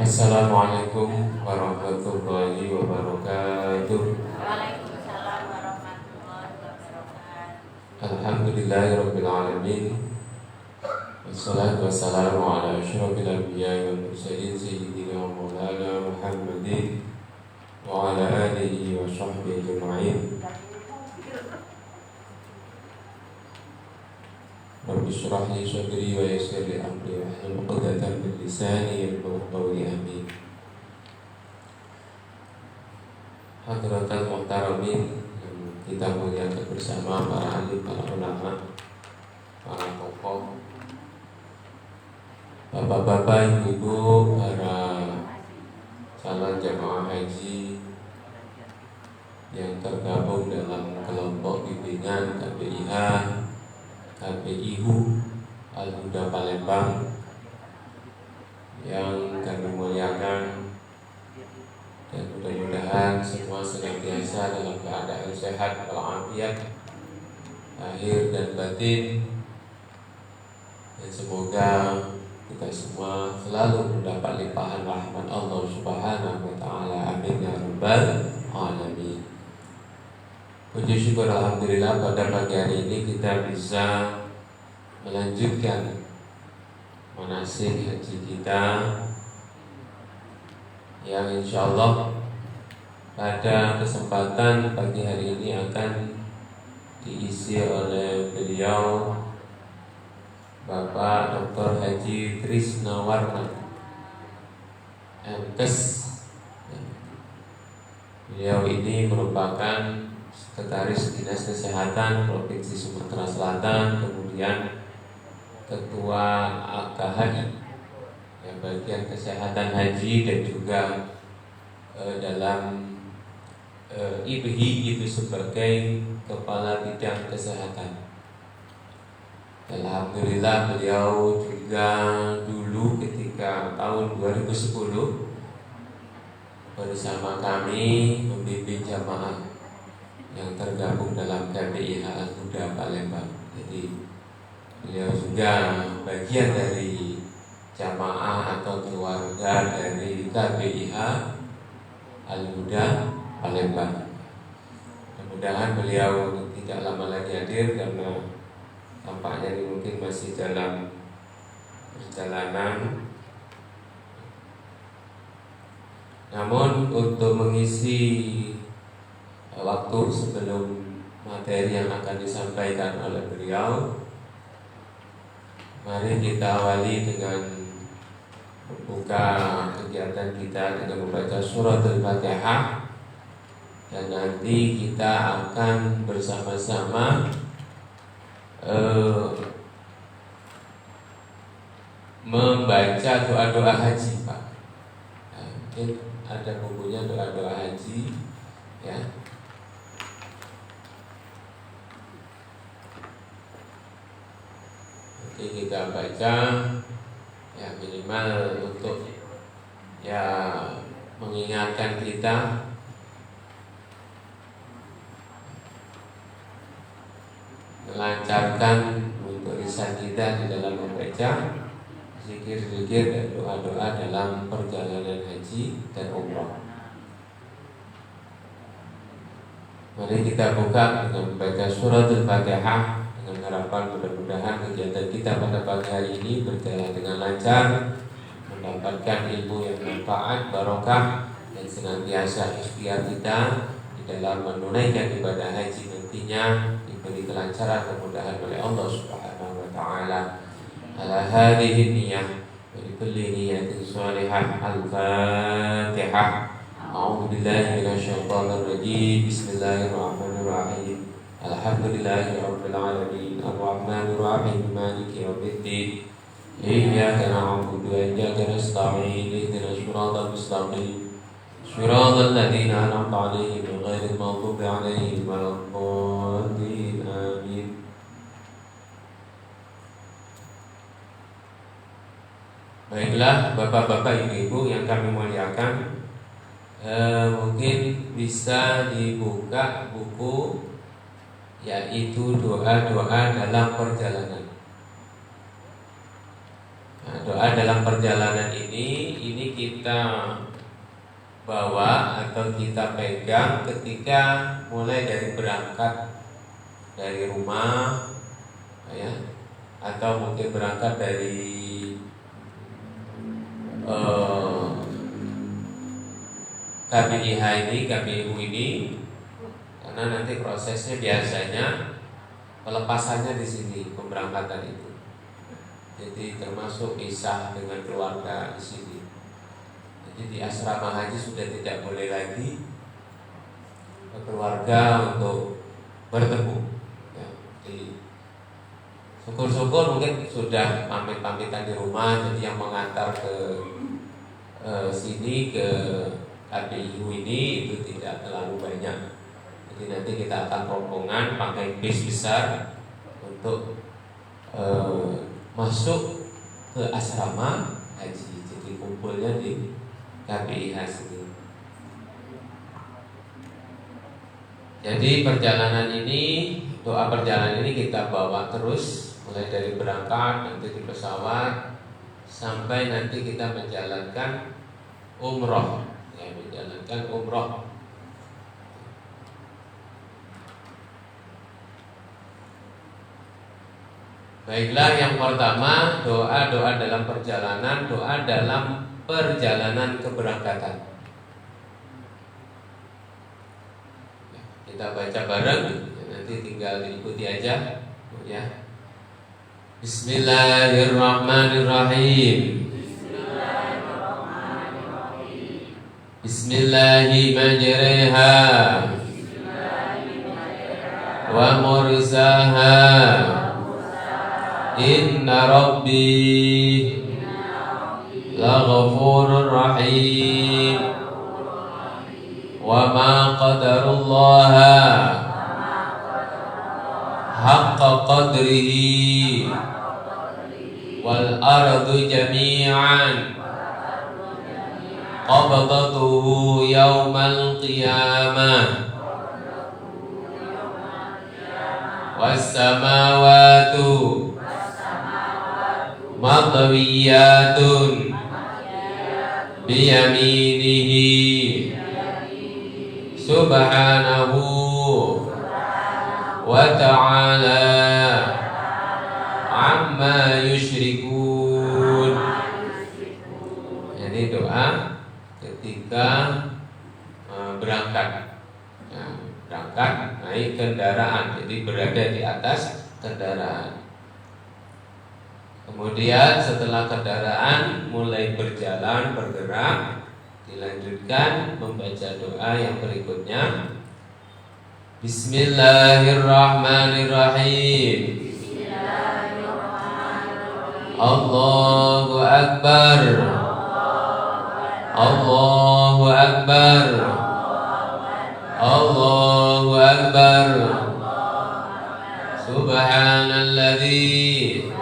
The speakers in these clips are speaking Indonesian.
Assalamualaikum warahmatullahi wabarakatuh. Waalaikumsalam warahmatullahi wabarakatuh. Alhamdulillahirabbil alamin. Wassalatu wassalamu ala asyrofil anbiya'i wal mursalin sayyidina wa maulana Muhammadin wa ala alihi wa sahbihi ajma'in. Rabbi shrah li sadri wa yassir li amri wahlul 'uqdatam min lisani yafqahu qawli. Amin. Hadratul muhtaramin yang kita muliakan bersama para alim, para ulama, para tokoh, bapak-bapak, ibu-ibu, para calon jamaah haji yang tergabung dalam kelompok bimbingan KPIH, KPIHU Al-Huda Palembang yang kami muliakan, dan mudah-mudahan semua senantiasa dalam keadaan sehat walafiat lahir dan batin, dan semoga kita semua selalu mendapat limpahan rahmat Allah Subhanahu wa taala. Amin ya rabbal alamin. Puji syukur alhamdulillah pada pagi hari ini kita bisa melanjutkan manasik haji kita yang insya Allah pada kesempatan pagi hari ini akan diisi oleh beliau Bapak Dr. Haji Trisnawarna MKes. Beliau ini merupakan Sekretaris Dinas Kesehatan Provinsi Sumatera Selatan, kemudian Ketua AKHI yang bagian kesehatan haji, dan juga dalam IBHI itu sebagai Kepala Bidang Kesehatan. Alhamdulillah beliau juga dulu ketika tahun 2010 bersama kami membimbing jamaah yang tergabung dalam KPIH Al-Huda Palembang. Jadi beliau juga bagian dari jamaah atau keluarga dari KPIH Al-Huda Palembang. Mudah-mudahan beliau tidak lama lagi hadir karena tampaknya ini mungkin masih dalam perjalanan. Namun untuk mengisi waktu sebelum materi yang akan disampaikan oleh beliau, mari kita awali dengan membuka kegiatan kita dengan membaca surat Al-Fatihah, dan nanti kita akan bersama-sama membaca doa-doa haji, Pak. Nah, mungkin ada bukunya doa-doa haji, ya. Nanti kita baca, ya minimal untuk ya mengingatkan kita melancarkan untuk lisan kita di dalam membaca zikir-zikir dan doa-doa dalam perjalanan haji dan umrah. Mari kita buka dengan membaca surat Al-Fatihah dengan harapan mudah-mudahan kegiatan kita pada pagi hari ini berjalan dengan lancar, mendapatkan ilmu yang manfaat, barokah, dan senantiasa ikhtiar kita di dalam menunaikan ibadah haji nantinya diberi kelancaran, kemudahan oleh Allah Subhanahu wa taala. Ala hadhihi niyyah wa likulli niyyatin shalihah. Al-Fatihah. A'udzu billahi minasyaitonir rajim. Bismillahirrahmanirrahim. Alhamdulillahirabbil alamin. Arrahmanir rahim. Maliki yaumiddin. Iyyaka na'budu wa iyyaka nasta'in. Ihdinas siratal mustaqim. Shiratal ladzina an'amta 'alaihim ghairil maghdubi 'alaihim waladdallin. Amin. Baiklah bapak-bapak, ibu-ibu yang kami muliakan, mungkin bisa dibuka buku yaitu doa-doa dalam perjalanan. Nah, doa dalam perjalanan ini kita bawa atau kita pegang ketika mulai dari berangkat dari rumah, ya, atau mungkin berangkat dari KPIU ini, karena nanti prosesnya biasanya pelepasannya di sini, pemberangkatan itu. Jadi termasuk pisah dengan keluarga di sini. Jadi di asrama haji sudah tidak boleh lagi keluarga untuk bertemu. Ya, syukur-syukur mungkin sudah pamit-pamitan di rumah, jadi yang mengantar ke sini ke KPIU ini itu tidak terlalu banyak. Jadi nanti kita akan rombongan pakai bis besar untuk masuk ke asrama haji. Jadi kumpulnya di KPIH sini. Jadi perjalanan ini, doa perjalanan ini kita bawa terus mulai dari berangkat nanti di pesawat sampai nanti kita menjalankan umroh, ya, menjalankan umroh. Baiklah, yang pertama doa dalam perjalanan, doa dalam perjalanan keberangkatan. Kita baca bareng, nanti tinggal diikuti aja, ya. Bismillahirrahmanirrahim. Bismillahirrahmanirrahim. Wa mursaha. Inna Rabbi laghafurur rahim. Wa ma qadarullaha haqqa qadrihi wal ardu jami'an qabdatuhu yawmal qiyamah was samawatu matwiyatun biyaminihi subhanahu wa ta'ala amma yusyrikun. Jadi doa ketika berangkat, ya, berangkat naik kendaraan, jadi berada di atas kendaraan. Kemudian setelah kendaraan mulai berjalan, bergerak, dilanjutkan membaca doa yang berikutnya. Bismillahirrahmanirrahim. Allahu Akbar. Allahu Akbar. Allahu Akbar. Subhanalladzi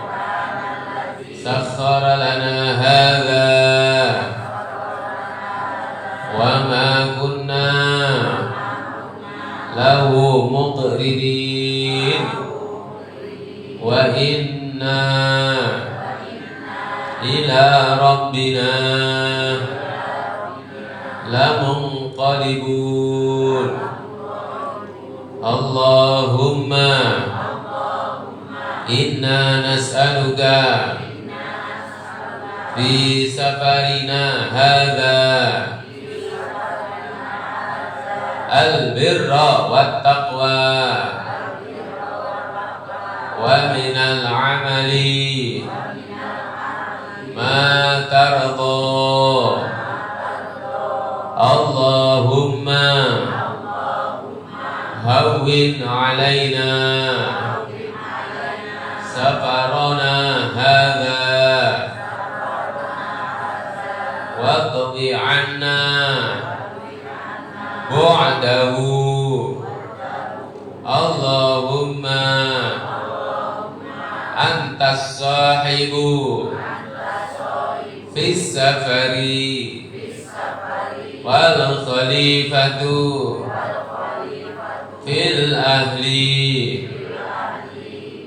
sakhkhara lana hadza wa ma kunna lahu muqrinin wa inna ila rabbina lamunqalibun. Allahumma inna nas'aluka fi safarina hadza al-birra wat-taqwa wa minal amali ma tarda. Allahumma hawwin alaina safarana hadza waqdi 'anna bu'dahu. Allahumma antas sahibu fis safari wal khalifatu fil ahli.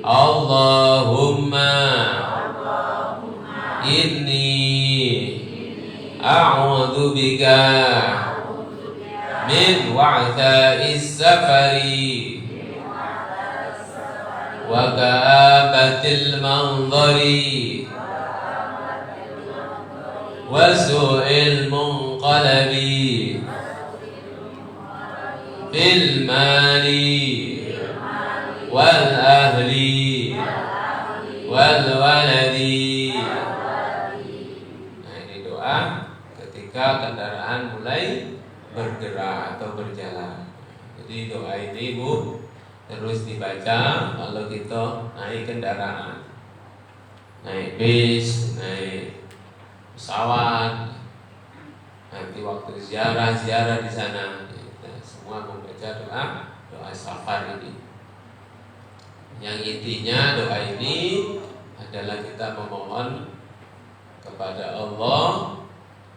Allahumma Inni a'udzu bika min wa'tha'is safari wa ka'abatil manzari wa su'il munqalabi fil mali wal ahli wal waladi. Nah, ini doa ketika kendaraan mulai bergerak atau berjalan. Jadi doa ini Bu terus dibaca kalau kita naik kendaraan, naik bis, naik pesawat, nanti waktu ziarah di sana, kita semua membaca doa safar ini. Yang intinya doa ini adalah kita memohon kepada Allah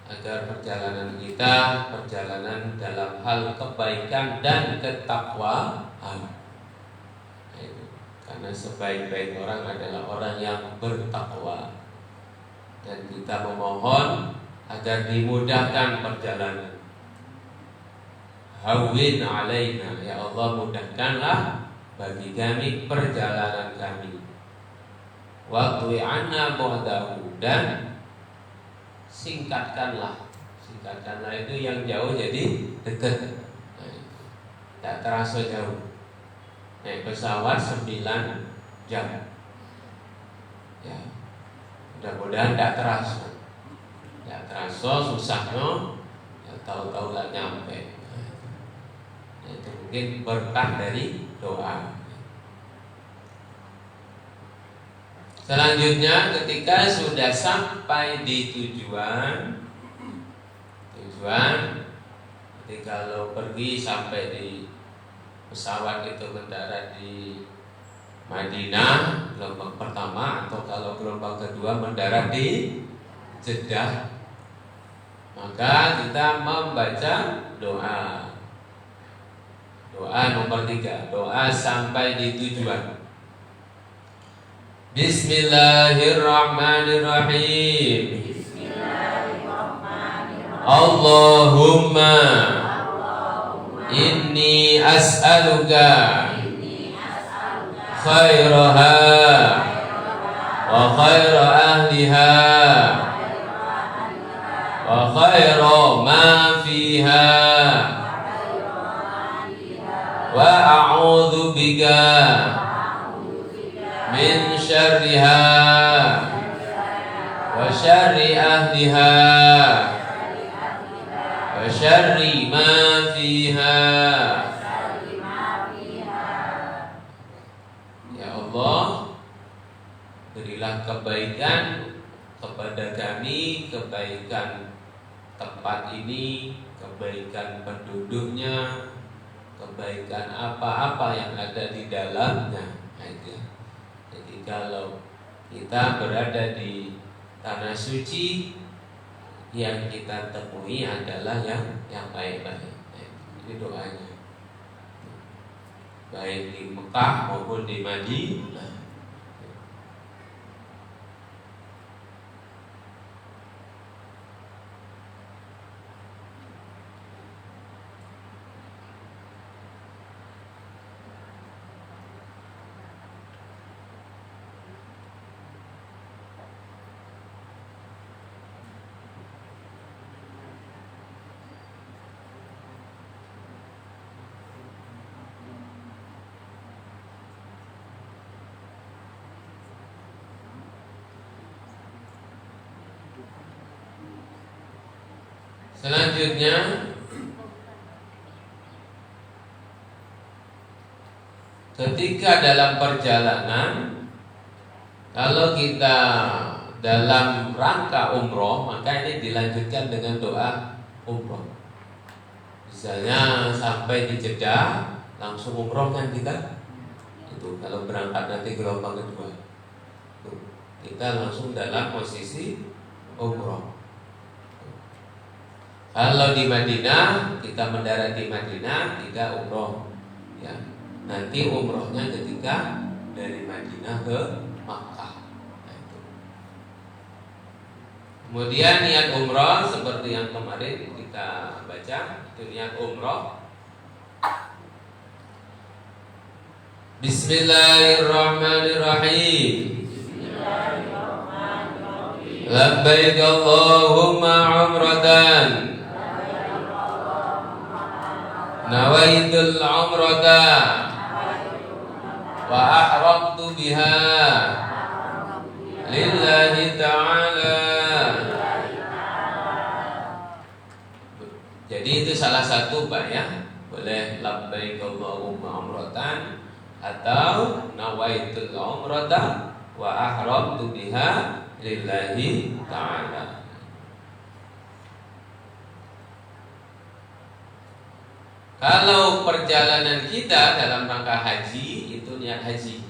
agar perjalanan kita perjalanan dalam hal kebaikan dan ketakwaan. Karena sebaik-baik orang adalah orang yang bertakwa. Dan kita memohon agar dimudahkan perjalanan. Hawwin alaina, ya Allah mudahkanlah bagi kami perjalanan kami. Waqwi anna bu'dahu, dan singkatkanlah itu yang jauh jadi dekat. Tidak terasa jauh. Naik pesawat 9 jam. Ya, mudah-mudahan tidak terasa. Tidak terasa susahnya, ya, tahu-tahu lah nyampe. Nah, itu mungkin berkah dari doa. Selanjutnya ketika sudah sampai di tujuan, jadi kalau pergi sampai di pesawat itu mendarat di Madinah gelombang pertama, atau kalau gelombang kedua mendarat di Jeddah, maka kita membaca doa nomor 3, doa sampai di tujuan. Bismillahirrahmanirrahim. Allahumma inni as'aluka khairaha wa khaira ahliha wa khaira ma fiha wa a'udzu bika min syarriha wa syarri ahliha wa syarri ma fiha. Ya Allah, berilah kebaikan kepada kami, kebaikan tempat ini, kebaikan penduduknya, kebaikan apa-apa yang ada di dalamnya. Jadi kalau kita berada di tanah suci, yang kita temui adalah yang baik-baik. Ini doanya, baik di Mekah maupun di Madinah. Selanjutnya, ketika dalam perjalanan, kalau kita dalam rangka umroh, maka ini dilanjutkan dengan doa umroh. Misalnya sampai di Jeddah, langsung umroh kan kita. Itu kalau berangkat nanti gelombang kedua, kita langsung dalam posisi umroh. Kalau di Madinah, kita mendarat di Madinah, kita umroh. Ya, nanti umrohnya ketika dari Madinah ke Makkah. Nah, itu. Kemudian niat umroh seperti yang kemarin kita baca, itu niat umroh. Bismillahirrahmanirrahim. Labbaik Allahumma umratan nawaitul umrata wa ahramtu biha lillahi ta'ala. Jadi itu salah satu Pak ya. Boleh labbaik Allahumma umratan atau nawaitul umrata wa ahramtu biha lillahi ta'ala. Kalau perjalanan kita dalam rangka haji itu niat haji.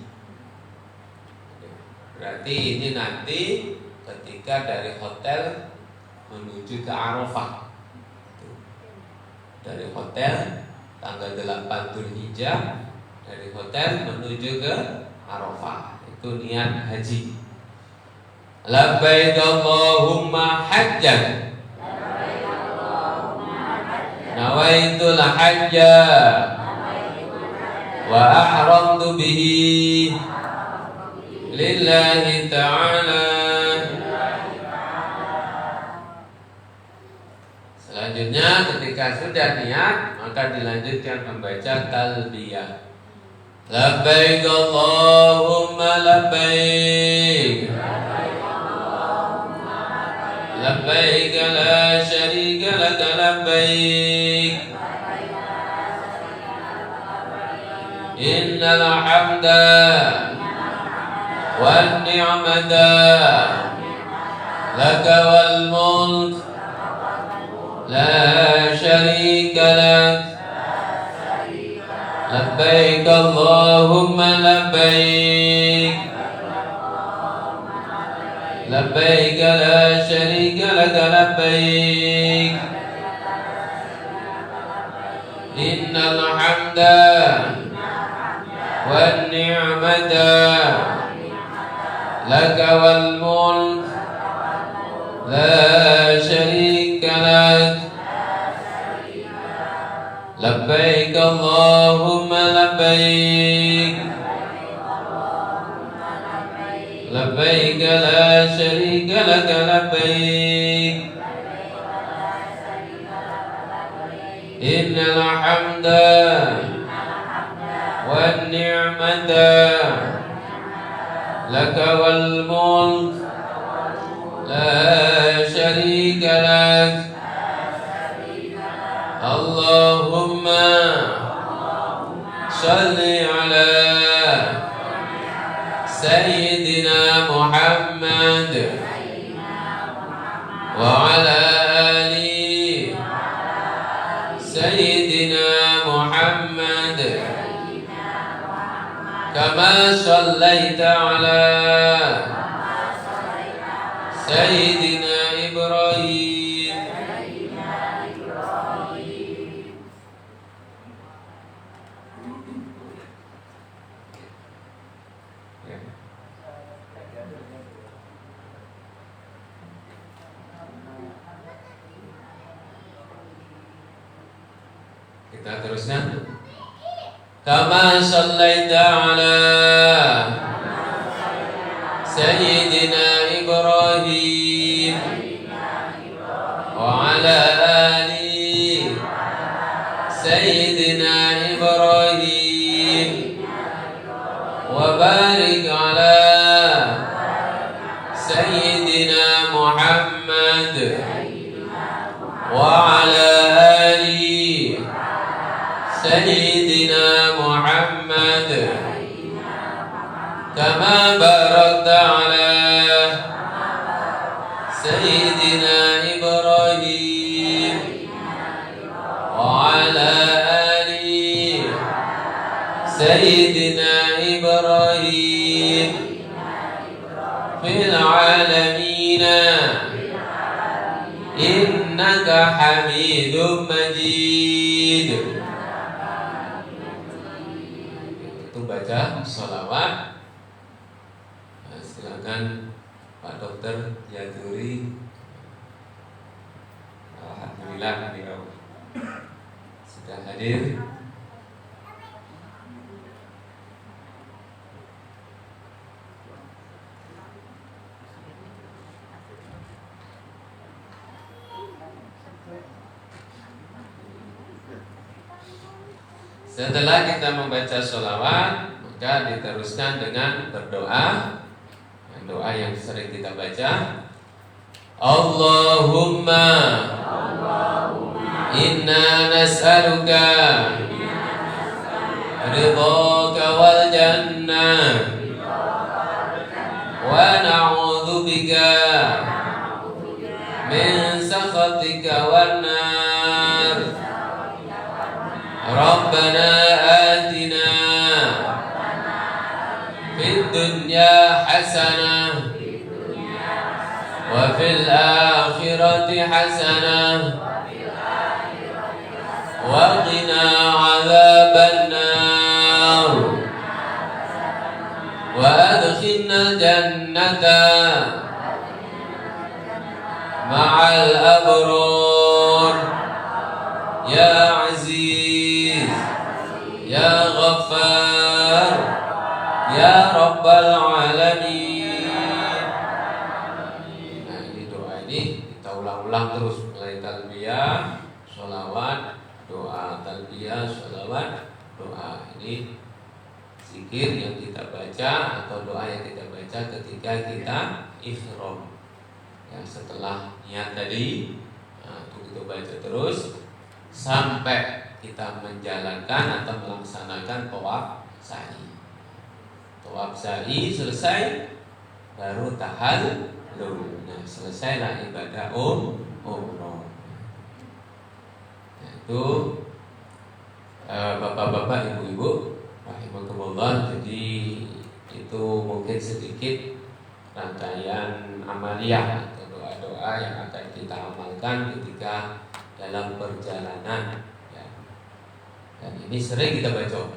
Berarti ini nanti ketika dari hotel menuju ke Arafah. Dari hotel tanggal 8 Dzulhijjah, dari hotel menuju ke Arafah. Itu niat haji. Labbaik Allahumma hajjan nawaitul hajja wa ahramtu bihi lillahi ta'ala. Selanjutnya ketika sudah niat maka dilanjutkan membaca talbiyah. Labbaik Allahumma labbaik labbaik la syarika laka labbaik innal hamda wan ni'mata laka wal mulk la syarika lak. Labbaik Allahumma labbaik labbaik la syarika laka labbaik innal hamda wan ni'mata laka wal mulk la syarika lak. Labbaik Allahumma labbaik labbaik la syarika laka labbaik innal hamda wan ni'mata laka wal mulk la syarika lak. Allahumma salli ala Sayyidina Muhammad wa ala ali Sayyidina Muhammad kama sallaita ala Sayyidina Ibrahim. Kita teruskan. Kama sallaita ala Sayyidina Ibrahim wa ala ali Sayyidina Ibrahim wa barik ala Sayyidina Muhammad wa ala ali Sayyidina Muhammad kama barakta ala Sayyidina Ibrahim wa ala ali Sayyidina Ibrahim fil alamin innaka Hamidum Majid. Baca sholawat. Silakan Pak Dokter Yaturi Alhamdulillah beliau sudah hadir. Setelah kita membaca sholawat, maka diteruskan dengan berdoa. Doa yang sering kita baca, Allahumma inna nas'aluka ridhaka wal jannah wa na'udzubika min sakhatika wan nar. Rabbana atina fid dunya hasanah wa fil akhirati hasanah wa qina adzaban nar wa adkhilna jannata ma'al abrur ya aziz ya ghaffar ya rabbal alamin. Nah, ini doa ini kita ulang-ulang terus, mulai talbiyah, sholawat, doa, talbiyah, sholawat, doa. Ini zikir yang kita baca atau doa yang kita baca ketika kita ihram. Ya, setelah niat tadi, nah, itu kita baca terus sampai kita menjalankan atau melaksanakan tawaf sa'i. Tawaf sa'i selesai, baru tahallul. Nah, selesailah ibadah umroh. Nah, itu bapak-bapak, ibu-ibu rahimakumullah. Jadi itu mungkin sedikit rangkaian amaliyah atau doa-doa yang akan kita amalkan ketika dalam perjalanan. Dan ini sering kita baca,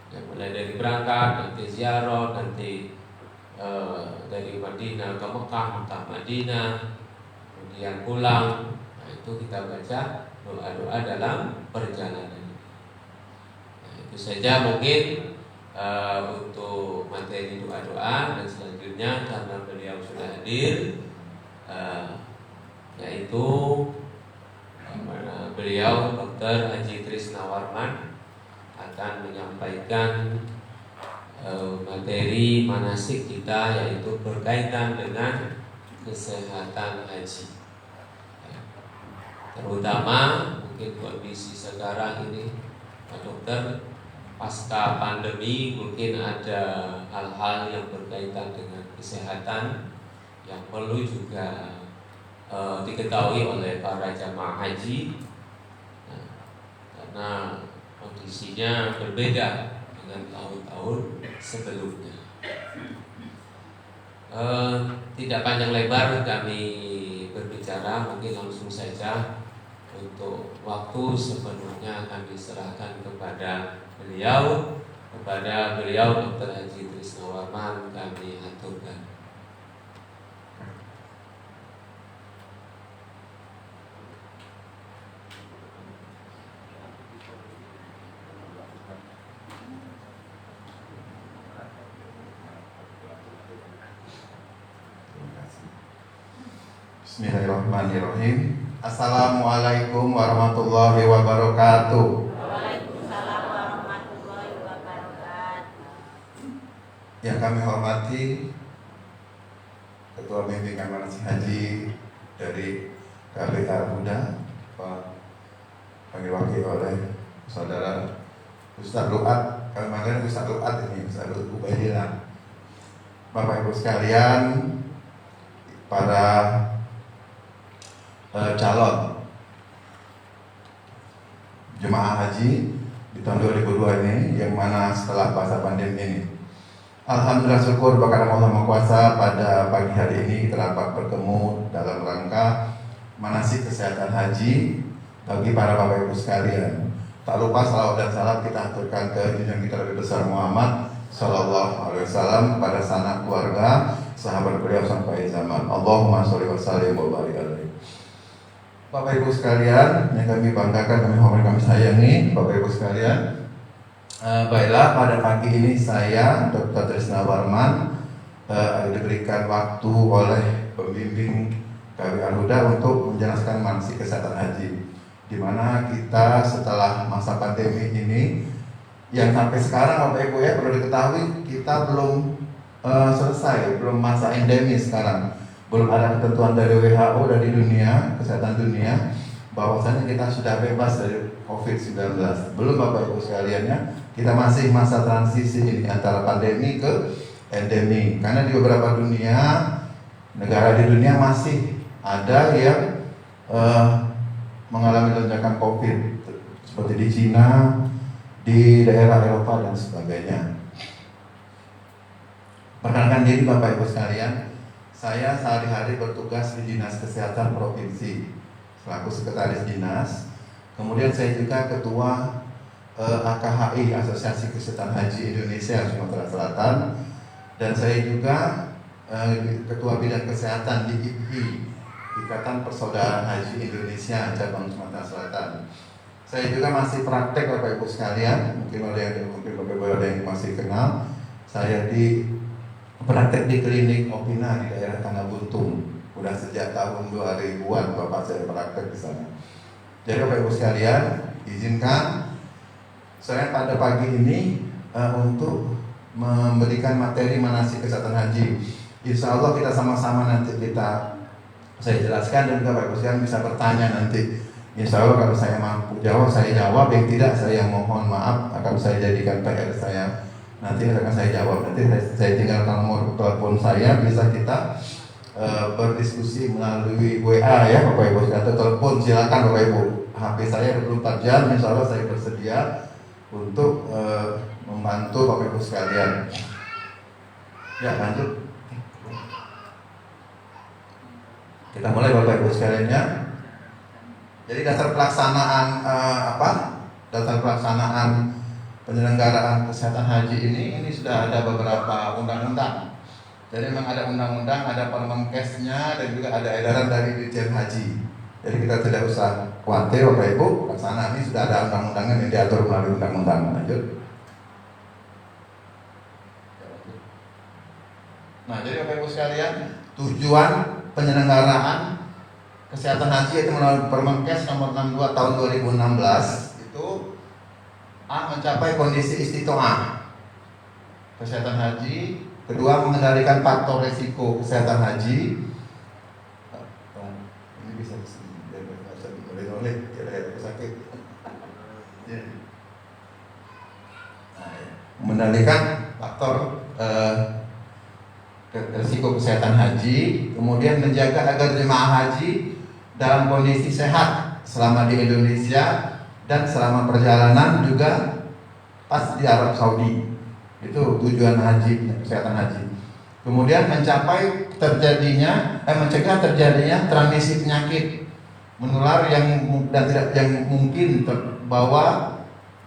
ya, mulai dari berangkat, nanti ziarah, nanti dari Madinah ke Mekah, Mekah Madinah, kemudian pulang. Nah, itu kita baca doa-doa dalam perjalanan. Nah, itu saja mungkin untuk materi doa-doa. Dan selanjutnya karena beliau sudah hadir, yaitu beliau Dr. Haji Trisna Warman akan menyampaikan materi manasik kita, yaitu berkaitan dengan kesehatan haji. Terutama mungkin kondisi sekarang ini, Pak Dokter, pasca pandemi mungkin ada hal-hal yang berkaitan dengan kesehatan yang perlu juga diketahui oleh para jamaah haji. Nah, karena kondisinya berbeda dengan tahun-tahun sebelumnya. Tidak panjang lebar kami berbicara, mungkin langsung saja untuk waktu sepenuhnya kami serahkan kepada beliau. Kepada beliau Dr. Haji Trisna Warman kami aturkan. Bismillahirrahmanirrahim. Assalamualaikum warahmatullahi wabarakatuh. Waalaikumsalam warahmatullahi wabarakatuh. Yang kami hormati Ketua Bimbingan Manasik Haji dari KPA Buda, Pak Wakil oleh Saudara Ustaz Luat, kami manggil Ustaz Luat ini, Ustaz Ubaidillah. Bapak Ibu sekalian, para calon jemaah haji di tahun 2002 ini, yang mana setelah masa pandemi ini, alhamdulillah syukur bahkan Allah Maha Kuasa, pada pagi hari ini kita dapat bertemu dalam rangka manasik kesehatan haji bagi para bapak ibu sekalian. Tak lupa salawat dan salam kita aturkan ke junjungan kita lebih besar Muhammad Sallallahu Alaihi Wasallam, pada sanak keluarga, sahabat beliau sampai zaman. Allahumma sholli wa sallim wa barik alaihi. Bapak Ibu sekalian yang kami banggakan, kami hormati, kami sayangi, Bapak Ibu sekalian. Baiklah, pada pagi ini saya Dr. Trisna Warman diberikan waktu oleh pembimbing KW Al-Huda untuk menjelaskan manasik kesehatan haji, di mana kita setelah masa pandemi ini yang sampai sekarang Bapak Ibu ya perlu diketahui kita belum selesai, belum masa endemi sekarang. Belum ada ketentuan dari WHO dari dunia, kesehatan dunia, bahwasanya kita sudah bebas dari COVID-19. Belum Bapak Ibu sekalian ya, kita masih masa transisi ini antara pandemi ke endemi. Karena di beberapa negara di dunia masih ada yang mengalami lonjakan COVID, seperti di Cina, di daerah Eropa dan sebagainya. Perkenalkan diri Bapak Ibu sekalian. Saya sehari-hari bertugas di Dinas Kesehatan Provinsi selaku Sekretaris Dinas. Kemudian saya juga Ketua AKHI, Asosiasi Kesehatan Haji Indonesia Sumatera Selatan. Dan saya juga Ketua Bidang Kesehatan di IPHI, Ikatan Persaudaraan Haji Indonesia Cabang Sumatera Selatan. Saya juga masih praktek Bapak Ibu sekalian. Mungkin Bapak Ibu ada yang masih kenal. Saya praktek di klinik Opina di daerah Tanah Buntung. Udah sejak tahun 2000-an Bapak saya praktek di sana. Jadi Bapak Ibu sekalian, izinkan saya pada pagi ini untuk memberikan materi manasik kesehatan haji. Insya Allah kita sama-sama nanti saya jelaskan, dan juga Bapak Ibu sekalian bisa bertanya nanti. Insya Allah kalau saya mampu jawab, saya jawab. Yang tidak, saya mohon maaf, akan saya jadikan PR saya. Nanti akan saya jawab. Nanti saya tinggalkan nomor telepon saya, bisa kita berdiskusi melalui WA ya Bapak Ibu. Atau telepon, silakan Bapak Ibu. HP saya 24 jam, insya Allah saya bersedia untuk membantu Bapak Ibu sekalian. Ya, lanjut. Kita mulai Bapak Ibu sekalian ya. Jadi dasar pelaksanaan dasar pelaksanaan penyelenggaraan kesehatan haji ini sudah ada beberapa undang-undang. Jadi memang ada undang-undang, ada Permenkesnya, dan juga ada edaran dari Dirjen Haji. Jadi kita tidak usah khawatir Bapak Ibu, pelaksanaan ini sudah ada undang-undangnya yang diatur melalui undang-undang. Lanjut. Nah, jadi Bapak Ibu sekalian, tujuan penyelenggaraan kesehatan haji itu melalui Permenkes nomor 62 tahun 2016 itu mencapai kondisi istiqomah kesehatan haji. Kedua, mengendalikan faktor risiko kesehatan haji. Ini bisa oleh sakit. Mengendalikan faktor risiko kesehatan haji. Kemudian menjaga agar jemaah haji dalam kondisi sehat selama di Indonesia dan selama perjalanan juga pas di Arab Saudi. Itu tujuan haji, kesehatan haji. Kemudian mencegah terjadinya transmisi penyakit menular yang mungkin terbawa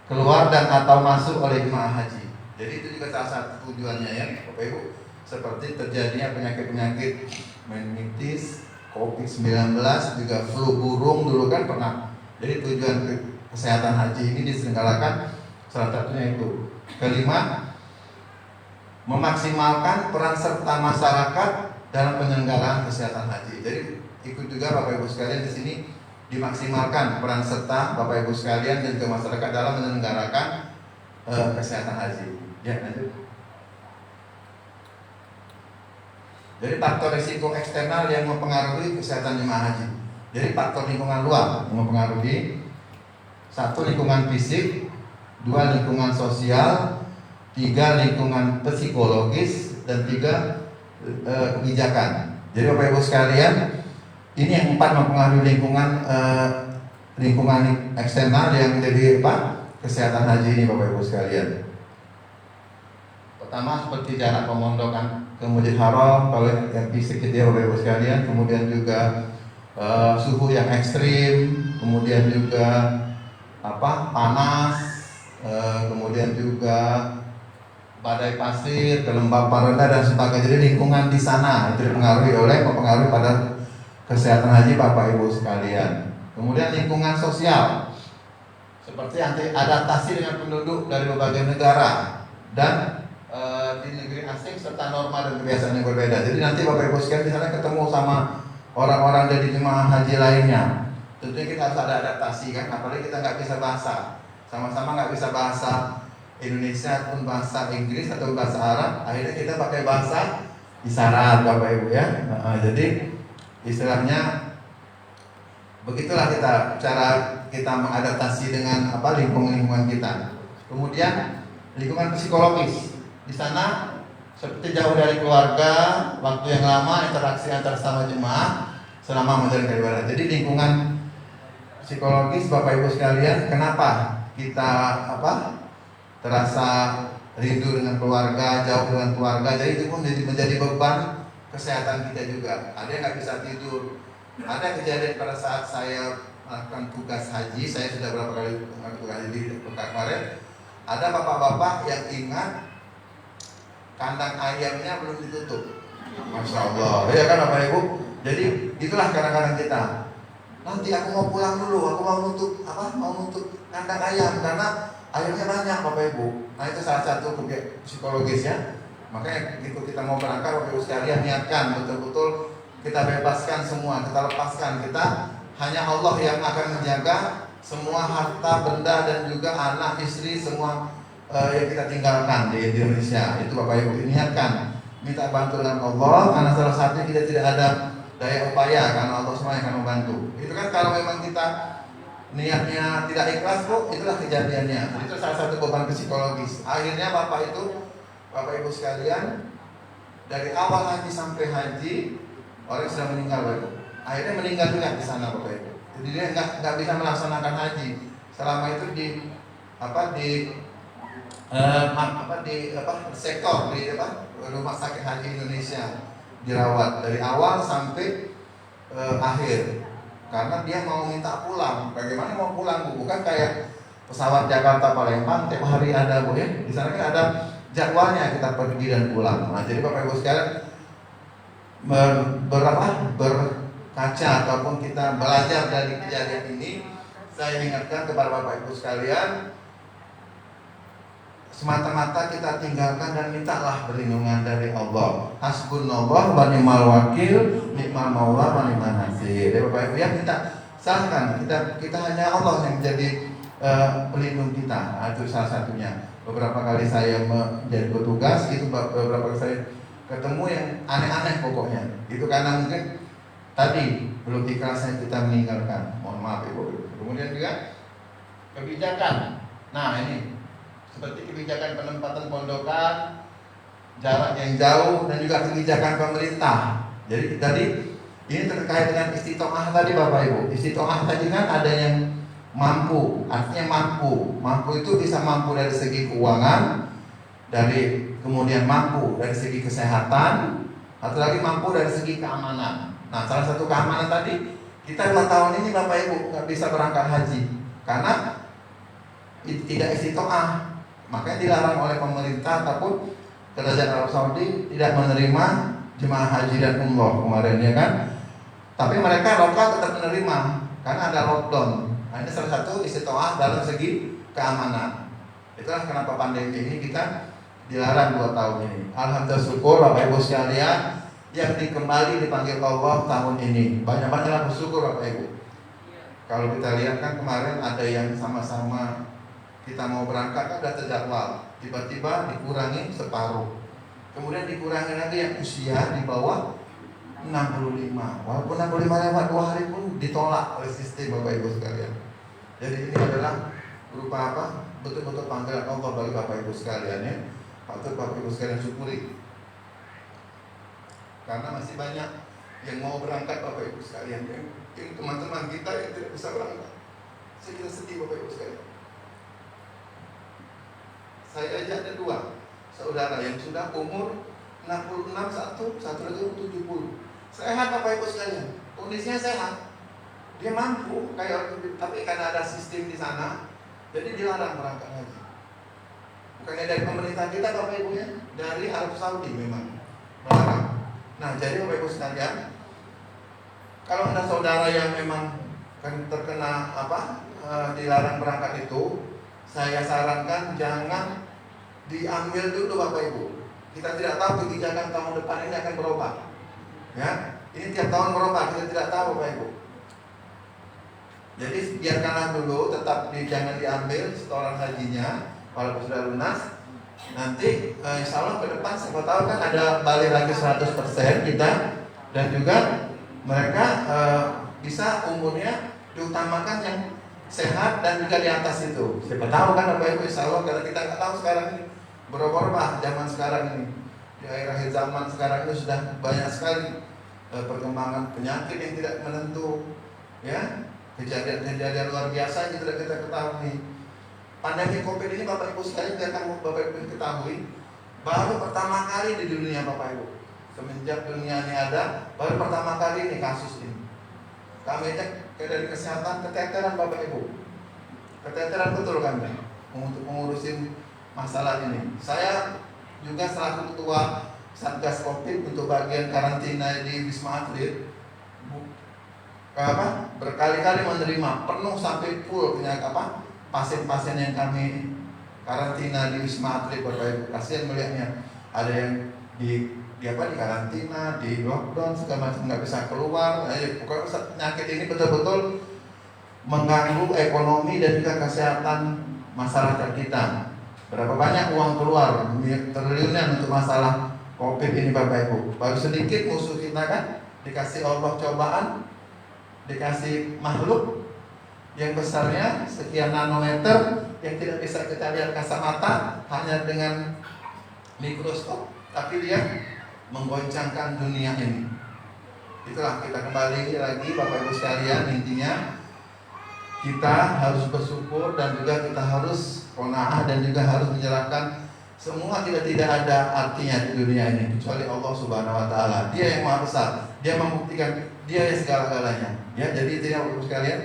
keluar dan atau masuk oleh jemaah haji. Jadi itu juga salah satu tujuannya ya Bapak Ibu, seperti terjadinya penyakit-penyakit meningitis, COVID-19, juga flu burung dulu kan pernah. Jadi tujuan kesehatan haji ini diselenggarakan salah satunya itu. Kelima, memaksimalkan peran serta masyarakat dalam penyelenggaraan kesehatan haji. Jadi ikut juga Bapak Ibu sekalian di sini dimaksimalkan peran serta Bapak Ibu sekalian dan juga masyarakat dalam menyelenggarakan kesehatan haji. Ya, lanjut. Jadi faktor risiko eksternal yang mempengaruhi kesehatan jemaah haji. Jadi faktor lingkungan luar yang mempengaruhi: 1, lingkungan fisik, 2, lingkungan sosial, 3, lingkungan psikologis, dan 3, kebijakan. Jadi Bapak Ibu sekalian, ini yang 4 mempengaruhi lingkungan eksternal yang menjadi kesehatan haji ini Bapak Ibu sekalian. Pertama, seperti jarak pemondokan ke Masjidil Haram, kalau yang fisik itu ya Bapak Ibu sekalian. Kemudian juga suhu yang ekstrim, kemudian juga panas, kemudian juga badai pasir, kelembapan rendah dan sebagainya. Jadi lingkungan di sana itu mempengaruhi pada kesehatan haji Bapak Ibu sekalian. Kemudian lingkungan sosial, seperti adaptasi dengan penduduk dari berbagai negara dan di negeri asing serta norma dan kebiasaan yang berbeda. Jadi nanti Bapak Ibu sekalian di sana ketemu sama orang-orang dari jemaah haji lainnya. Tentunya kita harus ada adaptasi kan, apalagi kita nggak bisa bahasa, sama-sama nggak bisa bahasa Indonesia ataupun bahasa Inggris atau bahasa Arab. Akhirnya kita pakai bahasa isyarat Bapak Ibu ya. Jadi istilahnya begitulah cara kita mengadaptasi dengan lingkungan kita. Kemudian lingkungan psikologis. Di sana seperti jauh dari keluarga, waktu yang lama, interaksi antar sama jemaah selama menjalankan ibadah. Jadi lingkungan psikologis Bapak Ibu sekalian, kenapa kita terasa rindu dengan keluarga, jauh dengan keluarga. Jadi itu pun menjadi beban kesehatan kita juga. Ada yang nggak bisa tidur. Ada kejadian pada saat saya melakukan tugas haji, saya sudah berapa kali melakukan tugas haji di kemarin. Ada bapak-bapak yang ingat kandang ayamnya belum ditutup. Masya Allah, ya kan Bapak Ibu. Jadi itulah kadang-kadang kita. Nanti aku mau pulang dulu, aku mau nutup kandang ayam karena ayamnya banyak Bapak Ibu. Nah itu salah satu psikologis ya. Makanya gitu kita mau berangkat Bapak Ibu sekalian, niatkan betul-betul kita bebaskan semua, kita lepaskan. Kita hanya Allah yang akan menjaga semua harta, benda dan juga anak, istri, semua yang kita tinggalkan di Indonesia. Itu Bapak Ibu niatkan, minta bantuan Allah karena salah satu kita tidak ada daya upaya karena Allah semua yang akan membantu. Itu kan kalau memang kita niatnya tidak ikhlas Bu, itulah kejadiannya. Itu salah satu beban psikologis. Akhirnya Bapak Ibu sekalian, dari awal haji sampai haji orang sudah meninggal Bapak Ibu. Akhirnya meninggal juga di sana Bapak Ibu. Jadi dia nggak bisa melaksanakan haji selama itu di sektor di rumah sakit haji Indonesia dirawat dari awal sampai akhir. Karena dia mau minta pulang. Bagaimana mau pulang Bu? Bukan kayak pesawat Jakarta Palembang tiap hari ada Bu ya. Di sana kan ada jadwalnya kita pergi dan pulang. Nah, jadi Bapak Ibu sekalian berkaca ataupun kita belajar dari kejadian ini, saya ingatkan kepada Bapak Ibu sekalian, semata-mata kita tinggalkan dan mintalah perlindungan dari Allah. Hasbunallah wa ni'mal wakil, ni'mal maula wa ni'man nasir. Jadi Bapak Ibu ya, minta salahkan kita hanya Allah yang menjadi pelindung kita. Nah, itu salah satunya. Beberapa kali saya menjadi petugas, itu beberapa kali saya ketemu yang aneh-aneh pokoknya. Itu karena mungkin tadi belum ikhlasnya kita meninggalkan. Mohon maaf Ibu. Kemudian juga kebijakan. Nah ini seperti kebijakan penempatan pondokan, jarak yang jauh, dan juga kebijakan pemerintah. Jadi tadi ini terkait dengan istiqomah tadi Bapak Ibu. Istiqomah tadi kan ada yang mampu, artinya mampu. Mampu itu bisa mampu dari segi keuangan, kemudian mampu dari segi kesehatan, atau lagi mampu dari segi keamanan. Nah, salah satu keamanan tadi, kita 2 tahun ini Bapak Ibu nggak bisa berangkat haji karena tidak istiqomah. Makanya dilarang oleh pemerintah ataupun Kerajaan Arab Saudi tidak menerima jemaah haji dan umroh kemarin ya kan. Tapi mereka lokal tetap menerima karena ada lockdown. Nah, ini salah satu istiqomah dalam segi keamanan. Itulah kenapa pandemi ini kita dilarang 2 tahun ini. Alhamdulillah syukur Bapak Ibu sekalian yang kembali dipanggil Allah tahun ini. Banyak-banyaklah bersyukur Bapak Ibu. Kalau kita lihat kan kemarin ada yang sama-sama kita mau berangkat kan sudah terjadwal, tiba-tiba dikurangi separuh. Kemudian dikurangi lagi yang usia di bawah 65. Walaupun 65 lewat 2 hari pun ditolak oleh sistem Bapak Ibu sekalian. Jadi ini adalah berupa apa? Betul-betul panggilan Allah bagi Bapak Ibu sekalian ya. Patut Bapak Ibu sekalian syukuri. Karena masih banyak yang mau berangkat Bapak Ibu sekalian. Yang teman-teman kita yang tidak bisa berangkat. Kita sedih Bapak Ibu sekalian. Saya aja ada 2 saudara yang sudah umur 66, satu lagi umur 70. Sehat Bapak Ibu sekalian. Kondisinya sehat. Dia mampu kayak, tapi karena ada sistem di sana, jadi dilarang berangkat haji. Bukannya dari pemerintah kita Bapak Ibu ya, dari Arab Saudi memang melarang. Nah, jadi Bapak Ibu sekalian, kalau ada saudara yang memang terkena dilarang berangkat itu, saya sarankan jangan diambil dulu Bapak Ibu. Kita tidak tahu kebijakan tahun depan ini akan berubah. Ya, ini tiap tahun berubah, kita tidak tahu Bapak Ibu. Jadi biarkanlah dulu, tetap jangan diambil setoran hajinya walaupun sudah lunas. Nanti insya Allah ke depan siapa tahu kan ada balik lagi 100% kita, dan juga mereka bisa umurnya diutamakan yang sehat dan juga di atas itu. Siapa tahu kan Bapak Ibu, insya Allah, karena kita nggak tahu sekarang ini berubah zaman sekarang ini. Di akhir zaman sekarang ini sudah banyak sekali perkembangan penyakit yang tidak menentu, ya, kejadian-kejadian luar biasa yang tidak kita ketahui. Pandemi COVID ini Bapak Ibu sekalian, akan Bapak Ibu ketahui, baru pertama kali di dunia Bapak Ibu, semenjak dunia ini ada, baru pertama kali ini kasus ini. Kami dari kesehatan keteteran Bapak Ibu, keteteran betul kami untuk mengurusin masalah ini. Saya juga selaku ketua Satgas COVID untuk bagian karantina di Wisma Atlet, berkali-kali menerima penuh sampai full pasien-pasien yang kami karantina di Wisma Atlet. Bapak Ibu, kasihan melihatnya, ada yang di karantina, di lockdown segala macam, nggak bisa keluar. Pokoknya penyakit ini betul-betul mengganggu ekonomi dan juga kesehatan masyarakat kita. Berapa banyak uang keluar, triliunan untuk masalah COVID ini Bapak Ibu. Baru sedikit musuh kita kan, dikasih Allah cobaan, dikasih makhluk yang besarnya sekian nanometer yang tidak bisa kita lihat kasat mata hanya dengan mikroskop, tapi dia menggoncangkan dunia ini. Itulah, kita kembali lagi Bapak Ibu sekalian, intinya kita harus bersyukur dan juga kita harus qanaah dan juga harus menyerahkan semua. Kita tidak ada artinya di dunia ini kecuali Allah Subhanahu wa taala. Dia yang Maha Besar, dia membuktikan, dia yang segala-galanya. Ya, jadi intinya Bapak Ibu sekalian,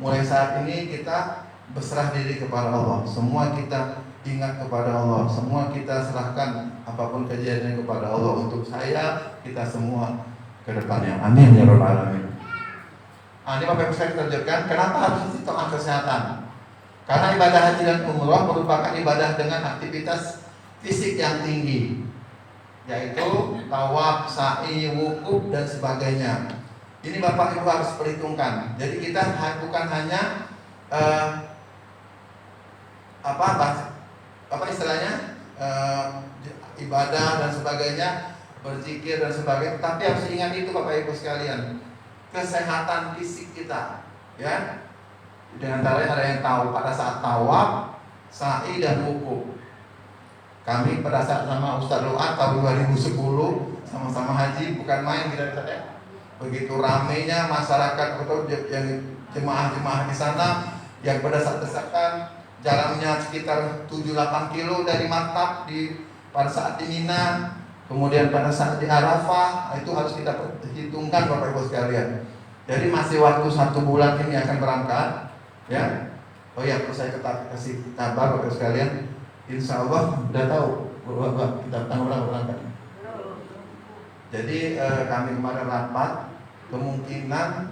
mulai saat ini kita berserah diri kepada Allah. Semua kita ingat kepada Allah, semua kita serahkan apapun kejadian kepada Allah untuk saya, kita semua ke depannya. Amin ya rabbal alamin. Ini Bapak Ibu saya terjemahkan, kenapa harus tentang kesehatan? Karena ibadah haji dan umroh merupakan ibadah dengan aktivitas fisik yang tinggi, yaitu tawaf, sa'i, wukuf dan sebagainya. Ini Bapak Ibu harus perhitungkan. Jadi kita bukan hanya ibadah dan sebagainya, berzikir dan sebagainya, tapi harus ingat itu Bapak Ibu sekalian, kesehatan fisik kita, ya. Di antaranya ada yang tahu pada saat tawaf, sa'i dan wukuf. Kami pada saat sama Ustaz Ru'at tahun 2010 sama-sama haji, bukan main kita ya. Begitu ramainya masyarakat atau yang jemaah-jemaah di sana yang pada saat desakan, jalannya sekitar 7-8 kilo dari Matab pada saat di Mina, kemudian pada saat di Arafah, itu harus kita perhitungkan Bapak Ibu sekalian. Jadi masih waktu 1 bulan ini akan berangkat, ya. Oh ya, perlu saya kasih kabar Bapak Ibu sekalian, insya Allah udah tahu kita tanggal berapa berangkat. Jadi kami kemarin rapat, kemungkinan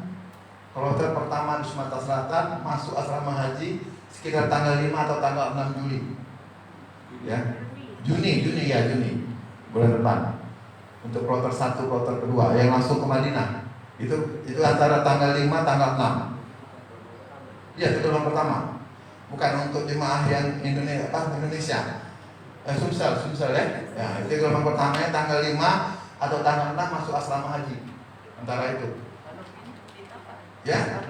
kloter pertama di Sumatera Selatan masuk asrama haji sekitar tanggal 5 atau tanggal 6 Juli, ya. Juni bulan depan. Untuk kloter 1, kloter kedua yang langsung ke Madinah itu antara tanggal 5 tanggal 6. Ya, itu gelombang pertama. Bukan untuk jemaah yang Indonesia. Sumsel ya. Ya, itu gelombang pertamanya tanggal 5 atau tanggal 6 masuk asrama haji. Antara itu. Ya.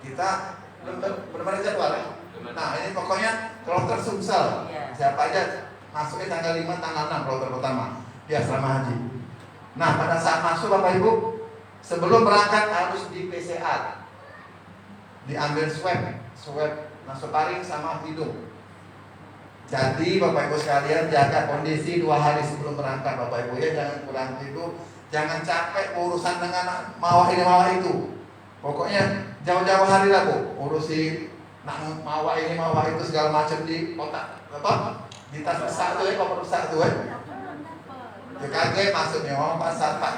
Kita belum ada jadwal ya. Nah, ini pokoknya kloter Sumsel. Siapa aja masuknya tanggal 5 tanggal 6 kloter pertama di asrama haji. Nah, pada saat masuk Bapak Ibu, sebelum berangkat harus di PCR. Diambil swab nasofaring sama hidung. Jadi Bapak Ibu sekalian, jaga kondisi 2 hari sebelum berangkat Bapak Ibu ya, jangan kurang tidur, jangan capek urusan dengan mawah ini mawah itu. Pokoknya jauh-jauh hari lah Bu, urusi mawah ini mawah itu segala macam di kotak di tas besar tuh ya, koper besar tuh ya. Ya kaget masuknya orang pasar Pak.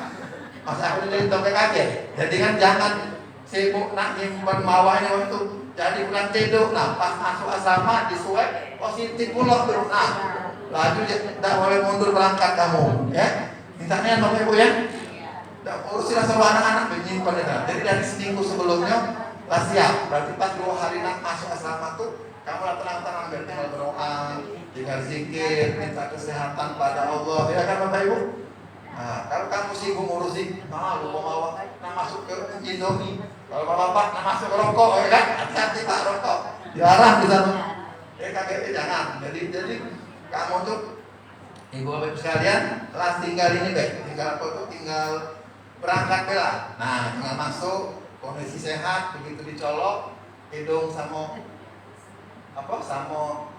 Masa aku jadi topik kaget. Jadi kan jangan sibuk nak nyimpan mawanya waktu jadi bulan tidur. Nah pas masuk asrama disuai positif pula tuh. Nah laju tidak boleh mundur berangkat kamu, ya. Mintanya Bapak Ibu ya. Tidak urusilah seluruh anak-anak menyimpan itu. Jadi dari seminggu sebelumnya lah siap. Berarti pas 2 hari nak masuk asrama tuh kamu lah tenang-tenang, tinggal berdoa, tinggal zikir, minta kesehatan pada Allah, ya kan Bapak Ibu? Nah, kalau kamu sibuk ngurusin, lupa bawa, nah masuk ke Indomie. Kalau bapak nah masuk ke rokok, ya kan? Hati-hati Pak rokok. Dilarang di sana. KGP jangan. Jadi kamu tuh Ibu Bapak Ibu sekalian, kelas tinggal ini baik, tinggal apa tuh? Tinggal berangkat bela. Nah, tinggal masuk, kondisi sehat, begitu dicolok, hidung sama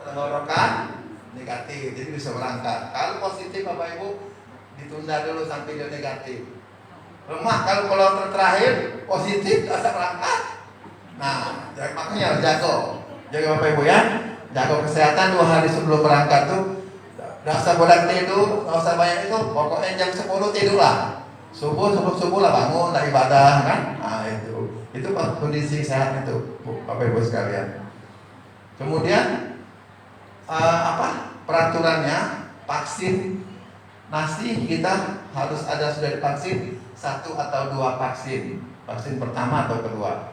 tenggorokan negatif, jadi bisa berangkat. Kalau positif Bapak Ibu ditunda dulu sampai dia negatif. Lemah kalau terakhir positif asal berangkat. Nah, makanya jaga Bapak Ibu ya. Jaga kesehatan 2 hari sebelum berangkat tuh. Enggak usah bodak tidur, enggak usah banyak itu. Pokoknya jam 10 tidur lah. Subuh lah bangun, tak ibadah kan. Nah, itu kondisi sehat itu, Bapak Ibu sekalian. Kemudian peraturannya vaksin nasi kita harus ada sudah divaksin 1 atau 2 vaksin. Vaksin pertama atau kedua.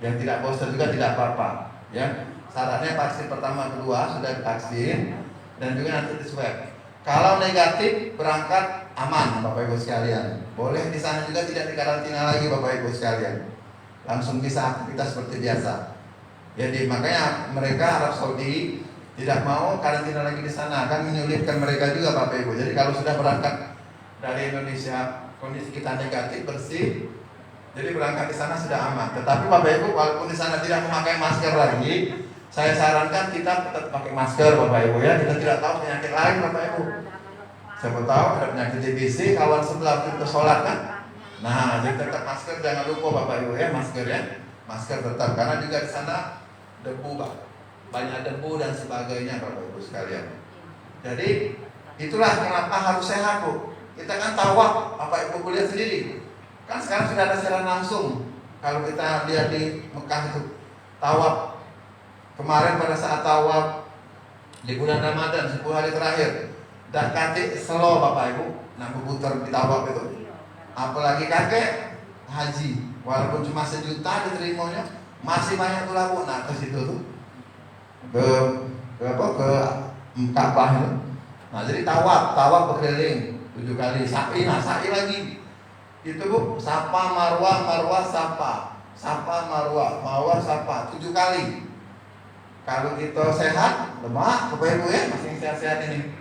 Yang tidak booster juga tidak apa-apa, ya. Syaratnya vaksin pertama kedua sudah divaksin dan juga nanti di swab. Kalau negatif berangkat aman Bapak Ibu sekalian. Boleh di sana juga tidak dikarantina lagi Bapak Ibu sekalian. Langsung bisa aktivitas seperti biasa. Jadi makanya mereka Arab Saudi tidak mau karantina lagi di sana, akan menyulitkan mereka juga Bapak Ibu. Jadi kalau sudah berangkat dari Indonesia kondisi kita negatif bersih, jadi berangkat di sana sudah aman. Tetapi Bapak Ibu walaupun di sana tidak memakai masker lagi, saya sarankan kita tetap pakai masker Bapak Ibu ya. Kita tidak tahu penyakit lain Bapak Ibu. Siapa tahu ada penyakit TBC, kawan sebelah kita sholat kan. Nah jadi tetap masker, jangan lupa Bapak Ibu ya, masker ya. Masker tetap karena juga di sana debu Pak. Banyak debu dan sebagainya Bapak Ibu sekalian. Jadi itulah kenapa harus sehat Bu. Kita kan tawaf, Bapak Ibu lihat sendiri. Kan sekarang sudah ada siaran langsung. Kalau kita lihat di Mekah itu tawaf. Kemarin pada saat tawaf di bulan Ramadan 10 hari terakhir dan kakek slow Bapak Ibu, nah berputar di tawaf itu. Apalagi kakek haji, walaupun cuma 1 juta diterimanya, masih banyak tuh lagu. Nah ke situ tuh ke Ka'bah itu. Nah jadi tawaf berkeliling 7 kali, sa'i lagi. Itu Bu, sapa marwah sapa marwah sapa 7 kali. Kalau kita sehat, lemak, Bapak Ibu ya, masih sehat-sehat ini.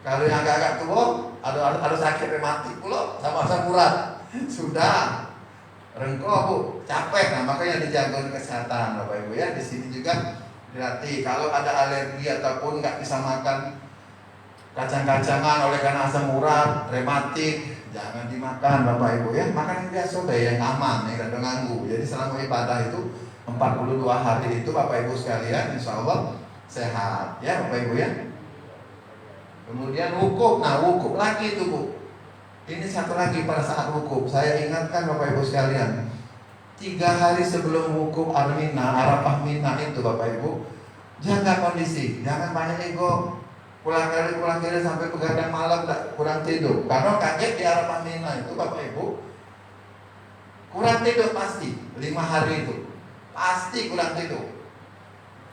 Kalau yang agak tua, ada sakit rematik pula, sama-sama murah. Sudah rengko Bu, capek. Nah makanya dijaga kesehatan Bapak Ibu ya. Di sini juga dilatih. Kalau ada alergi ataupun nggak bisa makan kacang-kacangan oleh karena asam urat, rematik, jangan dimakan Bapak Ibu ya. Makan yang biasa deh, yang aman, yang tidak mengganggu. Jadi selama ibadah itu 42 hari itu Bapak Ibu sekalian insya Allah sehat ya Bapak Ibu ya. Kemudian wukuf, nah wukuf lagi itu Bu. Ini satu lagi pada saat wukuf, saya ingatkan Bapak Ibu sekalian, 3 hari sebelum wukuf Arafah Mina itu Bapak Ibu, jaga kondisi, jangan banyak ego, pulang kali sampai begadang malam kurang tidur. Karena kaget di Arafah Mina itu Bapak Ibu kurang tidur pasti 5 hari itu. Pasti kurang tidur.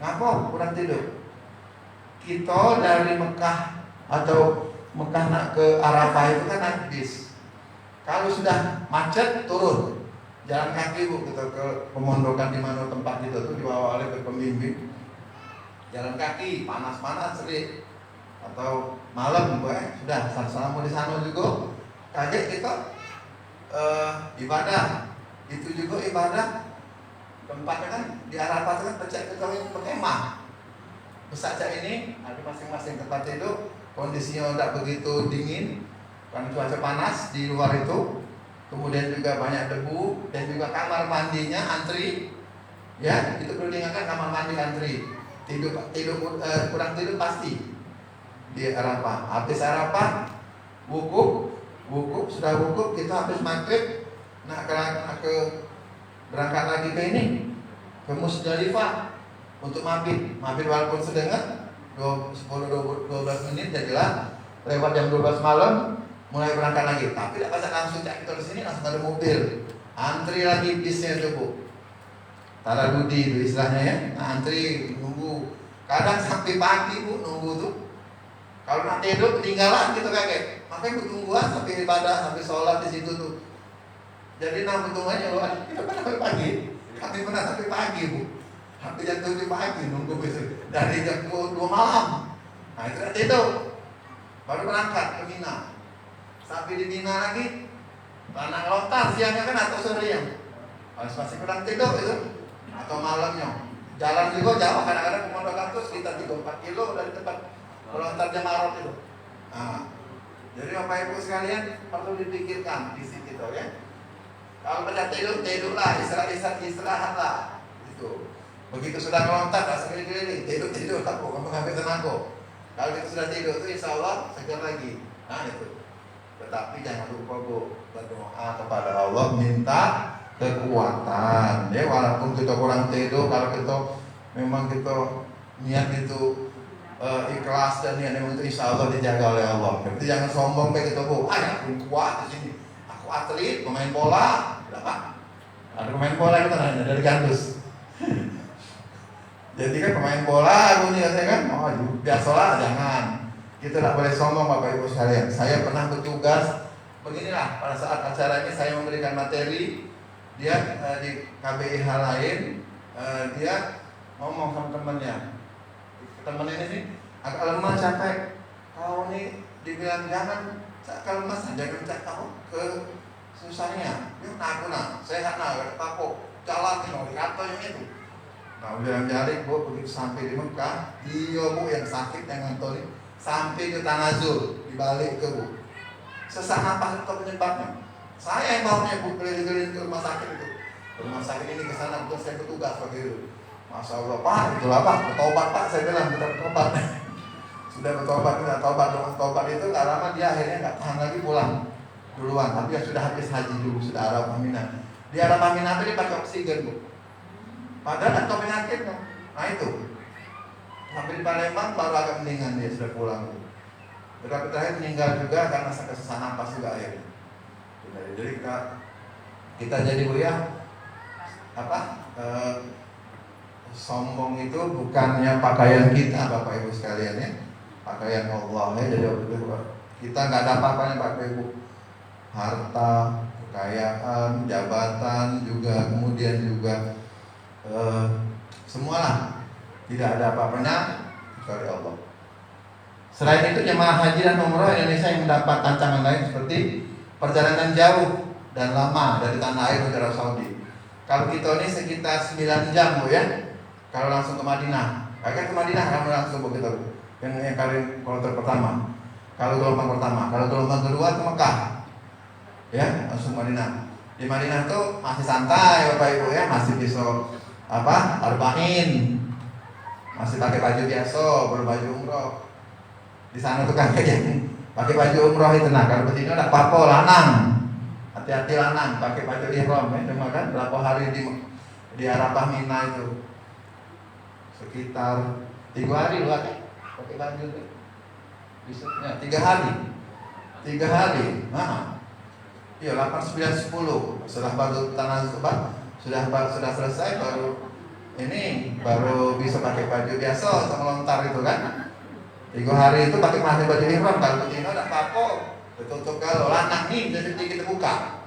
Ngapa kurang tidur? Kita dari Mekah atau Mekah nak ke Arafah itu kan naik bis. Kalau sudah macet turun, jalan kaki Bu, kita ke pemondokan di mana tempat itu tuh dibawa oleh pembimbing. Jalan kaki, panas-panas sering. Atau malam Bu sudah sama-sama di sana juga. Kaget kita ibadah. Itu juga ibadah. Tempatnya kan di Arafah itu kan pecah berkemah. Pesacak ini ada masing-masing tempat itu kondisinya tidak begitu dingin karena cuaca panas di luar itu. Kemudian juga banyak debu dan juga kamar mandinya antri. Ya, itu perlu diingatkan, kamar mandi antri. Kurang tidur pasti di Arafah. Habis Arafah wukuf Wukuf, sudah wukuf kita habis maghrib nak berangkat lagi ke ini, ke Musdalifah untuk mabit walaupun sedengar 10-12 menit jadilah lewat jam 12 malam mulai berangkat lagi. Tapi tidak bisa langsung cak kita di sini, langsung ada mobil antri lagi bisnya itu Bu, taradudi itu istilahnya ya. Nah, antri nunggu kadang sampai pagi Bu nunggu tuh. Kalau nak tidur ketinggalan gitu kakek, makanya tungguan sampai ibadah, sampai sholat di situ tuh. Jadi tungguannya loh, kita pernah sampai pagi, kami pernah sampai pagi Bu, sampai jam 7 pagi nunggu besok dari jam 2 malam. Nah itu nanti itu baru berangkat ke Mina. Sampai di Mina lagi, tanah lontar siangnya kan atau sore yang masih kurang tidur itu, atau malamnya. Jalan juga jauh, kadang-kadang ke Pondok Labu sekitar 3-4 kilo dari tempat melontar Jamarot itu. Nah, jadi Bapak Ibu sekalian perlu dipikirkan di sini gitu ya. Kalau pada tidurlah, istirahatlah. Itu. Begitu sudah melontar, tak sekali-kali tidur tak kok, kamu ngambil tenaga. Kalau itu sudah tidur itu insya Allah segar lagi. Nah itu. Tetapi jangan lupa Bu, berdoa kepada Allah minta kekuatan. Ya walaupun kita kurang tidur, kalau kita memang kita niat itu ikhlas dan niat memang itu insya Allah dijaga oleh Allah. Jadi jangan sombong kayak gitu Bu. Aku kuat di sini. Aku atlet, pemain bola. Ada pemain bola itu kan dari Gandus. Jadi kan pemain bola aku nih katanya kan, oh biasalah jangan. Kita tidak boleh sombong Bapak Ibu sekalian. Saya pernah bertugas beginilah pada saat acara ini saya memberikan materi, dia di KBIH lain, dia ngomong sama temannya, teman ini nih agak lemah capek, kau nih dibilang jangan kalau mas jangan cak tahu ke susahnya, dia aku sehat kapok jalan di kata yang itu. Nah udah jari Bu begitu sampai di Mekah, dia Bu yang sakit yang ngantoli sampai ke Tanazul dibalik ke Bu. Sesak napas itu penyebabnya. Saya yang bawanya Bu keliling-keliling ke rumah sakit itu. Rumah sakit ini ke sana betul saya bertugas waktu itu. Masya Allah Pak, itulah Pak, bertobat Pak, saya bilang kita bertobat. Sudah bertobat, tidak tobat itu gak lama dia akhirnya gak tahan lagi pulang duluan. Tapi ya sudah habis haji dulu, sudah Arab Aminah. Di Arab Aminah itu dia pakai oksigen Bu. Padahal atau penyakitnya. Nah itu. Sampai di Palembang baru agak mendingan dia sudah pulang. Tetapi terakhir meninggal juga karena sesak napas juga akhirnya. Jadi kita jadi Bu ya sombong itu bukannya pakaian kita Bapak Ibu sekalian ya. Pakaian Allah ya. Jadi kita nggak ada apa-apanya Bapak Ibu. Harta, kekayaan, jabatan juga, kemudian juga semualah tidak ada apa-apanya kecuali Allah. Selain itu jemaah haji dan umroh Indonesia yang mendapat tantangan lain seperti perjalanan jauh dan lama dari tanah air ke Arab Saudi. Kalau kita ini sekitar 9 jam Bu ya. Kalau langsung ke Madinah, ke Madinah kamu langsung Bu kita yang kali kloter pertama. Kalau gelombang pertama, kalau gelombang kedua ke Mekah. Ya, langsung Madinah. Di Madinah tuh masih santai Bapak Ibu ya, masih bisa arba'in, masih pakai baju biasa, berbaju umroh. Di sana tuh kakek yang pakai baju umroh itu kalau kesini ada apa-apa lanang, hati-hati lanang, pakai baju ihram ya, cuma kan berapa hari di Arafah Mina itu sekitar 3 hari loh pakai baju itu, bisanya 3 hari, nah, iya 8, 9, 10 setelah baru tanah sudah selesai baru bisa pakai baju biasa sama lontar itu kan. 3 hari itu pakai baju ihram, kalau betina ada apa-apa betul kalau lanang nih jadi kita buka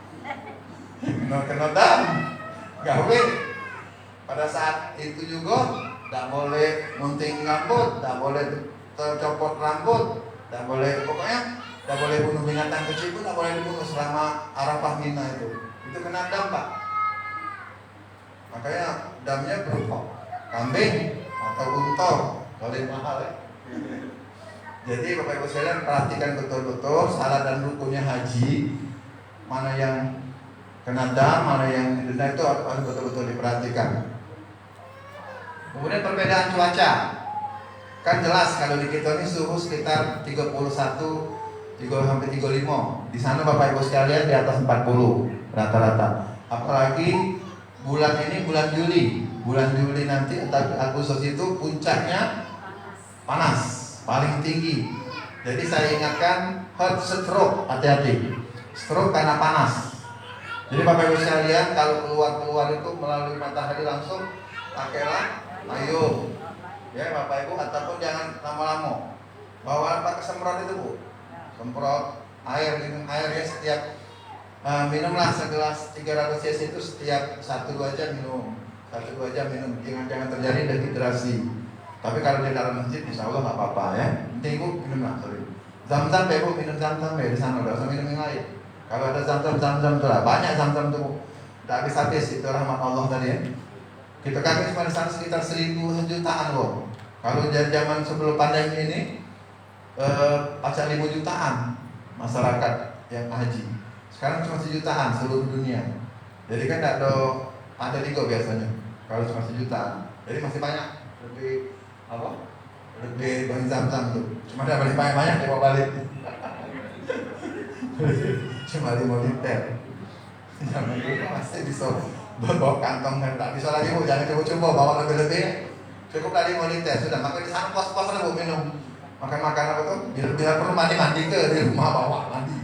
kena dam gawe. Pada saat itu juga tidak boleh gunting rambut, tidak boleh tercopot rambut, tidak boleh bunuh binatang kecil pun tidak boleh dibunuh selama Arafah Mina itu kena dam Pak. Makanya damnya berupa kambing atau unta, paling mahal ya. Jadi Bapak Ibu sekalian perhatikan betul-betul syarat dan rukunnya haji, mana yang kena dam, mana yang denda itu harus betul-betul diperhatikan. Kemudian perbedaan cuaca, kan jelas kalau di kita ini suhu sekitar 31 30 sampai 35. Di sana Bapak Ibu sekalian di atas 40 rata-rata. Apalagi bulan ini bulan Juli. Bulan Juli nanti atau Agustus itu puncaknya panas, paling tinggi. Jadi saya ingatkan heart stroke, hati-hati. Stroke karena panas. Jadi Bapak Ibu sekalian kalau keluar itu melalui matahari langsung pakailah payung. Ya Bapak Ibu, ataupun jangan lama-lama. Bawa pakai semprot itu Bu. Semprot air, minum air ya setiap minumlah segelas 300 cc itu setiap 1-2 jam minum. 1-2 jam minum, jangan terjadi dehidrasi. Tapi kalau di dalam masjid insya Allah nggak apa-apa ya. Penting Ibu minumlah, sorry. Zam-zam ya Bu, minum zam-zam ya di sana, nggak usah minum yang lain. Kalau ada zam-zam itu lah, banyak zam-zam itu Bu. Nggak habis-habis, itu rahmat Allah tadi ya. Kita kami cuma di sana sekitar 1.000 jutaan loh. Kalau zaman sebelum pandemi ini pacak 5 jutaan masyarakat yang haji. Sekarang cuma 1 jutaan seluruh dunia. Jadi kan tidak ada ligo biasanya. Kalau cuma 1 jutaan, jadi masih banyak, lebih banyak zam-zam tuh. Cuma ada banyak dibawa balik. Cuma 5 liter. Zaman itu masih bisa bawa kantong dan tak bisa lagi Bu. Jangan coba-coba bawa lebih-lebih. Cukup dari 5 liter sudah. Maka di sana pos-pos lah Bu minum. Makan apa tuh? Bila perlu mandi ke di rumah bawa mandi.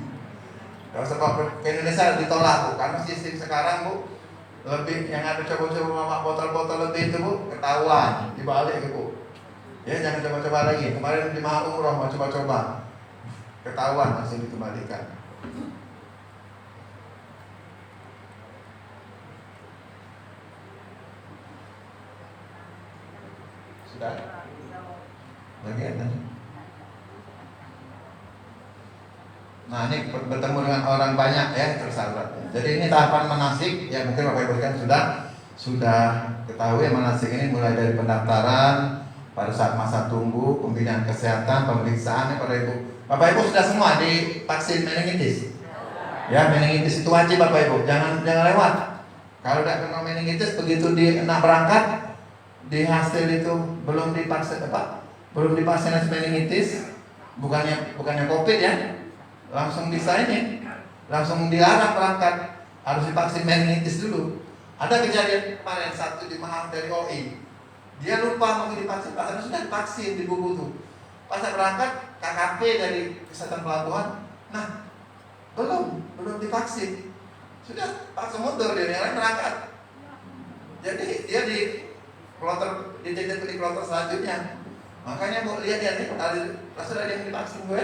Kalau sebab ke Indonesia ditolak Bu, karena sistem sekarang Bu lebih yang ada coba-coba bawa botol-botol lebih itu Bu ketahuan dibalik ke Bu. Ya jangan coba-coba lagi. Kemarin di Maha Umroh mau coba-coba ketahuan langsung dikembalikan. Sudah? Lagi ada? Nah ini bertemu dengan orang banyak ya tersahabat. Jadi ini tahapan manasik ya, mungkin Bapak Ibu kan sudah ketahui manasik ini mulai dari pendaftaran pada saat masa tunggu, pembinaan kesehatan, pemeriksaan pada Ibu. Bapak Ibu sudah semua divaksin meningitis. Ya meningitis itu wajib Bapak Ibu, jangan lewat. Kalau tidak kena meningitis begitu nak berangkat di hasil itu belum divaksinasi meningitis, bukannya COVID ya. Langsung langsung dilarang berangkat, harus divaksin meningitis dulu. Ada kejadian kemarin satu di Maha dari OI, dia lupa mau divaksin, padahal sudah divaksin di buku tuh. Pas berangkat KKP dari kesehatan pelabuhan, nah belum divaksin, sudah langsung mundur dia yang lain berangkat. Jadi dia di kloter selanjutnya. Makanya mau lihat ya nih, langsung ada yang divaksin gue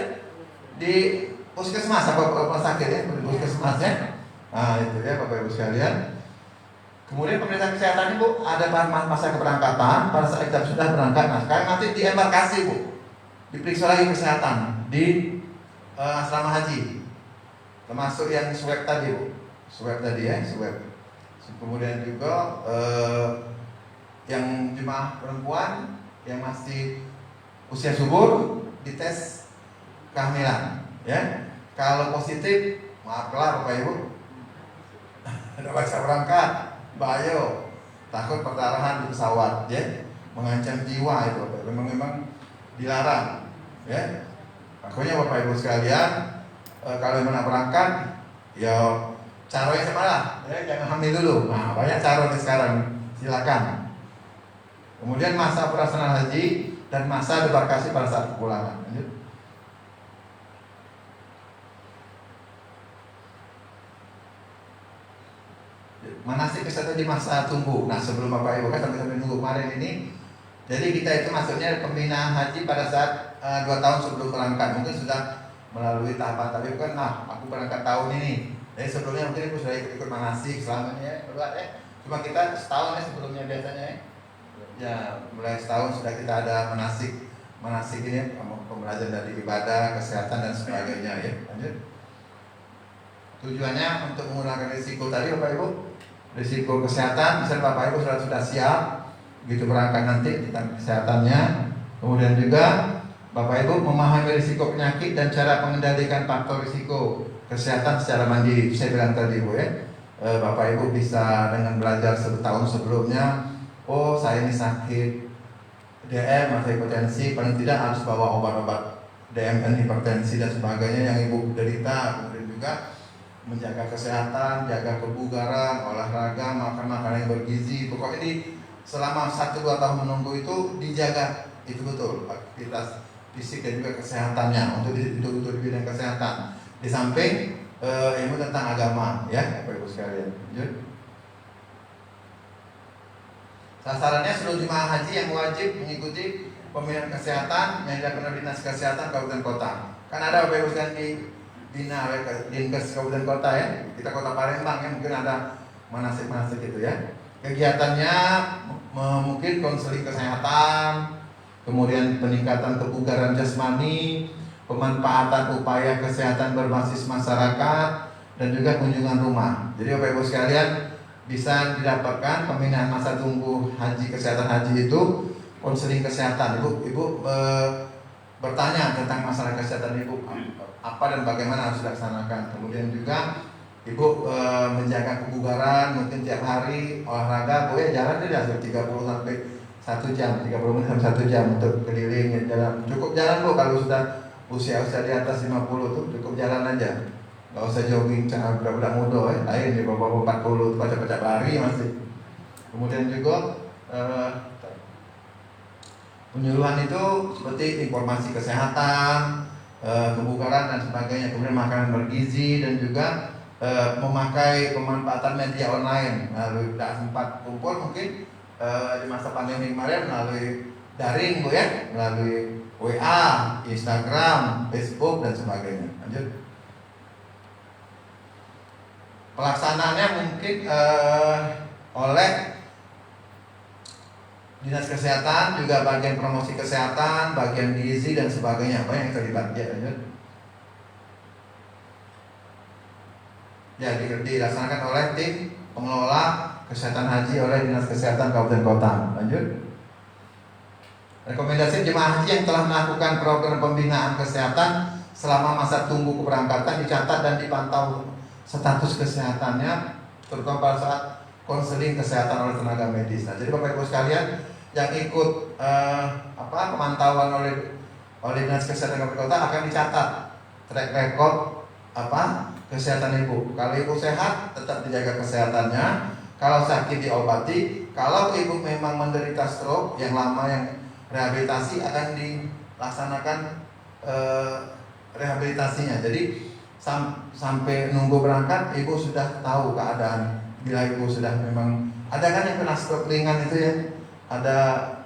di puskesmas apa rumah sakit ya, puskesmas ya. Nah itu ya Bapak Ibu sekalian. Kemudian pemeriksaan kesehatan Bu, ada masa keberangkatan pada saat kita sudah berangkat. Nah sekarang nanti di embarkasi Bu, diperiksa lagi kesehatan di asrama haji, termasuk yang swab tadi Bu, swab tadi ya, swab. Kemudian juga yang jemaah perempuan yang masih usia subur dites kehamilan. Ya, kalau positif, maaf kelar Bapak Ibu, tidak bisa berangkat, bahaya, takut perdarahan di pesawat, ya, mengancam jiwa itu, Bapak. Memang dilarang, ya. Makanya Bapak Ibu sekalian, kalau yang mau berangkat, ya caranya sama lah, ya, jangan hamil dulu. Nah, banyak cara nih sekarang, silakan. Kemudian masa pelaksanaan haji dan masa debarkasi pada saat kepulangan. Lanjut. Manasik kesehatan di masa tunggu. Nah sebelum Bapak Ibu kan sampai nunggu kemarin ini, jadi kita itu maksudnya pembinaan haji pada saat 2 tahun sebelum berangkat. Mungkin sudah melalui tahapan tadi kan, aku berangkat tahun ini. Jadi sebelumnya mungkin Ibu sudah ikut manasik selama ini ya, berdua ya. Cuma kita setahun ya sebelumnya biasanya ya. Ya mulai setahun sudah kita ada manasik ini, pembelajaran dari ibadah, kesehatan dan sebagainya ya. Lanjut. Tujuannya untuk mengurangi risiko tadi Bapak Ibu, risiko kesehatan. Misalnya Bapak Ibu sudah siap begitu berangkat nanti tentang kesehatannya. Kemudian juga Bapak Ibu memahami risiko penyakit dan cara mengendalikan faktor risiko kesehatan secara mandiri. Saya bilang tadi Bu ya, Bapak Ibu bisa dengan belajar 1 tahun sebelumnya, oh saya ini sakit DM atau hipertensi, paling tidak harus bawa obat-obat DMN, hipertensi dan sebagainya yang ibu derita, kemudian juga menjaga kesehatan, jaga kebugaran, olahraga, makan makanan yang bergizi. Pokoknya selama 1-2 tahun menunggu itu dijaga, itu betul aktivitas fisik dan juga kesehatannya untuk di bidang kesehatan. Di samping ilmu tentang agama, ya Bapak Ibu sekalian. Lanjut. Sasarannya seluruh jemaah haji yang wajib mengikuti pembinaan kesehatan yang dilakukan oleh Dinas Kesehatan Kabupaten Kota. Kan ada Bapak Ibu sekalian di Bina Dinkes Kabupaten Kota ya. Kita Kota Palembang ya, mungkin ada manasik-manasik itu ya. Kegiatannya mungkin konseling kesehatan, kemudian peningkatan kebugaran jasmani, pemanfaatan upaya kesehatan berbasis masyarakat, dan juga kunjungan rumah. Jadi Bapak Ibu sekalian bisa didapatkan pembinaan masa tunggu haji, kesehatan haji itu konseling kesehatan. Ibu bertanya tentang masalah kesehatan ibu, apa dan bagaimana harus dilaksanakan. Kemudian juga ibu menjaga kebugaran, mungkin tiap hari olahraga, boleh jalan tidak 30 sampai 1 jam, 30 menit sampai 1 jam untuk keliling jalan. Cukup jalan Bu kalau sudah usia di atas 50 tuh cukup jalan aja. Gak usah jogging cara budak-budak muda lain di bawah 40 baca-baca lari masih. Kemudian juga penyuluhan itu seperti informasi kesehatan, kebugaran dan sebagainya, kemudian makanan bergizi, dan juga memakai pemanfaatan media online. Lalu tidak sempat kumpul mungkin di masa pandemi kemarin melalui daring Bu ya, melalui WA, Instagram, Facebook dan sebagainya. Lanjut. Pelaksanaannya mungkin oleh Dinas Kesehatan, juga bagian promosi kesehatan, bagian gizi dan sebagainya. Apa yang terlibat? Ya, lanjut. Ya, dilaksanakan oleh tim pengelola kesehatan haji oleh Dinas Kesehatan Kabupaten Kota. Lanjut. Rekomendasi jemaah haji yang telah melakukan program pembinaan kesehatan selama masa tunggu keberangkatan dicatat dan dipantau status kesehatannya, terutama pada saat konseling kesehatan oleh tenaga medis. Nah, jadi Bapak Ibu sekalian yang ikut pemantauan oleh Dinas Kesehatan Kabupaten Kota akan dicatat track record kesehatan ibu. Kalau ibu sehat, tetap dijaga kesehatannya. Kalau sakit diobati. Kalau ibu memang menderita stroke yang lama, yang rehabilitasi, akan dilaksanakan rehabilitasinya. Jadi sampai nunggu berangkat ibu sudah tahu keadaan. Bila ibu sudah memang ada kan yang kena stroke ringan itu ya, ada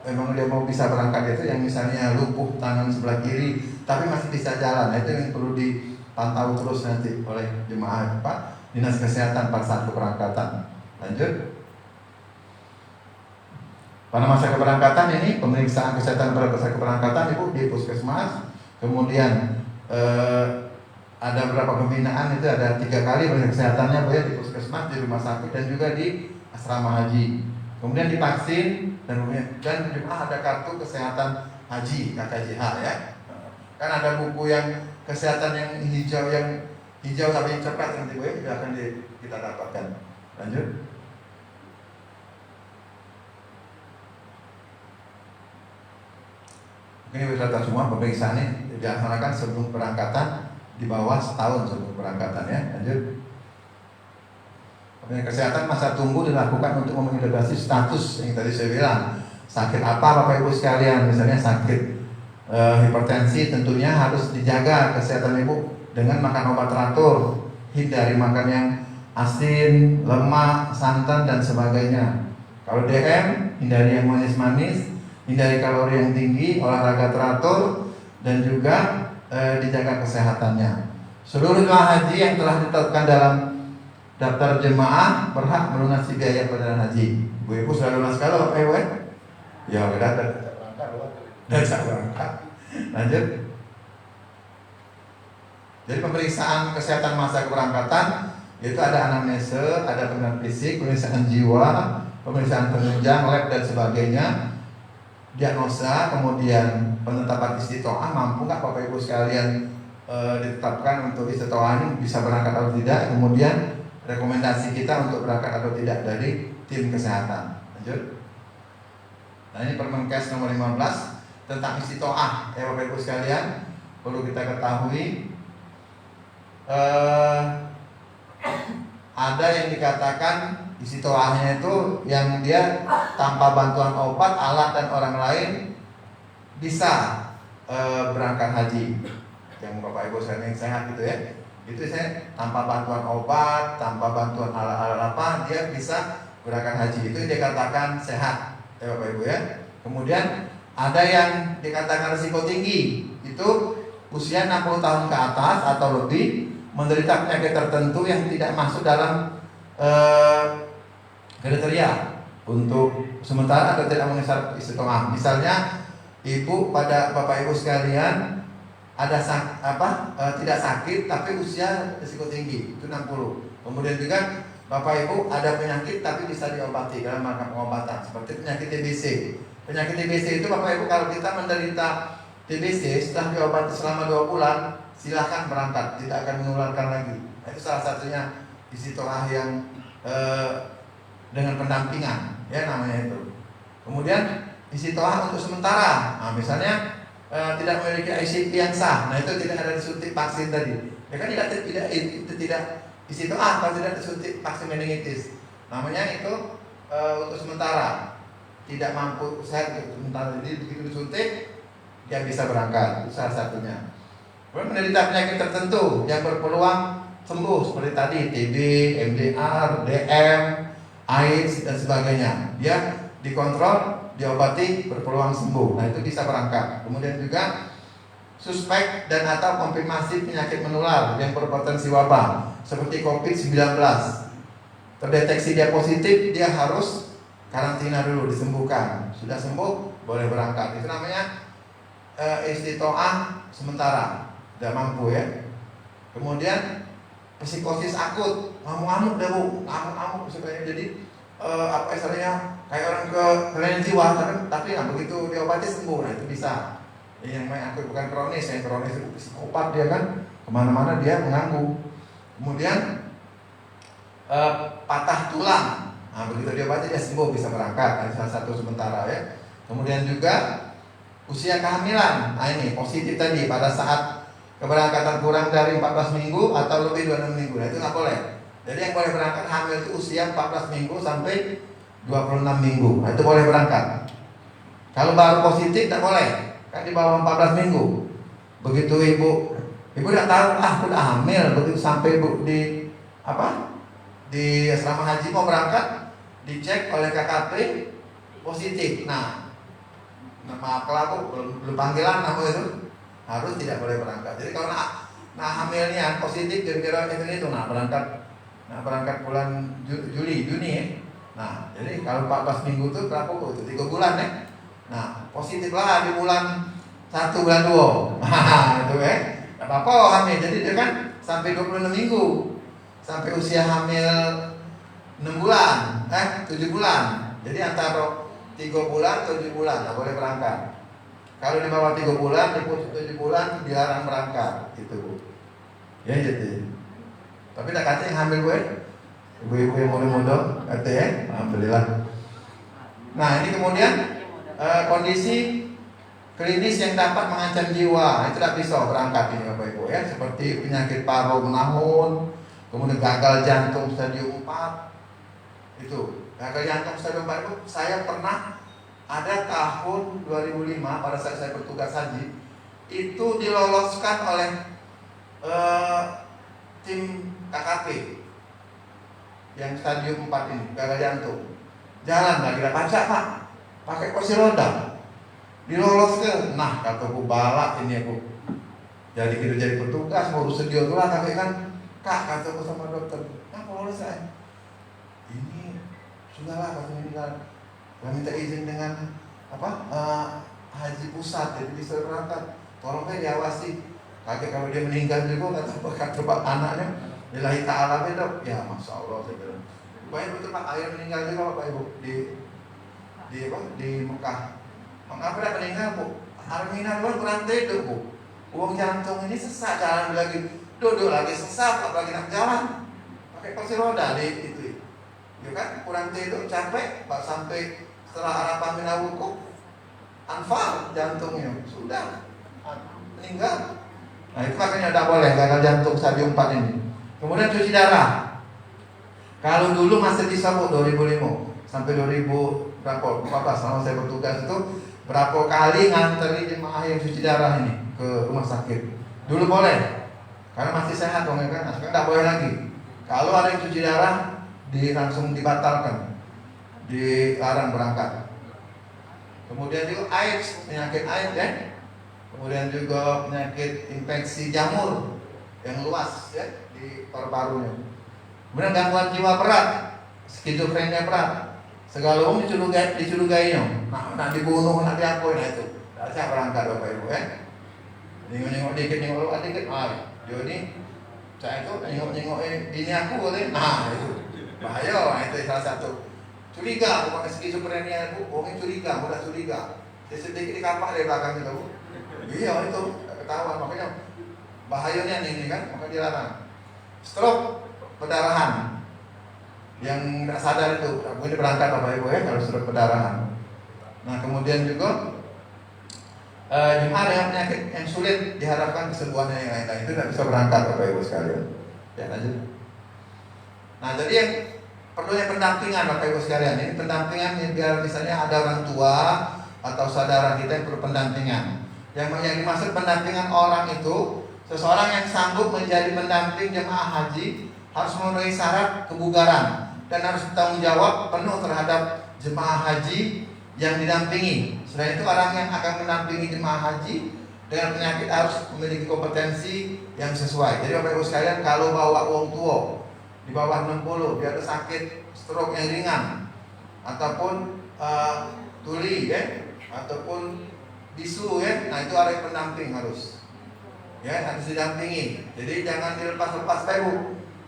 memang dia mau bisa berangkat itu yang misalnya lumpuh tangan sebelah kiri tapi masih bisa jalan. Nah, itu yang perlu dipantau terus nanti oleh jemaah Dinas Kesehatan pada saat keberangkatan. Lanjut. Pada masa keberangkatan ini pemeriksaan kesehatan pada masa keberangkatan ibu di puskesmas, kemudian ada beberapa pembinaan, itu ada 3 kali pemeriksaan kesehatannya boleh di puskesmas, di rumah sakit dan juga di asrama haji. Kemudian divaksin dan jemaah ada kartu kesehatan haji KKJH ya. Kan ada buku yang kesehatan yang hijau sampai cepat nanti boleh juga akan kita dapatkan. Lanjut. Ini beserta semua pemeriksaan ini dilaksanakan sebelum keberangkatan, di bawah setahun sebelum keberangkatan ya. Lanjut. Pembinaan kesehatan masa tunggu dilakukan untuk mengintegrasi status yang tadi saya bilang. Sakit apa Bapak Ibu sekalian? Misalnya sakit hipertensi, tentunya harus dijaga kesehatan ibu dengan makan obat teratur, hindari makan yang asin, lemak, santan dan sebagainya. Kalau DM, hindari yang manis-manis, hindari kalori yang tinggi, olahraga teratur, dan juga dijaga kesehatannya. Seluruh jemaah haji yang telah ditetapkan dalam daftar jemaah berhak melunasi biaya perjalanan haji. Bu Ibu sudah lunas kalau Bapak Ibu ya? Ya udah berangkat. Lanjut. Jadi pemeriksaan kesehatan masa keberangkatan itu ada anamnese, ada pemeriksaan fisik, pemeriksaan jiwa, pemeriksaan penunjang, lab dan sebagainya. Diagnosa, kemudian penetapan istitoah, mampu nggak Bapak Ibu sekalian ditetapkan untuk istitoah ini bisa berangkat atau tidak, kemudian rekomendasi kita untuk berangkat atau tidak dari tim kesehatan. Lanjut. Nah, ini Permenkes nomor 15 tentang istitoah ya Bapak Ibu sekalian. perlu kita ketahui, ada yang dikatakan istiqomahnya itu yang dia tanpa bantuan obat, alat dan orang lain bisa berangkat haji. Yang Bapak Ibu saya yang sehat gitu ya, itu saya tanpa bantuan obat, tanpa bantuan alat-alat apa, dia bisa berangkat haji. Itu dikatakan sehat ya Bapak Ibu ya. Kemudian ada yang dikatakan risiko tinggi, itu usia 60 tahun ke atas atau lebih, menderita penyakit tertentu yang tidak masuk dalam kriteria untuk sementara atau tidak mengisar istiqomah. Misalnya ibu, pada Bapak Ibu sekalian, ada tidak sakit tapi usia risiko tinggi, itu 60. Kemudian juga Bapak Ibu ada penyakit tapi bisa diobati dalam rangka pengobatan, seperti penyakit TBC. Penyakit TBC itu Bapak Ibu, kalau kita menderita TBC setelah diobati selama 2 bulan, silahkan berangkat, tidak akan menularkan lagi. Itu salah satunya istiqomah yang dengan pendampingan, ya namanya itu. Kemudian istiqomah untuk sementara, nah, misalnya tidak memiliki ICP yang sah, nah itu tidak ada disuntik vaksin tadi. Ya kan tidak istiqomah kalau tidak disuntik vaksin meningitis. Namanya itu untuk sementara, tidak mampu sehat untuk sementara. Jadi begitu disuntik dia bisa berangkat, itu salah satunya. Kemudian menderita penyakit tertentu yang berpeluang sembuh seperti tadi TB, MDR, DM, AIDS dan sebagainya. Dia dikontrol, diobati, berpeluang sembuh. Nah, itu bisa berangkat. Kemudian juga suspek dan atau konfirmasi penyakit menular yang berpotensi wabah seperti COVID-19. Terdeteksi dia positif, dia harus karantina dulu, disembuhkan. Sudah sembuh, boleh berangkat. Itu namanya istiqomah sementara, tidak mampu ya. Kemudian psikosis akut, ngamuk-ngamuk dah bu, ngamuk-ngamuk sebenarnya. Jadi apa istilahnya, kayak orang kelainan jiwa, tapi begitu diobati sembuh. Nah itu bisa. Yang akut bukan kronis, yang kronis itu psikopat dia kan, kemana-mana dia mengganggu. Kemudian patah tulang, nah begitu diobati dia sembuh, bisa berangkat. Nah, salah satu sementara ya. Kemudian juga usia kehamilan, nah ini positif tadi, pada saat keberangkatan kurang dari 14 minggu atau lebih 26 minggu, nah itu nggak boleh. Jadi yang boleh berangkat hamil itu usia 14 minggu sampai 26 minggu, nah itu boleh berangkat. Kalau baru positif tidak boleh, kan di bawah 14 minggu. Begitu ibu udah tahu, aku udah hamil, begitu sampai ibu di asrama haji mau berangkat, dicek oleh KKP positif. Nah maaf kalau belum panggilan aku itu harus tidak boleh berangkat. Jadi kalau hamilnya positif kira-kira itu berangkat bulan Juni ya. Nah jadi kalau 14 minggu itu berapa itu 3 bulan ya. Nah positif lah di bulan 1 bulan 2. Nah itu ya. Gak apa-apa hamil. Jadi dia kan sampai 26 minggu, sampai usia hamil 6 bulan 7 bulan. Jadi antara 3 bulan, 7 bulan, nggak boleh berangkat. Kalau di bawah 3 bulan, di 7 bulan dilarang berangkat, gitu bu. Ya jadi. Tapi tak kata yang hamil gue, ibu-ibu yang muda-muda, kata ya, alhamdulillah. Nah ini kemudian kondisi klinis yang dapat mengancam jiwa, itu tidak bisa berangkat ini bapak ibu ya, seperti penyakit paru menahun, kemudian gagal jantung stadium 4, itu. Gagal jantung stadium 4 itu saya pernah ada tahun 2005 pada saat saya bertugas haji, itu diloloskan oleh tim KKP yang stadium 4 ini, gagal jantung. Jalan lagi tidak baca pak, pakai kursi roda, diloloskan. Nah kata bu balak ini aku, jadi kita jadi petugas mau urus sedia lah tapi kan kak kata aku sama dokter, nah lolos saya. Ini sudahlah kami meninggal, kami minta izin dengan haji pusat, jadi disuruh berangkat, tolong diawasi. Kakek kalau dia meninggal juga kata pak anaknya, lillahi ta'ala dok, ya masya Allah saya bilang. Baik betul pak, ayah meninggal juga pak ibu di Mekah. Mengapa dia meninggal bu? Armina luar kurang tidur bu. Uang jantung ini sesak, jalan lagi, duduk lagi sesak, apalagi nak jalan, pakai kursi roda di itu. Ya kan kurang tidur, capek, pak sampai setelah Arafah mina wukuf, anfal jantungnya sudah meninggal. Nah itu makanya tidak boleh gagal jantung stadium 4 ini. Kemudian cuci darah. Kalau dulu masih bisa Bu 2005 sampai 2000 berapa 14 selama saya bertugas itu berapa kali nganteri jemaah yang cuci darah ini ke rumah sakit. Dulu boleh karena masih sehat dong ya kan. Sekarang tidak boleh lagi. Kalau ada yang cuci darah langsung dibatalkan, dilarang berangkat. Kemudian juga AIDS, penyakit AIDS ya. Kemudian juga penyakit infeksi jamur yang luas ya di paru-parunya. Kemudian gangguan jiwa berat, skizofrenia berat, segala umum dicurigainya. Nak dibunuh, nak diapain, nah itu. Tidak usah berangkat Bapak Ibu ya. Nengok dikit, nengok dikit, Joni, saya itu nengok bini aku boleh, nah itu bahaya, nah itu salah satu. Curiga, bukan skizofrenia Bu, orang curiga, mudah curiga. Dia sedikit dikapak dari belakang itu Bu. Iya itu ketahuan, makanya bahayanya ini kan, maka dilarang. Stroke, perdarahan, yang tidak sadar itu, boleh berangkat Bapak Ibu ya kalau stroke perdarahan. Nah kemudian juga jemaah dengan penyakit yang sulit diharapkan kesembuhannya yang lain-lain itu tidak bisa berangkat Bapak Ibu sekalian. Ya aja. Nah jadi yang perlunya pendampingan Bapak Ibu sekalian, ini pendampingan biar misalnya ada orang tua atau saudara kita yang perlu pendampingan. Yang dimaksud pendampingan orang itu seseorang yang sanggup menjadi pendamping jemaah haji harus memenuhi syarat kebugaran dan harus bertanggung jawab penuh terhadap jemaah haji yang didampingi. Selain itu orang yang akan mendampingi jemaah haji dengan penyakit harus memiliki kompetensi yang sesuai. Jadi Bapak Ibu sekalian, kalau bawa uang tua di bawah 60 dia ada sakit stroke yang ringan ataupun tuli ya ataupun bisu ya, nah itu ada yang pendamping harus didampingi. Jadi jangan dilepas-lepas Bapak Ibu.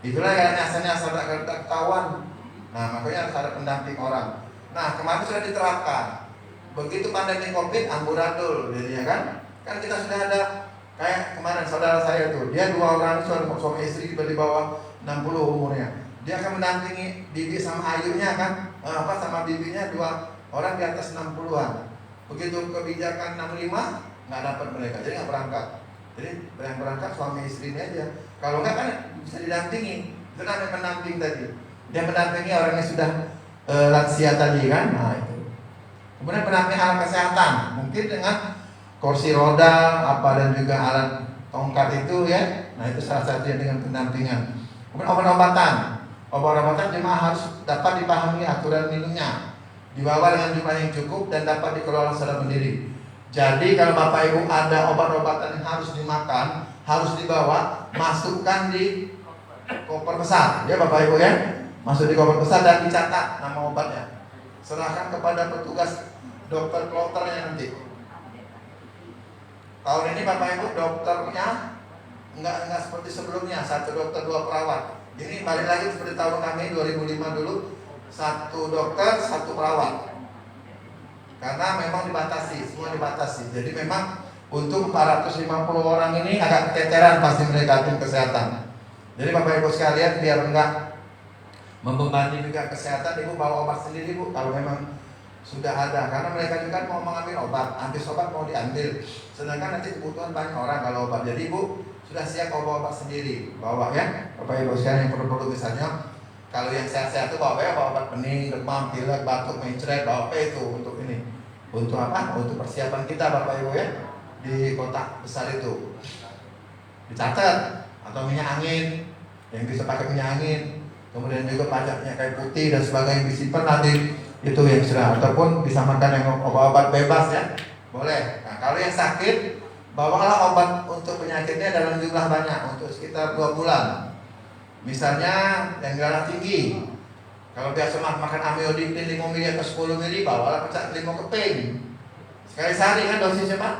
Itulah yang nyasar-nyasar tak ketahuan. Nah makanya harus ada pendamping orang. Nah kemarin sudah diterapkan. Begitu pandemi COVID amburadul, jadi ya kan kita sudah ada kayak kemarin saudara saya tuh, dia 2 orang suami istri di bawah 60 umurnya. Dia akan mendampingi bibi sama ayunya kan, sama bibinya 2 orang di atas 60-an. Begitu kebijakan 65 nggak dapat mereka, jadi nggak berangkat. Jadi yang berangkat suami istrinya aja. Kalau nggak kan bisa didampingi. Itu namanya pendamping tadi. Dia mendampingi orang yang sudah lansia tadi kan. Nah itu. Kemudian pendamping alat kesehatan, mungkin dengan kursi roda dan juga alat tongkat itu ya. Nah itu salah satunya dengan pendampingan. Kemudian obat-obatan jemaah harus dapat dipahami aturan minumnya, dibawa dengan jumlah yang cukup dan dapat dikelola secara mandiri. Jadi kalau Bapak Ibu ada obat-obatan yang harus dimakan, harus dibawa, masukkan di koper besar ya Bapak Ibu ya. Masuk di koper besar dan dicatat nama obatnya. Serahkan kepada petugas dokter kloternya nanti. Tahun ini Bapak Ibu dokternya enggak seperti sebelumnya, 1 dokter 2 perawat. Ini balik lagi seperti tahun kami 2005 dulu, 1 dokter 1 perawat. Karena memang dibatasi, semua dibatasi. Jadi memang untuk 450 orang ini agak keteteran pasti mereka tim kesehatan. Jadi Bapak Ibu sekalian biar enggak membebani juga kesehatan, Ibu bawa obat sendiri Bu kalau memang sudah ada, karena mereka juga mau mengambil obat, habis obat mau diambil. Sedangkan nanti kebutuhan banyak orang kalau obat. Jadi Ibu sudah siap obat sendiri bawa ya. Bapak Ibu sekalian yang perlu misalnya kalau yang sehat-sehat itu bawa obat pening, demam, pilek, batuk, mencret, bawa itu untuk ini. Untuk apa? Untuk persiapan kita Bapak Ibu ya di kotak besar itu. Dicatat atau minyak angin yang bisa pakai minyak angin. Kemudian juga pajaknya kayu putih dan sebagainya disimpan nanti itu yang sudah, ataupun bisa makan yang obat-obat bebas ya boleh. Nah kalau yang sakit bawalah obat untuk penyakitnya dalam jumlah banyak untuk sekitar 2 bulan. Misalnya yang darah tinggi, kalau biasa makan amlodipin 5 mili atau 10 mili, bawalah 5 keping sekali sehari kan dosisnya Pak.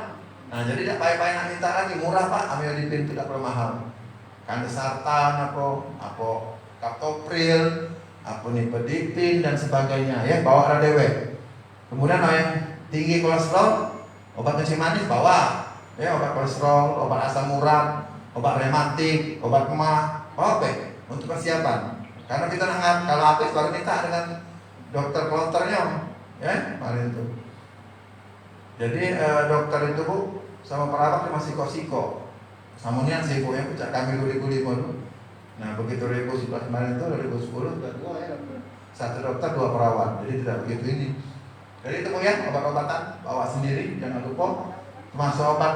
Nah jadi tidak payah-payah nak minta lagi, murah Pak amlodipin, tidak perlu mahal. Kandesartan apa kaptopril, nifedipin dan sebagainya ya, bawa radewe. Kemudian yang tinggi kolesterol, obat kencing manis bawa ya, obat kolesterol, obat asam urat, obat rematik, obat emah, oke untuk persiapan. Karena kita nangat kalau habis baru minta dengan dokter klonternya ya kemarin itu. Jadi dokter itu Bu sama perawat cuma siko-siko. Samunian sih Bu ya, pucak kami 2005 dulu. Nah begitu 2011 kemarin itu 2010 sudah 2 ya, 1 dokter 2 perawat, jadi tidak begitu ini. Jadi itu Bu ya, obat-obatan bawa sendiri, jangan lupa. Termasuk obat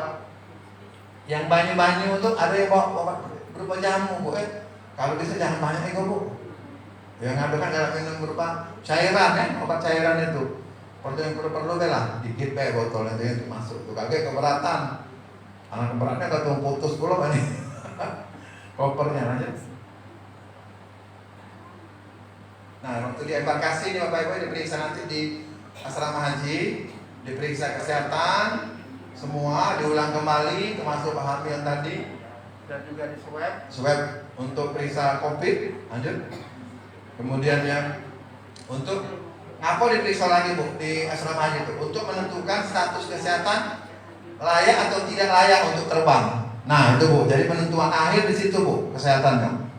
yang banyu-banyu untuk ada yang bawa obat berupa jamu Bu ya. Kalau bisa jangan banyak itu Bu. Yang ada kan dalam minum berupa cairan ya, obat cairan itu. Kalau yang perlu lah, dikit botol itu yang masuk. Itu kagak keberatan. Anak keberatnya kalau putus pula kan nih. Kopernya aja. Nah, waktu di embarkasi ini Bapak Ibu diperiksa nanti di asrama haji, diperiksa kesehatan, semua diulang kembali, termasuk hamil tadi, dan juga di swab untuk periksa COVID, lanjut. Kemudian yang untuk ngapa diperiksa lagi Bu di asrama haji itu untuk menentukan status kesehatan layak atau tidak layak untuk terbang. Nah itu Bu, jadi penentuan akhir di situ Bu kesehatannya.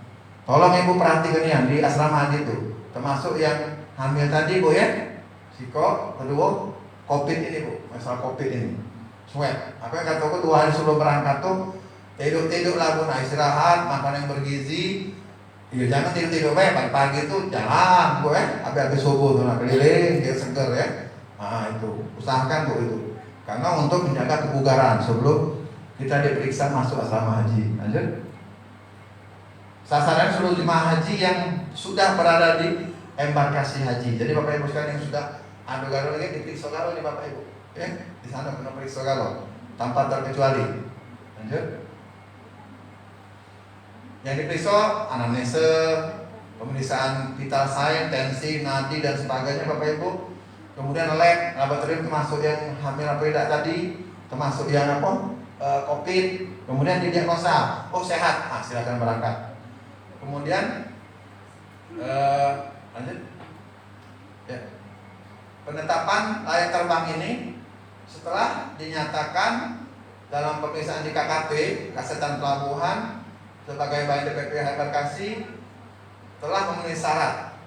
Tolong Ibu perhatikan ya di asrama haji itu, termasuk yang hamil tadi Bu ya, siko, kedua COVID ini Bu, masalah COVID ini, swab. Aku yang kataku 2 hari sebelum berangkat tuh tidur lah Bu, nah istirahat, makan yang bergizi. Iya jangan tidur pagi itu jalan Bu ya, habis subuh tuh nah, keliling biar seger ya. Nah itu usahakan Bu itu, karena untuk menjaga kebugaran sebelum kita diperiksa masuk asrama haji. Lanjut. Sasaran seluruh jemaah haji yang sudah berada di embarkasi haji. Jadi Bapak Ibu sekalian yang sudah ada galo lagi diperiksa galo nih Bapak Ibu. Ya, di sana kena periksa galo tanpa terkecuali. Lanjut. Yang diperiksa anamnesa, pemeriksaan vital sign, tensi, nadi dan sebagainya Bapak Ibu. Kemudian lab, laboratorium termasuk yang hamil apa tidak tadi, termasuk yang apa? COVID. Kemudian didiagnosa, oh sehat, silakan berangkat. Kemudian lanjut. Ya. Penetapan layak terbang ini setelah dinyatakan dalam pemeriksaan di KKP, Kesehatan Pelabuhan sebagai bagian DPP embarkasi telah memenuhi syarat.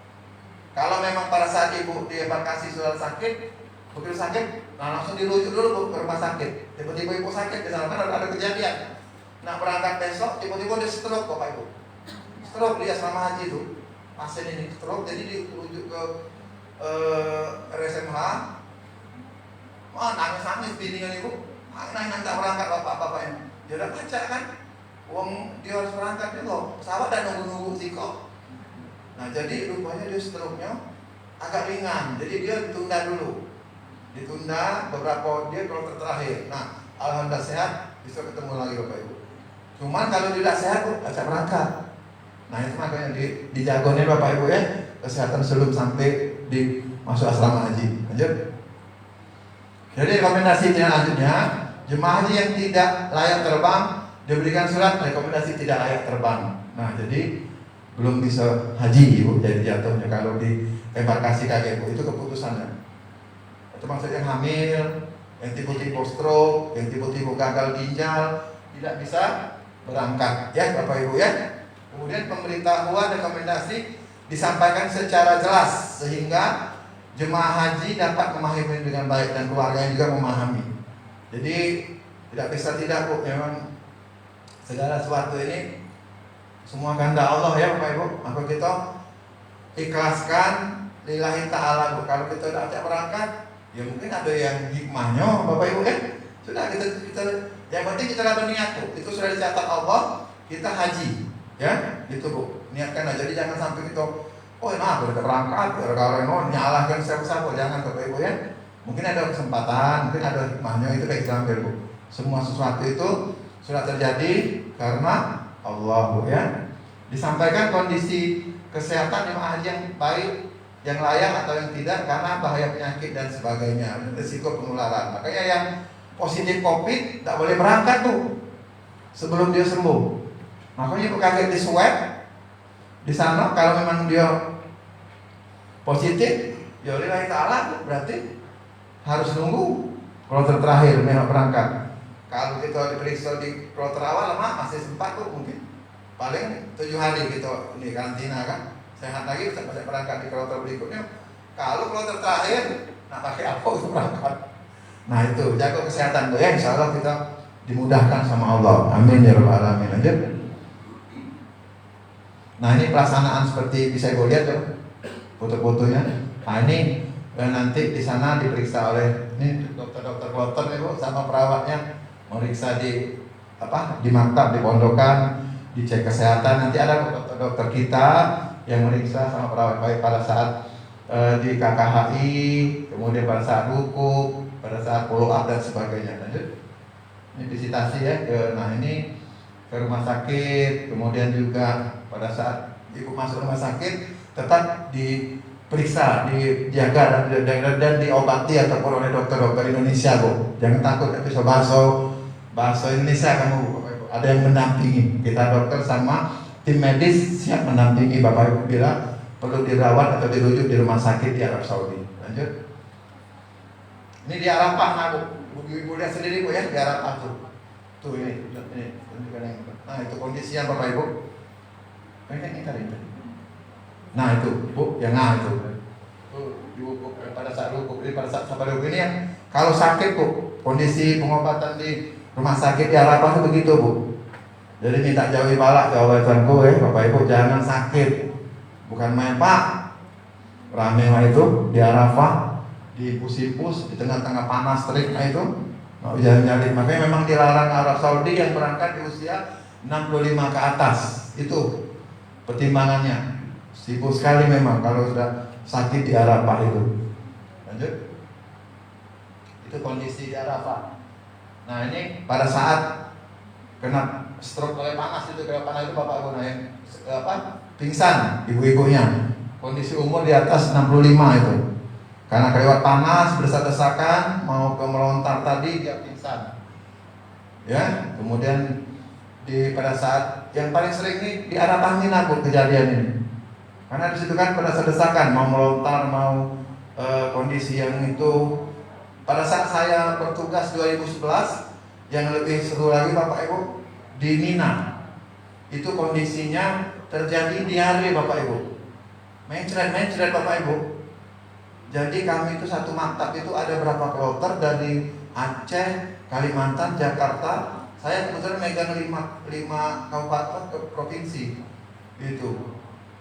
Kalau memang pada saat Ibu di embarkasi sudah sakit, begitu sakit, nah langsung dirujuk dulu Bu ke rumah sakit. Tiba-tiba Ibu sakit di sana kan ada kejadian. Nah berangkat besok tiba-tiba dia stroke Bapak Ibu. Stroke di asrama haji itu. Pasien ini stroke jadi dirujuk ke RSMH. Wah nangis-nangis bininya Ibu. Nangis tak berangkat bapak-bapak ini. Dia udah baca kan? Uang dia harus berangkat juga, pesawat dan nunggu-nunggu siko. Nah jadi rupanya dia stroke-nya agak ringan, jadi dia ditunda dulu. Ditunda beberapa dia kalau terakhir. Nah alhamdulillah sehat, bisa ketemu lagi Bapak Ibu. Cuman kalau tidak sehat Bu, ajak berangkat. Nah itu makanya dijagonya Bapak Ibu ya, kesehatan sebelum sampai di masuk asrama haji. Lanjut. Jadi rekomendasi selanjutnya, jemaah haji yang tidak layak terbang diberikan surat rekomendasi tidak layak terbang. Nah jadi belum bisa haji Ibu, jadi jatuhnya kalau di embarkasi kakek Bu itu keputusannya. Itu maksudnya yang hamil, yang tipe-tipe stroke, yang tipe-tipe gagal ginjal tidak bisa berangkat ya Bapak Ibu ya. Kemudian pemberitahuan rekomendasi disampaikan secara jelas sehingga jemaah haji dapat memahami dengan baik dan keluarganya juga memahami. Jadi tidak bisa tidak Bu, memang segala sesuatu ini semua kehendak Allah ya Bapak Ibu. Maka kita ikhlaskan lillahi ta'ala Bu. Kalau kita tidak berangkat, ya mungkin ada yang hikmahnya Bapak Ibu ya. Sudah kita yang penting kita berniat Bu. Itu sudah dicatat Allah, kita haji. Ya, gitu Bu. Niatkan aja. Jadi jangan sampai kita udah berangkat, gara-gara nyalahkan siapa-siapa, jangan Bapak Ibu ya. Mungkin ada kesempatan, mungkin ada hikmahnya, itu kayak diambil Bu. Semua sesuatu itu sudah terjadi karena Allah Bu ya. Disampaikan kondisi kesehatan jemaah haji yang baik, yang layak atau yang tidak karena bahaya penyakit dan sebagainya, risiko penularan. Makanya yang positif COVID tidak boleh berangkat tuh sebelum dia sembuh. Makanya Ibu kaget di swab di sana, kalau memang dia positif, ya lillahi ta'ala berarti harus nunggu kloter terakhir memang berangkat. Kalau kita diperiksa di kloter awal lama masih sempat tuh mungkin paling 7 hari gitu ini karantina kan, sehat lagi bisa berangkat di kloter berikutnya. Kalau kloter terakhir, nah pakai apa itu berangkat? Nah itu jaga kesehatan tuh ya, insya Allah kita dimudahkan sama Allah. Amin ya rabbal alamin. Lanjut. Nah ini pelaksanaan seperti bisa ibu lihat tuh foto-fotonya. Nah ini nanti di sana diperiksa oleh ini dokter-dokter kloter nih bu sama perawatnya, meriksa di di maktab di pondokan, dicek kesehatan. Nanti ada dokter-dokter kita yang meriksa sama perawat baik pada saat di KKHI, kemudian pada saat wukuf, pada saat follow up dan sebagainya. Lanjut. Ini visitasi ya nah ini ke rumah sakit, kemudian juga pada saat ibu masuk rumah sakit tetap diperiksa, dijaga dan diobati ataupun oleh dokter-dokter Indonesia bu. Jangan takut tapi bahasa Indonesia kamu bu. Ada yang mendampingi kita dokter sama tim medis siap mendampingi bapak ibu bila perlu dirawat atau dirujuk di rumah sakit di Arab Saudi. Lanjut. Ini di Arafah nah bu. Ibu lihat sendiri bu ya di Arafah tuh. Tuh ini. Nah itu kondisinya bapak ibu. Ini tadi. Nah itu bu, yang itu. Tuh di wukuf pada saat wukuf ini pada saat sampai wukuf ini ya. Kalau sakit bu, kondisi pengobatan di rumah sakit di Arafah itu begitu bu. Jadi minta jauhi balak jauh tuanku ya bapak ibu jangan sakit. Bukan main pak. Rame lah itu di Arafah, di Pusipus di tengah-tengah panas terik itu. Jangan nyari. Makanya memang dilarang Arab Saudi yang berangkat di usia 65 ke atas. Itu pertimbangannya. Sibuk sekali memang kalau sudah sakit di Arafah itu. Lanjut. Itu kondisi di Arafah. Nah ini pada saat kena stroke oleh panas itu, kena panas itu bapak ibu pingsan ibu-ibunya. Kondisi umur di atas 65 itu. Karena kelewat panas, berdesak-desakan, mau ke melontar tadi dia pingsan. Ya, kemudian pada saat yang paling sering ini di Arafah Mina bu kejadian ini. Karena di situ kan pada saat desakan mau melontar, mau kondisi yang itu. Pada saat saya bertugas 2011, yang lebih seru lagi bapak ibu di Mina, itu kondisinya terjadi diare bapak ibu, mencret bapak ibu. Jadi kami itu satu maktab itu ada berapa kloter dari Aceh, Kalimantan, Jakarta. Saya kebetulan megang 5 kabupaten provinsi itu.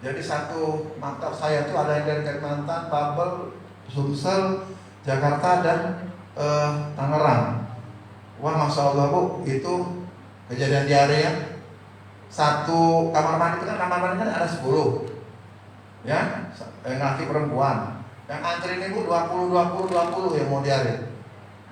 Jadi satu maktab saya itu ada yang dari Kalimantan, Babel, Sumsel, Jakarta dan Tangerang. Wah masya Allah bu, itu kejadian diare ya. Satu kamar mandi itu kan kamar mandi kan ada 10 ya, laki perempuan. Yang antri ini bu 20 yang mau diare,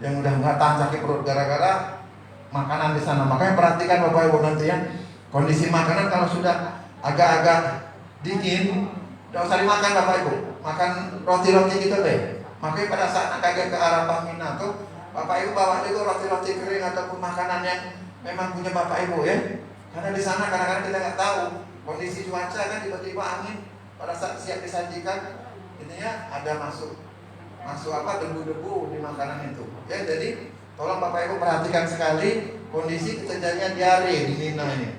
yang udah nggak tahan sakit perut gara-gara makanan di sana. Makanya perhatikan bapak ibu nanti ya, kondisi makanan kalau sudah agak-agak dingin, nggak usah dimakan bapak ibu, makan roti-roti gitu deh. Makanya pada saat agak ke Arafah Mina tuh, bapak ibu bawa juga roti-roti kering ataupun makanan yang memang punya bapak ibu ya. Karena di sana kadang-kadang kita nggak tahu kondisi cuaca kan tiba-tiba angin pada saat siap disajikan. Intinya ada masuk debu-debu di makanan itu. Ya jadi tolong bapak ibu perhatikan sekali kondisi kejadiannya diare di Mina ini.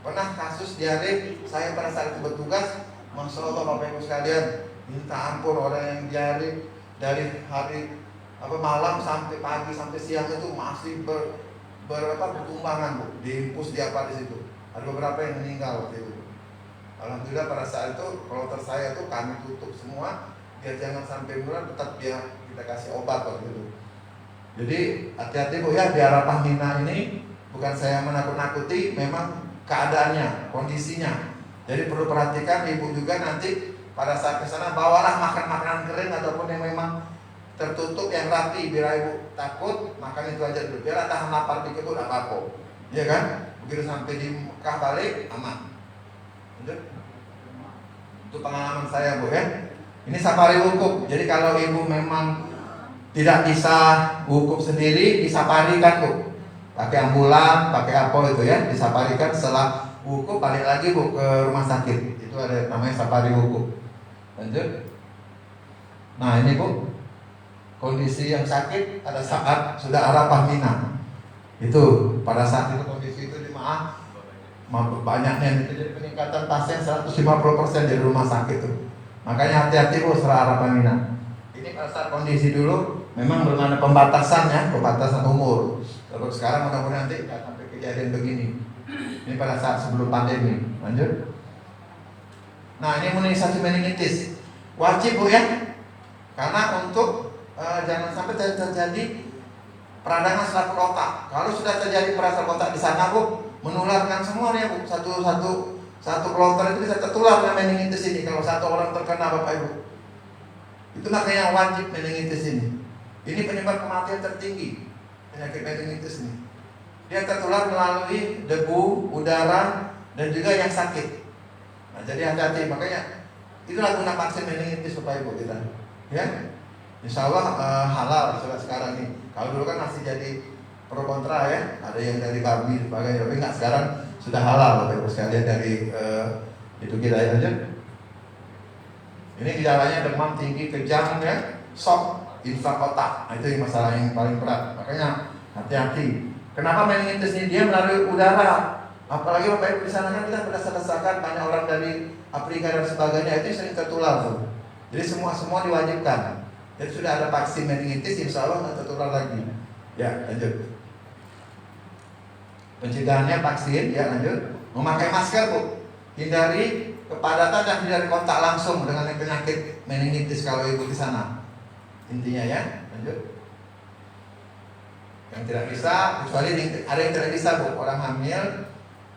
Pernah kasus diare saya pada saat itu bertugas, masya Allah bapak ibu sekalian, minta ampun orang yang diare dari hari malam sampai pagi sampai siang itu masih bertumbangan bu, diimpus di situ. Ada beberapa yang meninggal waktu itu. Alhamdulillah pada saat itu kloter saya itu kami tutup semua biar jangan sampai murah, tetap kita kasih obat waktu itu. Jadi hati-hati bu ya di Arafah Mina ini, bukan saya menakut-nakuti, memang keadaannya, kondisinya. Jadi perlu perhatikan ibu juga nanti pada saat kesana bawalah makan makanan kering ataupun yang memang tertutup yang rapi biar ibu takut makan itu aja dulu. Biar tahan lapar dikit itu tidak apa-apa, ya kan? Begitu sampai di Mekah balik aman. Itu pengalaman saya bu ya. Ini safari wukuf. Jadi kalau ibu memang tidak bisa wukuf sendiri, disafarikan bu. Pakai ambulan, pakai apa itu ya, disafarikan setelah wukuf balik lagi bu ke rumah sakit. Itu ada namanya safari wukuf. Lanjut. Nah ini bu, kondisi yang sakit pada saat sudah Arafah Mina. Itu pada saat itu kondisi itu banyaknya itu jadi peningkatan pasien 150% di rumah sakit tuh. Makanya hati-hati bu setelah Arafah Mina. Ini pada saat kondisi dulu memang belum ada pembatasan ya, pembatasan umur. Terus sekarang mudah-mudahan nanti nggak sampai kejadian begini. Ini pada saat sebelum pandemi. Lanjut. Nah, ini imunisasi meningitis wajib Bu ya, karena untuk jangan sampai terjadi peradangan selaput otak. Kalau sudah terjadi peradangan otak di sana Bu, menularkan semuanya Bu. Satu kloter itu bisa tertular dengan meningitis ini. Kalau satu orang terkena Bapak Ibu, itu makanya wajib meningitis ini. Ini penyebab kematian tertinggi penyakit meningitis ini. Dia tertular melalui debu, udara, dan juga yang sakit. Nah, jadi hati-hati, makanya itulah guna vaksin meningitis Bapak Ibu kita. Ya, Insya Allah halal sudah sekarang ini. Kalau dulu kan masih jadi pro kontra ya, ada yang dari babi sebagainya, tapi nggak, sekarang sudah halal Bapak Ibu sekalian dari itu kita ya aja. Ini gejalanya demam tinggi, kejang ya, shock, infak otak. Nah, itu yang masalah yang paling berat. Makanya hati-hati. Kenapa meningitis ini? Dia melalui udara. Apalagi Bapak Ibu di sana kan kita berdasar-dasarkan banyak orang dari Afrika dan sebagainya, itu sering tertular tuh. Jadi semua diwajibkan. Jadi sudah ada vaksin meningitis, insya Allah nggak tertular lagi. Ya, lanjut. Pencegahannya vaksin, ya lanjut. Memakai masker Bu. Hindari kepadatan dan hindari kontak langsung dengan penyakit meningitis kalau Ibu di sana. Intinya ya, lanjut. Yang tidak bisa, kecuali ada yang tidak bisa Bu, orang hamil,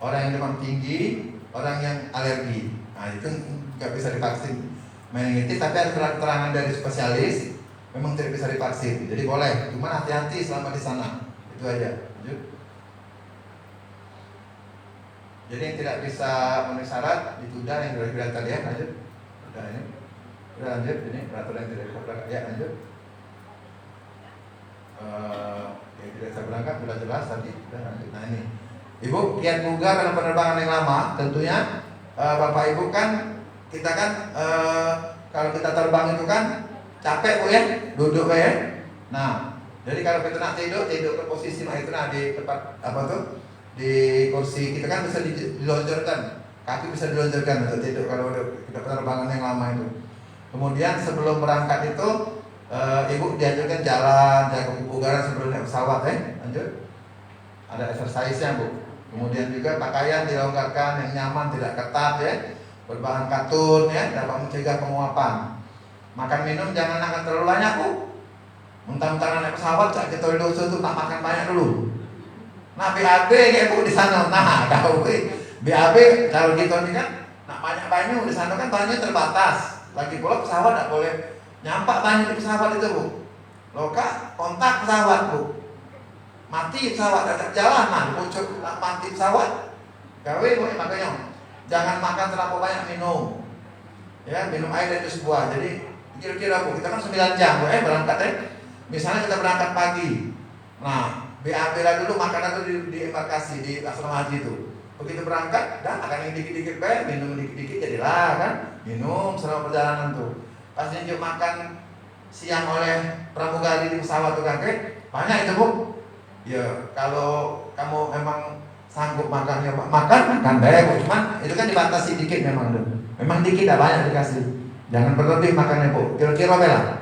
orang yang demam tinggi, orang yang alergi. Nah, itu nggak bisa divaksin meningitis, tapi ada keterangan dari spesialis memang tidak bisa divaksin. Jadi boleh, cuma hati-hati selama di sana. Itu aja. Lanjut. Jadi yang tidak bisa memenuhi syarat ditunda, yang sudah bilang tadi ya. Lanjut. Udah ini. Udah lanjut, ini peraturan yang tidak bisa berangkat. Ya lanjut. Yang tidak bisa berangkat sudah jelas tadi. Udah lanjut. Nah ini, Ibu kiat bugar dalam penerbangan yang lama, tentunya Bapak Ibu kan, kita kan kalau kita terbang itu kan capek Bu ya, duduk ya. Nah, jadi kalau kita nak tidur ke posisi itu di tempat apa tuh, di kursi kita kan bisa dilonjorkan, kaki bisa dilonjorkan untuk tidur kalau kita penerbangan yang lama itu. Kemudian sebelum berangkat itu Ibu dianjurkan jalan kebugaran sebelum naik pesawat ya. Lanjut. Ada exercise-nya Bu. Kemudian juga pakaian dilonggarkan yang nyaman, tidak ketat ya, berbahan katun ya, dapat mencegah penguapan. Makan minum jangan makan terlalu banyak Bu. Mentang-mentang naik pesawat cak kita dulu tuh tak makan banyak dulu. Nah BAB kayak Bu di sana, nah tahu BAB kalau gitu ini kan, nak banyak banyu di sana kan banyu terbatas. Lagi pula pesawat tak boleh nyampak banyu di pesawat itu Bu. Loka kontak pesawat Bu. Mati pesawat, ada jalan, nah pucuk mati pesawat. Gawe Bu, makanya jangan makan terlalu banyak minum. Ya, minum air dari sebuah. Jadi kira-kira Bu, kita kan 9 jam Bu berangkat ya. Misalnya kita berangkat pagi. Nah, BAB lah dulu makanan itu di embarkasi di asrama haji itu. Begitu berangkat, dah akan yang dikit-dikit minum dikit-dikit jadilah kan. Minum selama perjalanan tuh. Pas nyujuk makan siang oleh pramugari di pesawat tuh kakek, banyak itu Bu. Ya, kalau kamu memang sanggup makannya makan deh Bu. Cuman itu kan dibatasi dikit memang tuh. Memang dikit, tidak banyak dikasih. Jangan berlebih makannya Bu. Kira-kira lah.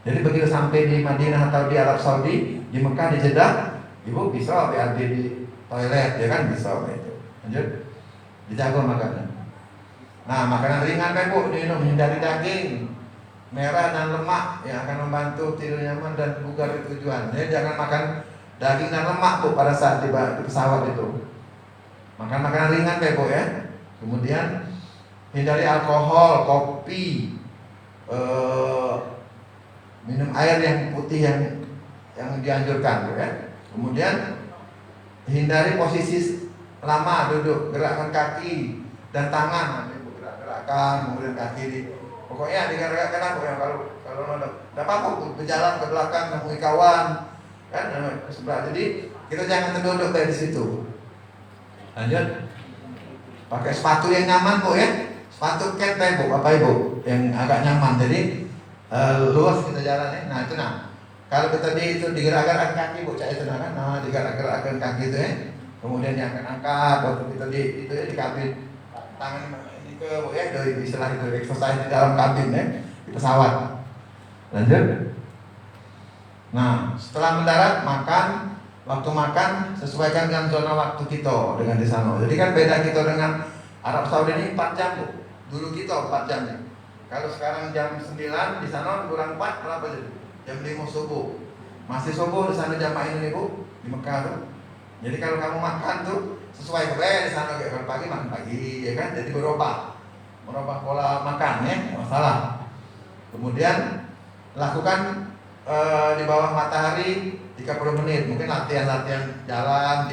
Jadi begitu sampai di Madinah atau di Arab Saudi, di Mekah, di Jeddah, Ibu bisa BAB di toilet, ya kan bisa itu. Lanjut, dijaga makannya. Nah, makanan ringan Bu, diminum, hindari daging merah dan lemak yang akan membantu tidur nyaman dan bugar di tujuan. Jadi jangan makan daging dan lemak Bu pada saat di pesawat itu. Makan makanan ringan Bu ya. Kemudian hindari alkohol, kopi, minum air yang putih yang dianjurkan Bu ya. Kemudian hindari posisi lama duduk, gerakkan kaki dan tangan, gerak-gerakkan, kemudian kaki pokoknya digerakkan apa ya, kalau ada apa-apa berjalan ke belakang menemui kawan kan sebelah. Jadi kita jangan terduduk dari situ. Lanjut, pakai sepatu yang nyaman Bu ya, sepatu cat Bu Bapak Ibu yang agak nyaman, jadi luas kita jalannya. Nah itu kalau kita itu digerak-gerakkan kaki Bu, cak itu nah digerak-gerakkan kaki itu ya. Kemudian diangkat-angkat waktu kita itu ya di kabin, tangan ini ke Bu ya, dari istilah itu exercise di dalam kabin ya, di pesawat. Lanjut. Nah, setelah mendarat makan, waktu makan sesuaikan dengan zona waktu kita dengan di sana. Jadi kan beda kita dengan Arab Saudi ini 4 jam Bu. Dulu kita 4 jam nih. Kalau sekarang jam 9 di sana kurang 4 berapa jadi? Jam 5 subuh. Masih subuh di sana jam ini Bu di Mekah tuh. Jadi kalau kamu makan tuh sesuai di sana kayak kalau pagi makan pagi ya kan. Jadi merubah pola makan ya, nggak masalah. Kemudian lakukan di bawah matahari 30 menit, mungkin latihan jalan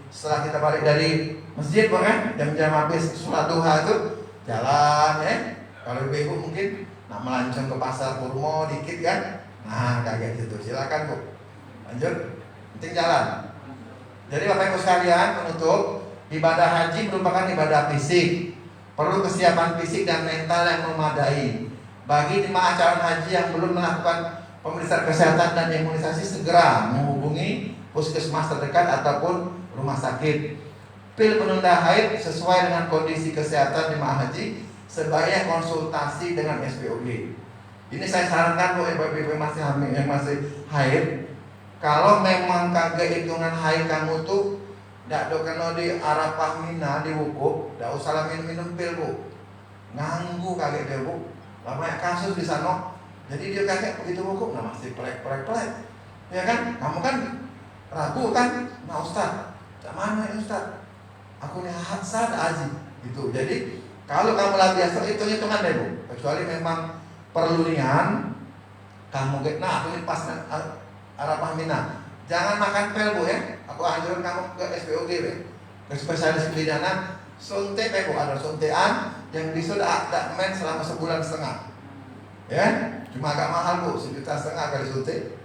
setelah kita balik dari masjid kan, jam-jam habis sholat duha itu jalan ya. Kalau ibu mungkin nak melancong ke pasar Purmo dikit kan, nah kayak gitu. Silakan Bu, lanjut. Penting jalan. Jadi Bapak Ibu sekalian, penutup, ibadah haji merupakan ibadah fisik, perlu kesiapan fisik dan mental yang memadai. Bagi jemaah calon haji yang belum melakukan pemeriksaan kesehatan dan imunisasi, segera menghubungi puskesmas terdekat ataupun rumah sakit. Pil penunda haid sesuai dengan kondisi kesehatan jemaah haji, sebaiknya konsultasi dengan SPOG. Ini saya sarankan buat ibu-ibu yang masih haid, kalau memang kagak hitungan haid kamu tuh ndak do kena di Arafah Mina di wukuf, ndak usah minum pil Bu. Nganggu kagak dia Bu. Lah banyak kasus di sana. Jadi dia kakek begitu hukum, nah masih plek, ya kan? Kamu kan ragu kan? Nah Ustaz, tak mana ya Ustaz? Aku nih hasan aja, gitu. Jadi kalau kamu lah biasa itu hitungan deh Bu. Kecuali memang perlu nian, kamu nah aku ini pas Arafah Mina. Jangan makan pil Bu ya. Aku anjurin kamu ke SPOG ya, ke spesialis pidana. Suntik Bu, ada suntikan yang bisa ada men selama 1,5 bulan. Ya, cuma agak mahal Bu, 1,5 juta kali suntik.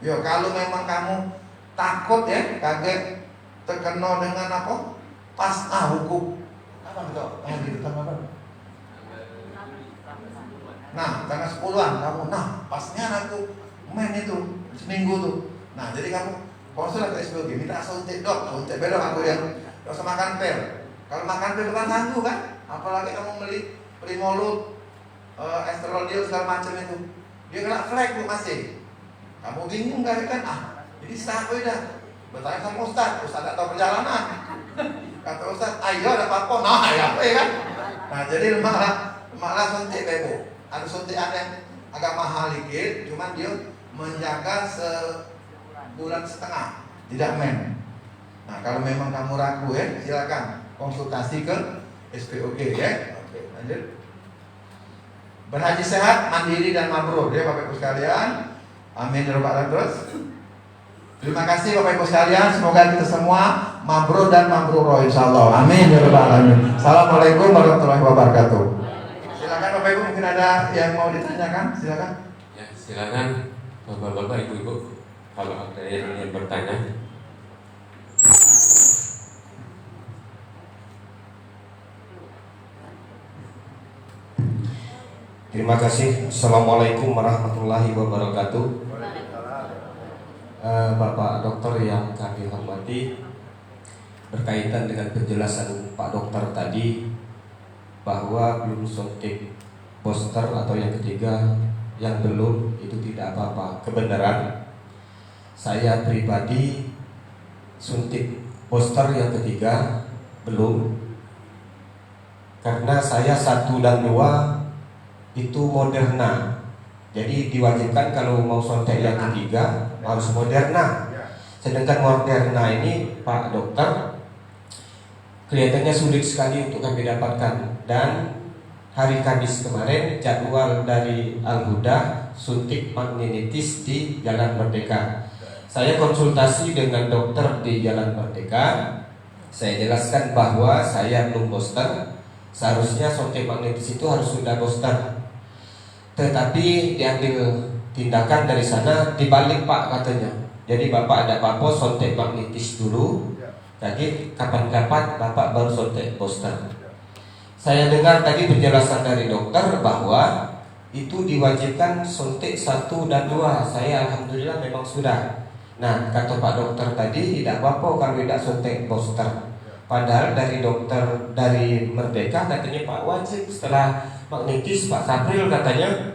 Yo, kalau memang kamu takut ya, kaget terkena dengan apa? Pas hukum. Apa gitu? Gitu tanggal berapa? Nah, tanggal 10-an kamu. Nah, pasnya aku main itu seminggu tuh. Nah, jadi kamu konsul ke SPOG, minta suntik Dok, suntik bedok aku yang gak usah makan pil. Kalau makan pil kan ganggu kan? Apalagi kamu beli Primolut, estradiol segala macam itu, dia kena flag Bu masih. Kamu bingung gak kan? Jadi start dah. Bertanya sama Ustaz tak tahu perjalanan. Kata Ustaz, ayo ada apa-apa. Nah, ya apa ya kan? Nah, jadi malah suntik Bu. Ada suntikan yang agak mahal dikit, cuman dia menjaga 1,5 bulan, tidak men. Nah, kalau memang kamu ragu ya, silakan konsultasi ke SPOG ya. Oke, lanjut. Berhaji sehat, mandiri dan mabrur ya Bapak Ibu sekalian. Amin ya rabbal alamin. Terus terima kasih Bapak Ibu sekalian, semoga kita semua mabrur dan mabrur insyaallah. Amin ya rabbal alamin. Assalamualaikum warahmatullahi wabarakatuh. Silakan Bapak Ibu, mungkin ada yang mau ditanyakan, silakan. Ya, silakan Bapak-bapak, Ibu-ibu, kalau ada yang ingin bertanya. Terima kasih. Assalamualaikum warahmatullahi wabarakatuh. Bapak dokter yang kami hormati, berkaitan dengan penjelasan Pak Dokter tadi bahwa belum suntik booster atau yang ketiga, yang belum itu tidak apa-apa. Kebenaran, saya pribadi suntik booster yang ketiga belum, karena saya 1 dan 2 itu Moderna. Jadi diwajibkan kalau mau suntik yang ketiga harus Moderna. Sedangkan Moderna ini Pak Dokter kelihatannya sulit sekali untuk kami dapatkan. Dan hari Kamis kemarin jadwal dari Al-Huda suntik meningitis di Jalan Merdeka. Saya konsultasi dengan dokter di Jalan Merdeka. Saya jelaskan bahwa saya belum booster. Seharusnya suntik magnetis itu harus sudah booster. Tetapi diambil tindakan dari sana dibalik Pak katanya. Jadi Bapak ada apa-apa suntik magnetis dulu. Jadi kapan-kapan Bapak baru suntik booster. Saya dengar tadi penjelasan dari dokter bahwa itu diwajibkan suntik 1 dan 2. Saya alhamdulillah memang sudah. Nah, kata Pak Dokter tadi tidak apa-apa kalau tidak suntik booster. Padahal dari dokter dari Merdeka katanya Pak wajib. Setelah magnetis Pak Sapril katanya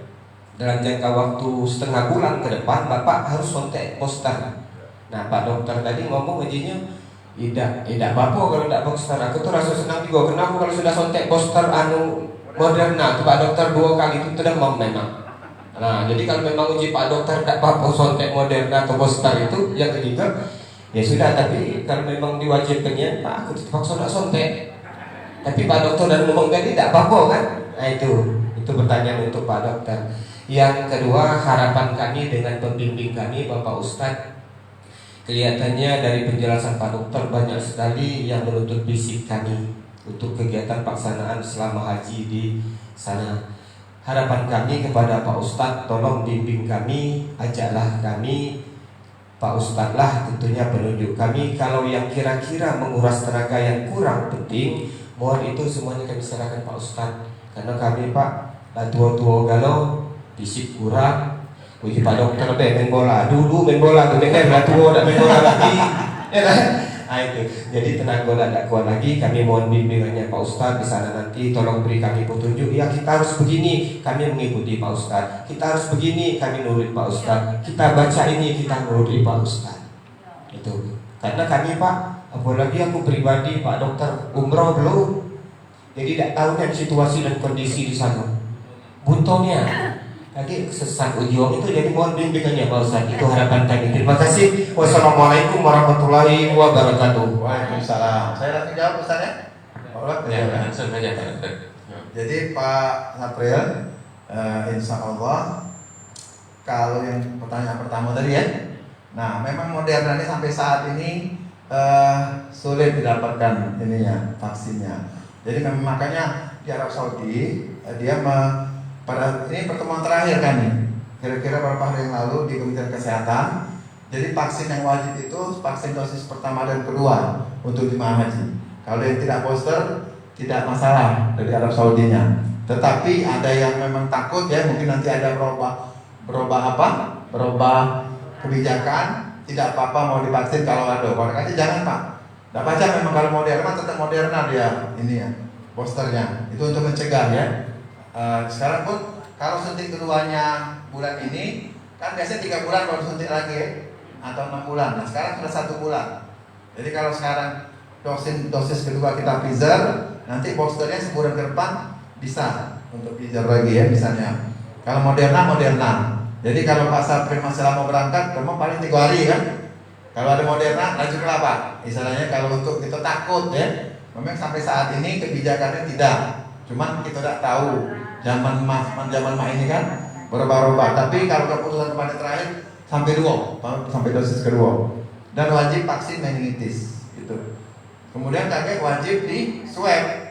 dalam jangka waktu setengah bulan ke depan Bapak harus suntik booster. Nah Pak dokter tadi ngomong gajinya tidak apa-apa kalau tidak booster. Aku tuh rasa senang juga. Kenapa kalau sudah suntik booster Moderna tuh Pak dokter 2 kali itu demam memang. Nah jadi kalau memang uji Pak dokter tidak apa-apa suntik Moderna atau booster itu yang ketiga ya sudah. Tapi kalau memang diwajibkannya Pak aku terpaksa tidak suntik. Tapi Pak dokter dan ngomong tadi tidak apa-apa kan? Nah itu pertanyaan untuk Pak dokter. Yang kedua, harapan kami dengan pembimbing kami Bapak Ustadz, kelihatannya dari penjelasan Pak dokter banyak sekali yang menuntut fisik kami untuk kegiatan pelaksanaan selama haji di sana. Harapan kami kepada Pak Ustadz, tolong bimbing kami, ajaklah kami. Pak Ustadz lah tentunya penunjuk kami. Kalau yang kira-kira menguras tenaga yang kurang penting, mohon itu semuanya kami serahkan Pak Ustadz. Karena kami Pak, tua-tua galau, fisik kurang. Uji Pak dokter main bola. Dulu main bola, kemudian tua udah main bola lagi. Ya kan? Nah itu. Jadi tenaga tidak kuat lagi. Kami mohon bimbingannya Pak Ustadz di sana nanti. Tolong beri kami petunjuk. Ya kita harus begini, kami mengikuti Pak Ustadz. Kita harus begini, kami nurut Pak Ustadz. Kita baca ini, kita nurut Pak Ustadz. Itu. Karena kami Pak, apalagi aku pribadi Pak dokter umroh belum. Jadi tidak tahu kan situasi dan kondisi di sana. Buntonya tadi sesat ujung itu, jadi mohon bimbingannya Pak Ustaz. Itu harapan kami. Terima kasih. Wassalamualaikum warahmatullahi wabarakatuh. Waalaikumsalam. Saya langsung jawab Ustaz ya. Ya, langsung saja Pak dokter. Jadi Pak April, insya Allah kalau yang pertanyaan pertama tadi ya, nah memang Moderna ini sampai saat ini sulit didapatkan ininya vaksinnya. Jadi memang makanya di Arab Saudi dia pada ini pertemuan terakhir kami kira-kira beberapa hari yang lalu di Kementerian Kesehatan. Jadi vaksin yang wajib itu vaksin dosis pertama dan kedua untuk jemaah haji. Kalau yang tidak booster tidak masalah dari Arab Saudinya. Tetapi ada yang memang takut ya, mungkin nanti ada berubah kebijakan, tidak apa-apa mau divaksin kalau ada. Kalau kasih jangan Pak. Tidak baca memang kalau Moderna tetap Moderna dia ini ya posternya. Itu untuk mencegah ya. Sekarang pun kalau suntik keduanya bulan ini kan biasanya 3 bulan baru suntik lagi ya, atau 6 bulan. Nah sekarang sudah 1 bulan. Jadi kalau sekarang dosis kedua kita Pfizer, nanti boosternya sebulan ke depan bisa untuk Pfizer lagi ya misalnya. Kalau Moderna. Jadi kalau Pak Sapri masih lama berangkat, kamu paling 3 hari kan. Kalau ada Moderna, laju ke apa? Misalnya kalau untuk kita takut ya, memang sampai saat ini kebijakannya tidak. Cuman kita tidak tahu zaman mah ini kan berubah-ubah. Tapi kalau keputusan kemarin terakhir sampai dosis kedua. Dan wajib vaksin meningitis itu. Kemudian kakek wajib di swab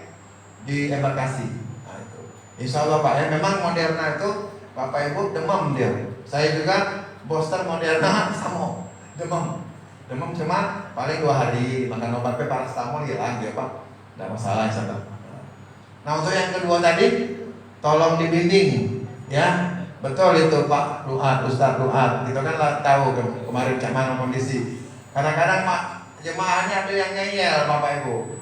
di embarkasi. Nah, itu. Insya Allah Pak ya, memang Moderna itu Bapak Ibu demam dia. Saya juga booster Moderna sama demam cuma paling 2 hari makan obat paracetamol hilang dia Pak, tidak masalah insya Allah. Nah untuk yang kedua tadi tolong dibimbing ya, betul itu Pak Ustadz Ruhat, kita kan tahu kemarin mana kondisi. Kadang-kadang jemaahnya ada yang ngeyel Bapak Ibu.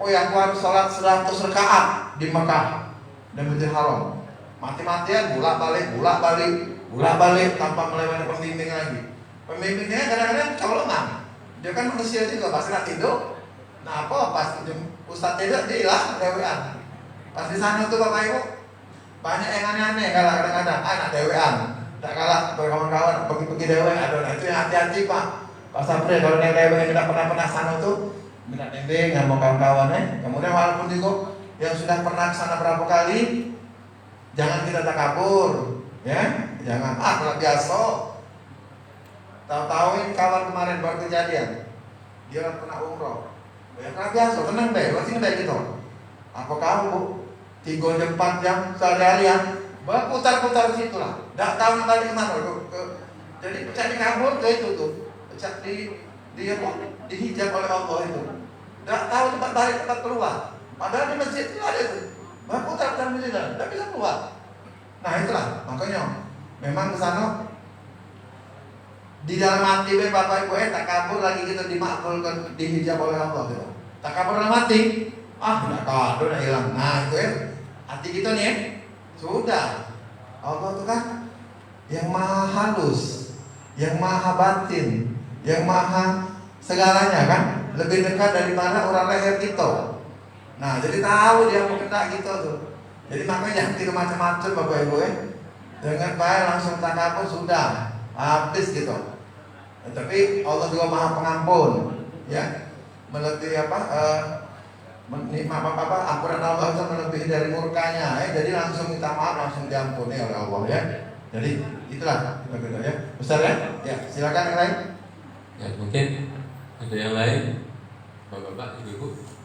Oh ya aku harus sholat 100 rakaat di Mekah dan Masjidil Haram, mati-matian bolak-balik tanpa melewati pembimbing lagi. Pembimbingnya kadang-kadang colongan. Dia kan manusia juga, pasti nak tidur. Nah apa pas Ustadz tidur dia hilang dewean. Pas di sana tuh Bapak Ibu banyak yang aneh-aneh kadang-kadang anak dewean. Tak kalah berkawan-kawan pergi-pergi dewe. Aduh, itu yang hati-hati Pak Sapri kalau yang dewe yang tidak pernah sana tuh minta bimbing sama kawan-kawan. Kemudian walaupun juga yang sudah pernah kesana berapa kali, jangan kita takabur, ya, jangan kalau biasa. Tahu-tahuin kawan kemarin baru kejadian, dia pernah umroh, ya karena biasa, tenang deh, masih deh gitu. Apa kamu 3 jam 4 jam sehari-harian berputar-putar situ lah, tidak tahu nak balik kemana. Jadi pecah di kabur ke itu tuh, pecah dihijab oleh Allah itu, tidak tahu tempat balik tempat keluar. Padahal di masjid itu ada itu, berputar-putar masjid, tidak bisa keluar. Nah itulah makanya memang ke sana. Di dalam hati Bapak Ibu tak kabur lagi gitu, dimakbulkan, dihijab oleh Allah gitu. Tak kabur dalam hati, tidak kabur, udah hilang. Nah itu hati kita nih sudah Allah itu kan yang maha halus, yang maha batin, yang maha segalanya kan, lebih dekat daripada orang leher kita. Nah, jadi tahu dia mau kena gitu tuh. Jadi makanya jangan tiru macam-macam Bapak Ibu ya. Dengan baik langsung takabur sudah habis gitu. Tapi Allah juga maha pengampun, ya. Melebihi ampunan Allah itu melebihi dari murkanya, ya. Jadi langsung minta maaf, langsung diampuni oleh Allah ya. Jadi itulah kita ya. Ustaz ya? Ya, silakan yang lain. Ya, mungkin ada yang lain, Bapak-bapak, Ibu-ibu.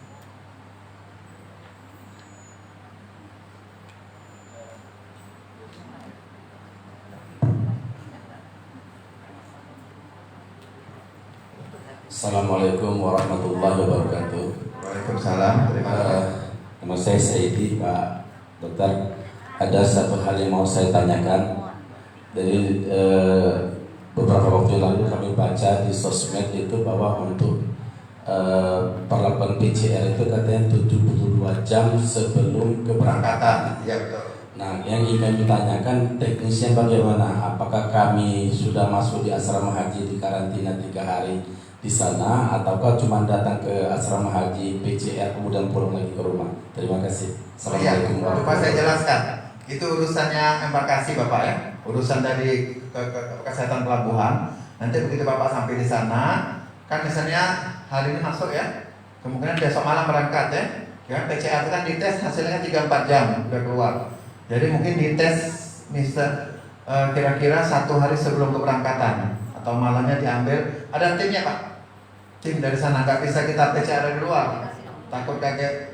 Assalamualaikum warahmatullahi wabarakatuh. Waalaikumsalam. Terima kasih. Nama saya Saidi, Pak Dokter. Ada satu hal yang mau saya tanyakan. Dari beberapa waktu lalu kami baca di sosmed itu bahwa untuk perlakuan PCR itu katanya 72 jam sebelum keberangkatan. Ya betul. Nah, yang ingin kami tanyakan teknisnya bagaimana? Apakah kami sudah masuk di asrama haji di karantina 3 hari di sana, ataukah cuma datang ke asrama haji PCR kemudian pulang lagi ke rumah? Terima kasih. Assalamualaikum warahmatullahi wabarakatuh. Saya jelaskan. Itu urusannya embarkasi Bapak ya. Urusan dari kesehatan pelabuhan. Nanti begitu Bapak sampai di sana, kan misalnya hari ini masuk ya, kemungkinan besok malam berangkat ya. Ya PCR itu kan dites hasilnya 3-4 jam udah keluar. Jadi mungkin dites kira-kira 1 hari sebelum keberangkatan atau malamnya diambil. Ada timnya Pak. Tim dari sana, nggak bisa kita PCR dari luar. Takut kaget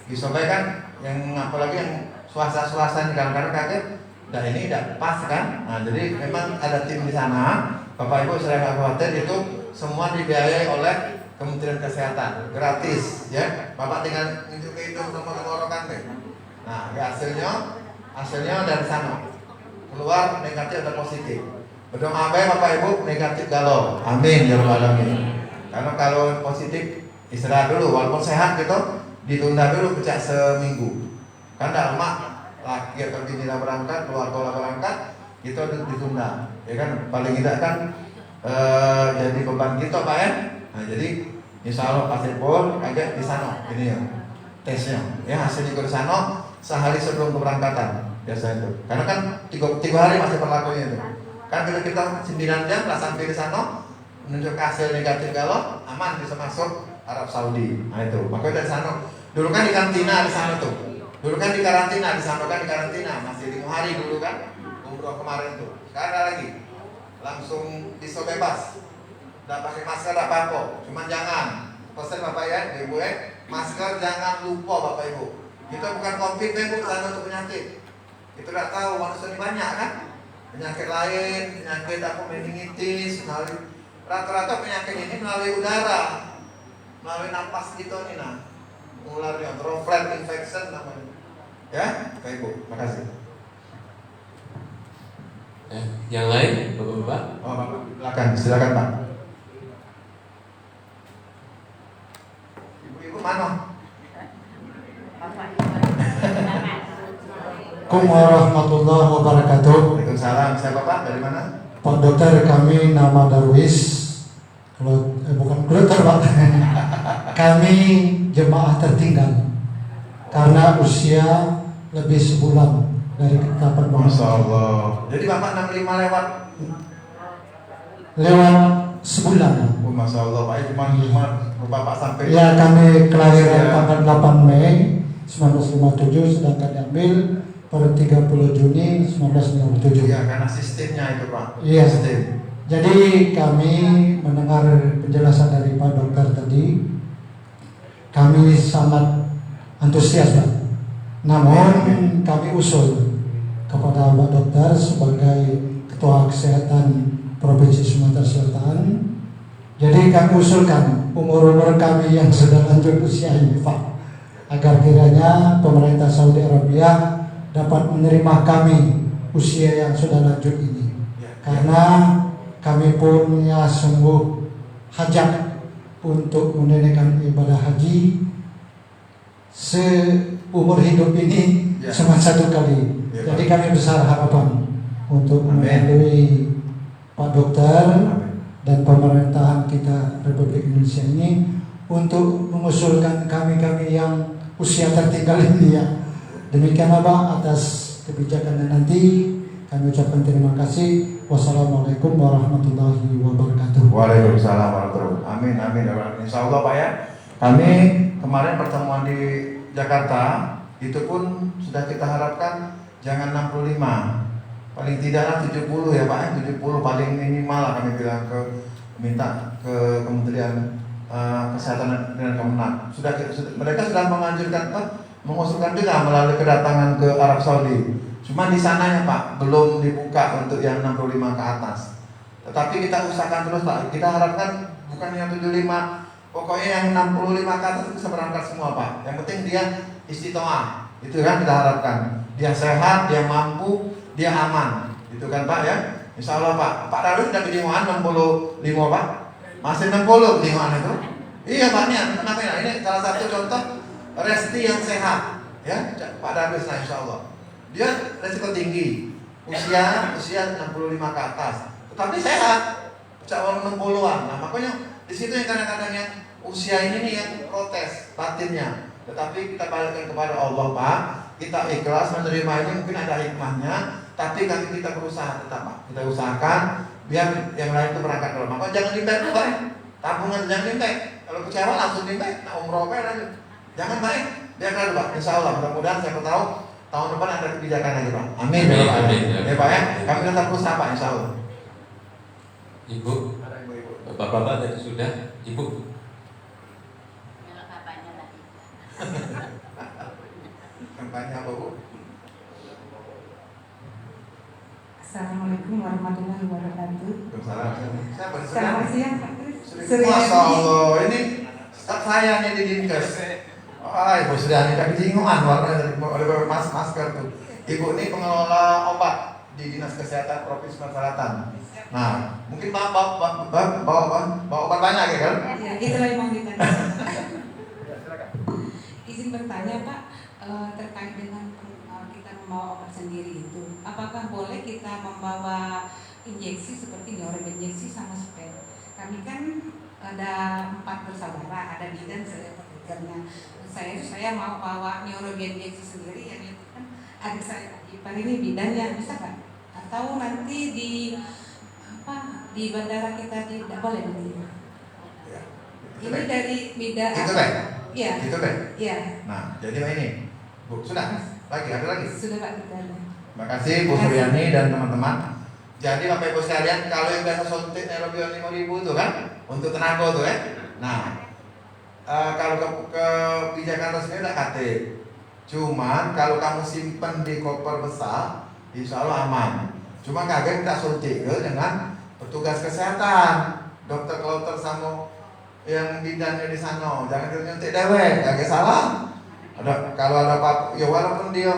disobek kan, yang apalagi yang swasta ini kadang-kadang kaget. Dan ini tidak pas kan. Nah, jadi memang ada tim di sana. Bapak Ibu saya nggak khawatir, itu semua dibiayai oleh Kementerian Kesehatan, gratis ya. Bapak tinggal nunjuk ke hidung sama tenggorokan deh. Nah, hasilnya dari sana keluar negatif atau positif. Berdoa baik Bapak Ibu, negatif galau. Amin ya rabbal alamin. Karena kalau positif istirahat dulu, walaupun sehat gitu, ditunda dulu pecah seminggu. Kan tidak lama laki atau bini berangkat, keluarga berangkat, itu ditunda. Ya kan, paling tidak kan jadi beban kita Pak ya. Nah, jadi insya Allah pasti pun agak di sana ini ya tesnya. Ya hasilnya di sana sehari sebelum keberangkatan biasa itu. Karena kan 3 hari masih berlakunya itu. Kan kalau kita 9 jam lah sampai di sana menunjuk hasil negatif galau, aman bisa masuk Arab Saudi. Nah itu. Makanya dari sana. Dulu kan di karantina di sana tuh. Dulu kan di karantina di sana kan di karantina masih 5 hari dulu kan. Umroh kemarin tuh. Sekarang ada lagi. Langsung bisa bebas. Tidak pakai masker tidak apa-apa. Cuman jangan. Pesan Bapak ya, Ibu ya. Masker jangan lupa Bapak Ibu. Kita bukan COVID Bu, sana untuk penyakit. Kita tidak tahu manusia ini banyak kan. Penyakit lain, penyakit meningitis, melalui rata-rata penyakit ini melalui udara, melalui napas gitu nih nah, ularnya droplet infection namanya. Ya, Bapak Ibu, makasih. Yang lain, Bapak-bapak? Oh, Bapak, silakan Pak. Ibu-ibu mana? Assalamualaikum warahmatullahi wabarakatuh. Waalaikumsalam. Siapa Pak? Dari mana? Pak Dokter, kami nama Darwis. Bukan kloter Pak. Kami jemaah tertinggal karena usia lebih sebulan dari kapan Bapak. Masya Allah. Jadi Bapak 65 lewat sebulan. Oh, Masya Allah Pak. Cuma Bapak sampai. Ya, kami kelahiran tanggal 8 Mei 1957, sedangkan diambil pada 30 Juni 1957. Ya, karena sistemnya itu Pak. Iya. Sistem. Jadi kami mendengar penjelasan dari Pak Dokter tadi, kami sangat antusias Pak. Namun kami usul kepada Pak Dokter sebagai Ketua Kesehatan Provinsi Sumatera Selatan. Jadi kami usulkan umur-umur kami yang sudah lanjut usia ini Pak, agar kiranya pemerintah Saudi Arabia dapat menerima kami usia yang sudah lanjut ini, karena kami punya sungguh hajat untuk menunaikan ibadah haji seumur hidup ini cuma 1 kali. Ya, Jadi Pak. kami besar harapan untuk Amin. melalui Pak Dokter Amin. dan pemerintahan kita Republik Indonesia ini untuk mengusulkan kami-kami yang usia tertinggal ini ya. Demikian Pak atas kebijakannya nanti. Kami ucapkan terima kasih. Wassalamualaikum warahmatullahi wabarakatuh. Waalaikumsalam warahmatullahi wabarakatuh. Amin, amin. Insya Allah Pak ya. Kami kemarin pertemuan di Jakarta itu pun sudah kita harapkan jangan 65, paling tidaklah 70 ya Pak, 70 paling minimal lah kami bilang minta ke Kementerian Kesehatan dan Kemenak. Mereka sudah menganjurkan mengusulkan juga melalui kedatangan ke Arab Saudi. Cuma di sananya Pak belum dibuka untuk yang 65 ke atas. Tetapi kita usahakan terus Pak. Kita harapkan bukan yang 75, pokoknya yang 65 ke atas itu bisa berangkat semua Pak. Yang penting dia istiqomah. Itu kan kita harapkan. Dia sehat, dia mampu, dia aman. Itu kan Pak ya. Insya Allah Pak. Pak Darwin sudah kejiwaan 65 Pak. Masih 60 kejiwaan itu. Iya Pak kenapa ya? Ini salah satu contoh resti yang sehat. Ya Pak Darwin nah, insya Allah. Dia resiko tinggi, usia 65 ke atas, tetapi sehat, calon 60-an. Nah makanya di situ yang kadang-kadang yang usia ini nih yang protes batinnya. Tetapi kita balikkan kepada Allah Pak, kita ikhlas menerima ini mungkin ada hikmahnya, tapi kita berusaha tetap Pak. Kita usahakan biar yang lain itu berangkat dulu. Maka jangan dimbek Pak, tabungan jangan dimbek. Kalau kecewa langsung dimbek, nah umroh lanjut. Jangan baik, biar dulu Pak. Insya Allah mudah-mudahan saya tahu. Tahun depan ada kebijakan lagi Pak. Amin. Amin, Ya Pak. amin, Ya Pak ya. Kami tetap berusaha Pak Insya Allah. Ibu, bapak-bapak tadi sudah, Ibu. Kampanye tadi. Kampanye apa Bu? Assalamualaikum warahmatullahi wabarakatuh. Waalaikumsalam. Siapa? Selamat siang Pak Kris. Masya Allah. Ini staf saya nih di Dinkes. Ibu Suryani tak kejingungan warnanya oleh masker tuh. Ibu ini pengelola obat di Dinas Kesehatan Provinsi Sumatera Selatan. Nah, mungkin bawa obat banyak ya kan? Ya, itulah yang mau ditanya. Izin bertanya Pak, terkait dengan kita membawa obat sendiri itu, apakah boleh kita membawa injeksi seperti neuron injeksi sama spray? Kami kan ada 4 bersaudara, ada bidan, saya pekerjanya. Saya mau bawa neurogen injeksi sendiri yang itu kan adik saya Ipar ini bidannya, bisa kan? Atau nanti di bandara kita tidak boleh begitu? Ya. Ini dari bidan. Itu deh. Iya. Itu deh. Iya. Nah, jadi ini Bu sudah lagi ada lagi. Sudah Pak kita. Terima kasih Bu Suryani dan teman-teman. Jadi Bapak Ibu sekalian, kalau yang biasa suntik Neurobion 5.000 itu kan untuk tenaga tuh ya. Nah, kalau kebijakan resmi udah KT. Cuman kalau kamu simpen di koper besar, insya Allah aman. Cuma kagak kita suntik dengan petugas kesehatan, dokter sama yang bidannya di sana. Jangan nyuntik dewek, kagak salah. Kalau ada apa, ya walaupun dia,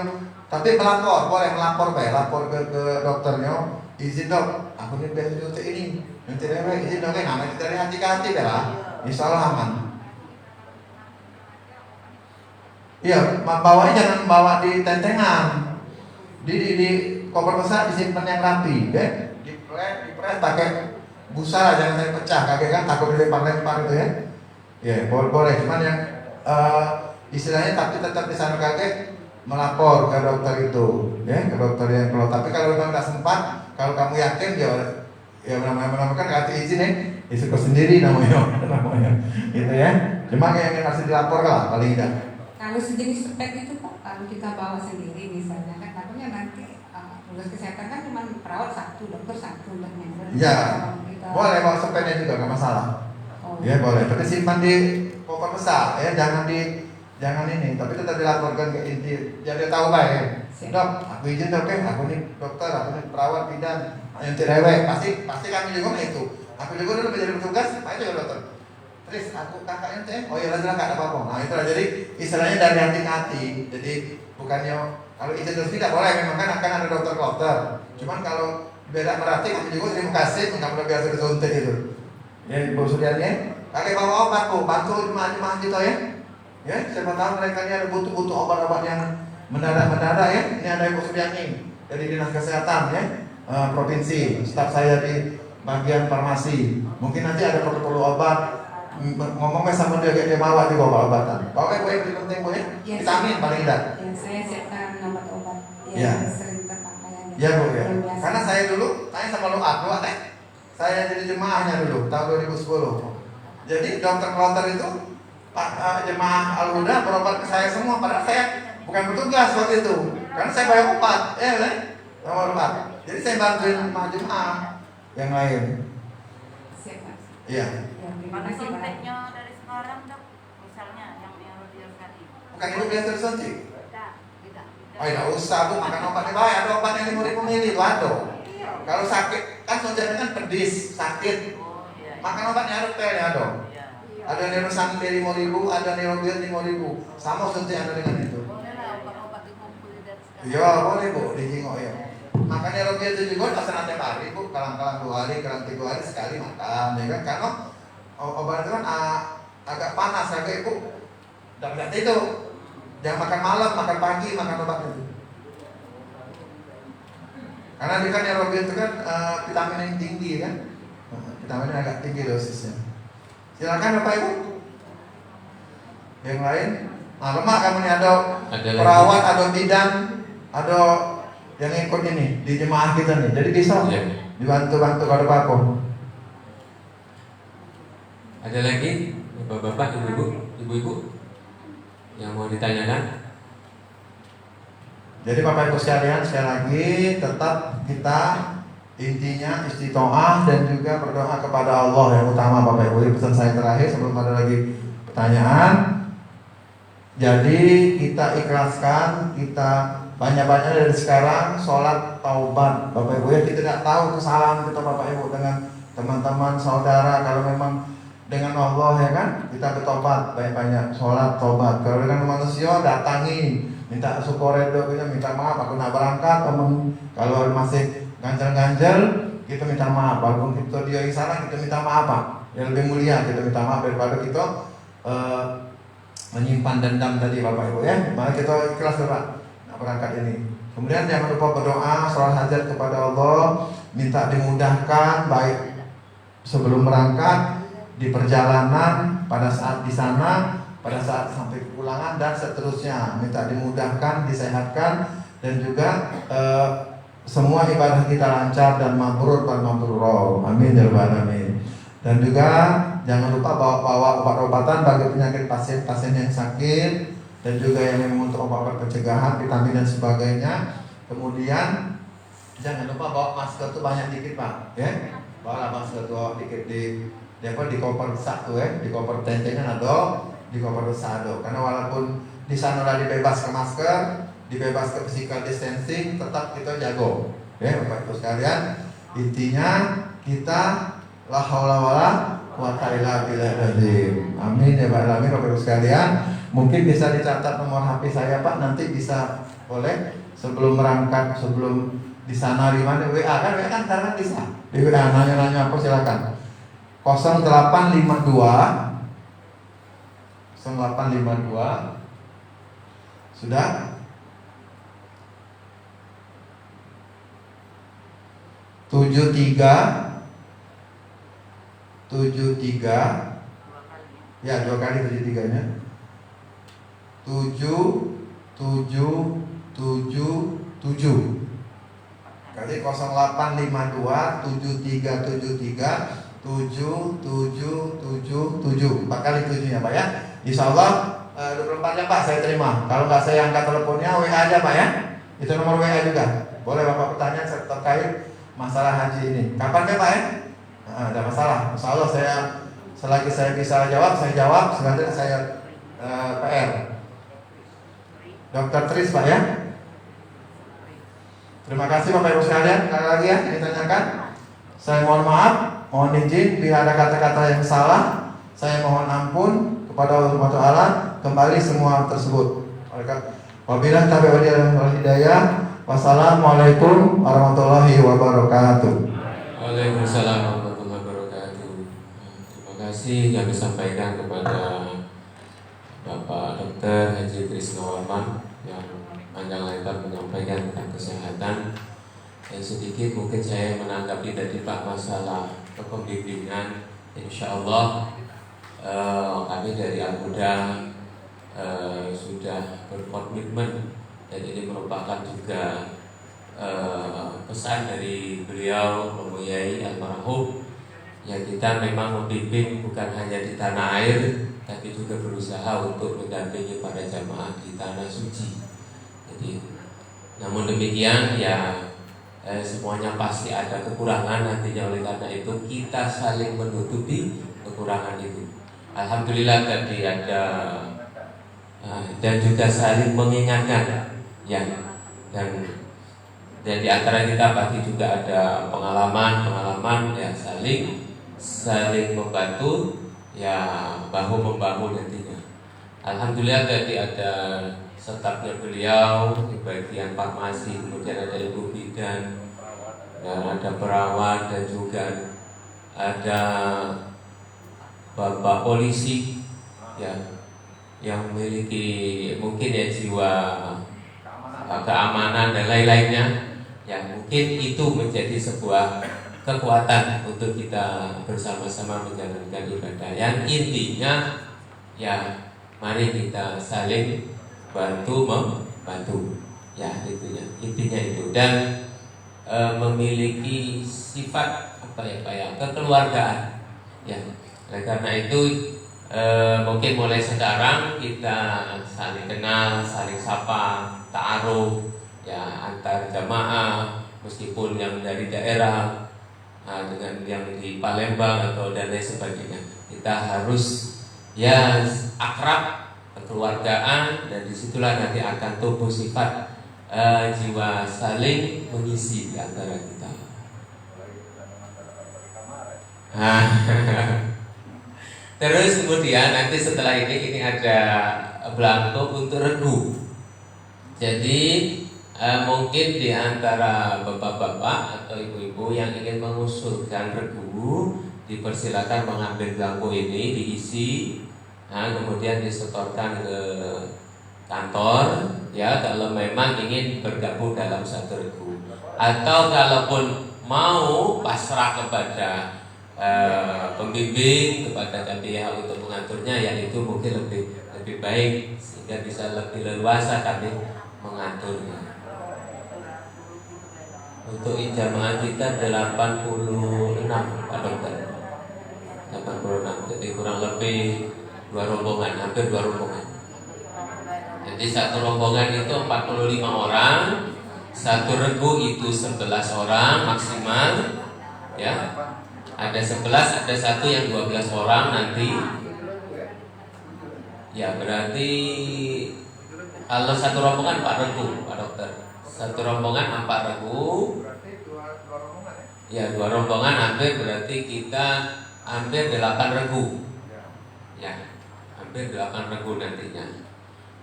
tapi melapor, boleh melapor lapor ke dokternya. Izin dok, aku ini biasa nyuntik ini, nyuntik dewek, izin dok, namanya dari hati ke hati lah. Insya Allah aman. Iya, bawanya jangan bawa di tentengan. Di koper besar disimpan yang rapi, deh. Dipres pakai busa, jangan sampai pecah, kakek kan takut dilempar-lempar itu ya. Ya, boleh. Cuman yang istilahnya tapi tetap di sana kakek melapor ke dokter itu, ya, ke dokter yang kalau. Tapi kalau memang tidak sempat, kalau kamu yakin ya namanya kan kasih izin ya, risiko sendiri namanya, gitu ya. Cuma yang harus dilapor lah paling tidak. Kalau sejenis spek itu Pak, kalau kita bawa sendiri misalnya kan takutnya nanti tugas kesehatan kan cuma perawat 1, dokter 1 dan member. Ya, boleh bawa sepeda juga nggak masalah. Ya boleh, tapi simpan di koper besar ya, jangan ini, tapi tetap dilaporkan ke inti, jadi tahu baik. Dok, aku izin dok, aku ini dokter, aku ini perawat bidan, yang tidak rewel, pasti kami juga itu. Aku juga dulu menjadi petugas, Pak itu ya dokter. Terus aku kakaknya teh, oh iya lah nggak ada apa-apa. Nah itulah jadi istilahnya dari hati ke hati. Jadi bukannya kalau izin terus tidak boleh, memang kan akan ada dokter. Cuman kalau beda berarti kami juga terima kasih, nggak perlu biasa disuntik itu. Ya Bu Suryani, kakek bawa obat Bu, bantu jemaah-jemaah kita ya. Ya siapa tahu mereka ini ada butuh obat-obat yang mendadak ya. Ini ada Ibu Suryani dari Dinas Kesehatan ya, provinsi. Staf saya di bagian farmasi. Mungkin nanti ada perlu obat. Ngomongnya sama dia kayak dia bawa juga obat-obatan. Bawa Ibu yang penting Bu ya. Ya, Vitamin paling tidak. Ya, saya siapkan obat-obat Ya. yang sering terpakai. Ya Bu ya. Yang biasa. Karena saya dulu tanya sama lu teh. Saya jadi jemaahnya dulu tahun 2010. Jadi dokter kloter itu Pak jemaah Al-Huda berobat ke saya semua. Padahal saya bukan petugas waktu itu. Karena saya bayar obat, sama obat. Jadi saya bantuin jemaah yang lain. Siap, Mas. Iya. Ya, terima Mana kasih, Pak. kontaknya dari sekarang dok? Misalnya yang dia tadi. Bukan Ibu biasa disuntik. Tidak, tidak. Oh tidak usah Bu, makan obatnya banyak. Ada obat yang 5.000 ml itu ada. Kalau sakit kan suntiknya kan pedis, sakit. Oh iya. Makan obatnya ada ya ada. Iya. Ada Nerosantil 5.000, ada Nerobion 5.000. Sama suntik ada dengan itu. Boleh lah obat-obat dikumpul dari sekarang. Iya boleh Bu, dijenguk ya. Makanya Nerobion itu juga pasang tiap hari Bu, kalang-kalang 2 hari, kalang 3 hari sekali makan, ya kan? Karena obat itu kan agak panas, agak Ibu. Dan itu jangan makan malam, makan pagi, makan obat itu. Karena dia kan Nerobion itu kan vitamin yang tinggi kan, vitaminnya agak tinggi dosisnya. Silakan Bapak Ibu. Yang lain, lemak kamu nih ada perawat, ada bidan, ada yang ikut ini di jemaah kita nih. Jadi bisa dibantu-bantu kalau apa. Ada lagi bapak-bapak, ibu-ibu yang mau ditanyakan? Jadi Bapak Ibu sekalian, sekali lagi tetap kita intinya istiqomah dan juga berdoa kepada Allah yang utama Bapak Ibu. Ini pesan saya terakhir sebelum ada lagi pertanyaan. Jadi kita ikhlaskan, kita banyak-banyak dari sekarang sholat taubat Bapak Ibu ya. Kita tidak tahu kesalahan kita Bapak Ibu dengan teman-teman saudara. Kalau memang dengan Allah ya kan, kita bertobat banyak-banyak sholat taubat. Kalau dengan manusia datangi, minta syukur redo, kita minta maaf aku nak berangkat teman. Kalau masih ganjel-ganjel kita minta maaf. Walaupun kita dia yang salah kita minta maaf Pak. Yang lebih mulia kita minta maaf daripada kita menyimpan dendam tadi Bapak Ibu ya. Mari kita ikhlas Pak nak berangkat ini. Kemudian jangan lupa berdoa, sholat hajat kepada Allah, minta dimudahkan baik sebelum berangkat, di perjalanan, pada saat di sana, pada saat sampai kepulangan dan seterusnya. Minta dimudahkan, disehatkan dan juga semua ibadah kita lancar dan mabrur dan mabrur. Amin ya rabbal alamin. Dan juga jangan lupa bawa obat-obatan bagi penyakit pasien-pasien yang sakit dan juga yang memang untuk obat-obat pencegahan, vitamin dan sebagainya. Kemudian jangan lupa bawa masker tuh banyak dikit Pak, ya. Bawa masker tuh dikit di koper besar tuh ya, di koper tentengan ada, di koper besar ada. Karena walaupun di sana udah dibebas ke masker, dibebas ke physical distancing, tetap kita jago. Ya Bapak Ibu sekalian, intinya kita la haula wala quwata illa billah. Amin ya Pak alamin. Bapak Ibu sekalian, mungkin bisa dicatat nomor HP saya Pak, nanti bisa boleh sebelum berangkat, sebelum di sana di mana WA kan sekarang bisa. Di WA nanya-nanya apa silakan. 0852 sudah 73 ya 2 kali 73 nya 7777 kali 0852 7373 7777 4 kali 7 nya Pak ya. Insya Allah 24 jam Pak saya terima. Kalau nggak saya angkat teleponnya WA aja Pak ya. Itu nomor WA juga. Boleh Bapak bertanya terkait masalah haji ini. Kapan ya Pak ya? Ada masalah. Insya Allah saya selagi saya bisa jawab saya jawab. Selanjutnya saya PR. Dr. Tris Pak ya. Terima kasih Bapak Ibu sekalian. Sekali lagi ya ditanyakan. Saya mohon maaf, mohon izin bila ada kata-kata yang salah. Saya mohon ampun kepada Allah Subhanahu wa taala. Kembali semua tersebut. Wabillahi taufiq wal hidayah. Wassalamualaikum warahmatullahi wabarakatuh. Waalaikumsalam warahmatullahi wabarakatuh. Terima kasih yang disampaikan kepada Bapak Dr. Haji Trisno Warman yang panjang lebar menyampaikan tentang kesehatan. Dan sedikit mungkin saya menanggapi dari Pak masalah kepembimbingan. Insya Allah kami dari Al-Huda sudah berkomitmen, dan ini merupakan juga pesan dari beliau Memuyai Almarhum, ya kita memang membimbing bukan hanya di tanah air, tapi juga berusaha untuk mendampingi para jamaah di tanah suci. Jadi, namun demikian ya semuanya pasti ada kekurangan nantinya, oleh karena itu kita saling menutupi kekurangan itu. Alhamdulillah tadi ada dan juga saling mengingatkan ya, dan di antara kita pasti juga ada pengalaman ya, saling membantu ya, bahu membahu nantinya. Alhamdulillah tadi ada stafnya beliau di bagian farmasi, kemudian ada ibu bidan, dan ada perawat, dan juga ada bapak polisi ya, yang memiliki mungkin ya jiwa keamanan dan lain-lainnya. Ya mungkin itu menjadi sebuah kekuatan untuk kita bersama-sama menjalankan ibadah. Yang intinya ya, mari kita saling bantu membantu. Ya itunya, intinya itu. Dan memiliki sifat apa ya, kekeluargaan. Ya, oleh karena itu mungkin mulai sekarang kita saling kenal, saling sapa, ta'aruf ya, antar jamaah, meskipun yang dari daerah dengan yang di Palembang atau dan lain sebagainya, kita harus ya akrab, kekeluargaan, dan disitulah nanti akan tumbuh sifat jiwa saling mengisi di antara kita. Terus kemudian nanti setelah ini ada belangko untuk regu. Jadi mungkin di antara bapak-bapak atau ibu-ibu yang ingin mengusulkan regu, dipersilakan mengambil belangko ini, diisi, kemudian disetorkan ke kantor. Ya, kalau memang ingin bergabung dalam satu regu, atau kalaupun mau pasrah kepada pembimbing, kepada KPH untuk mengaturnya, ya itu mungkin lebih baik, sehingga bisa lebih leluasa kami mengaturnya. Untuk jamaah kita 86 Pak Dokter, 86, jadi kurang lebih 2 rombongan, hampir 2 rombongan. Jadi satu rombongan itu 45 orang, satu regu itu 11 orang maksimal ya. Ada 11, ada satu yang 12 orang nanti. Ya berarti kalau satu rombongan 4 regu Pak Dokter. Satu rombongan 4 regu. Ya 2 rombongan hampir, berarti kita hampir 8 regu. Ya hampir 8 regu nantinya.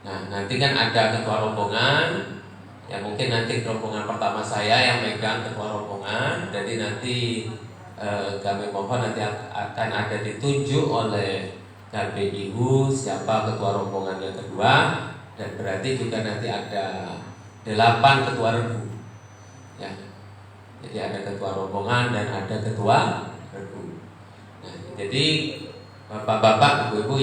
Nah nanti kan ada ketua rombongan. Ya mungkin nanti rombongan pertama saya yang megang ketua rombongan. Jadi nanti kami mohon nanti akan ada ditunjuk oleh KPIU siapa ketua rombongan yang kedua. Dan berarti juga nanti ada 8 ketua regu ya. Jadi ada ketua rombongan dan ada ketua regu. Nah, jadi bapak-bapak, ibu-ibu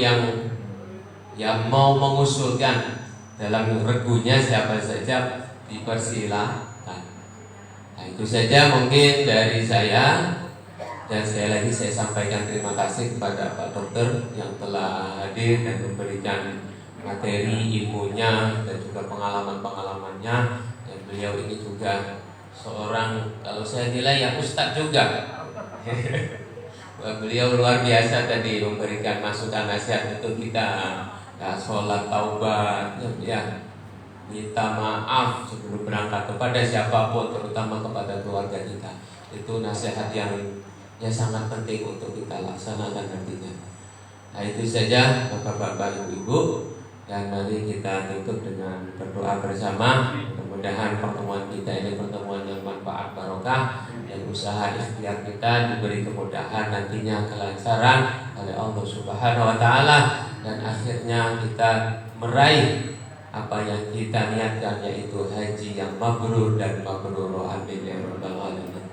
yang mau mengusulkan dalam regunya siapa saja dipersilahkan. Nah, itu saja mungkin dari saya. Dan sekali lagi saya sampaikan terima kasih kepada Pak Dokter yang telah hadir dan memberikan materi ilmunya dan juga pengalaman-pengalamannya. Dan beliau ini juga seorang, kalau saya nilai ya ustadz juga. Beliau luar biasa tadi memberikan masukan nasihat untuk kita ya, sholat taubat ya, minta maaf sebelum berangkat kepada siapapun, terutama kepada keluarga kita. Itu nasihat yang sangat penting untuk kita laksanakan nantinya. Nah itu saja bapak-bapak, ibu-ibu. Dan mari kita tutup dengan berdoa bersama. Mudah-mudahan pertemuan kita ini pertemuan yang manfaat barokah, dan usaha ikhtiar kita diberi kemudahan nantinya, kelancaran oleh Allah Subhanahu wa taala, dan akhirnya kita meraih apa yang kita niatkan, yaitu haji yang mabrur dan mabrur. Amin ya rabbal alamin.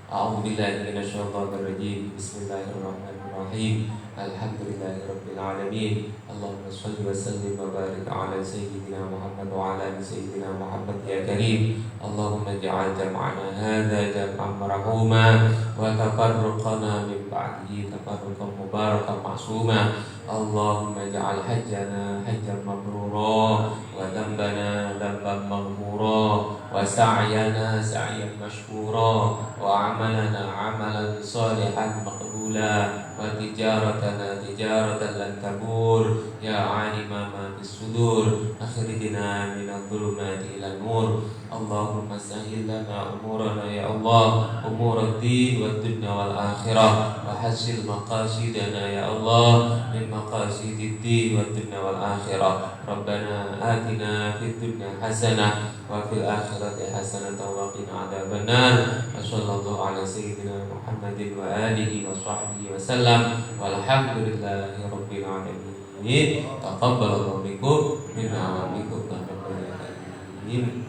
A'udzu billahi minasyaitonir rajim. Bismillahirrahmanirrahim. Alhamdulillahirabbil alamin. Allahumma shalli wa sallim wa barik ala sayyidina Muhammad wa ala ali sayyidina Muhammad ya karim. Allahumma ij'al jam'ana hadza jam'an marhuma wa tafarruqana min ba'dihi tafarruqan mubarakan ma'suma. Allahumma ij'al hajjana hajjan mabrura wa dhanbana dhanban maghfura wa sa'yana sa'yan mashkura wa 'amalana 'amalan salihan maqbula wa tijaratana tijaratan lan tabur ya 'alima ma fis sudur akhrijna minadh dhulumati ilan nur. Allahumma sahhil lana umurana ya Allah, umurad-din wad dunya wal akhirah, wa hasil maqasidana ya Allah min maqasidid-din wad dunya wal akhirah. Rabbana atina fid dunya hasanah wa fil akhirati hasanah wa qina adzabannar. Wa sallallahu ala sayyidina Muhammadin wa alihi wa sahbihi wa sallam. Walhamdulillahi rabbil alamin. Taqabbalallahu minkum minna wa minkum amin.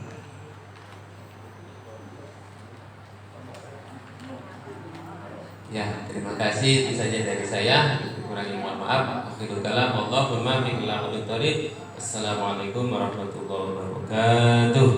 Ya, terima kasih. Itu saja dari saya. Kurangi mohon maaf. Akhirul kalam. Allahumma min ila Assalamualaikum warahmatullahi wabarakatuh.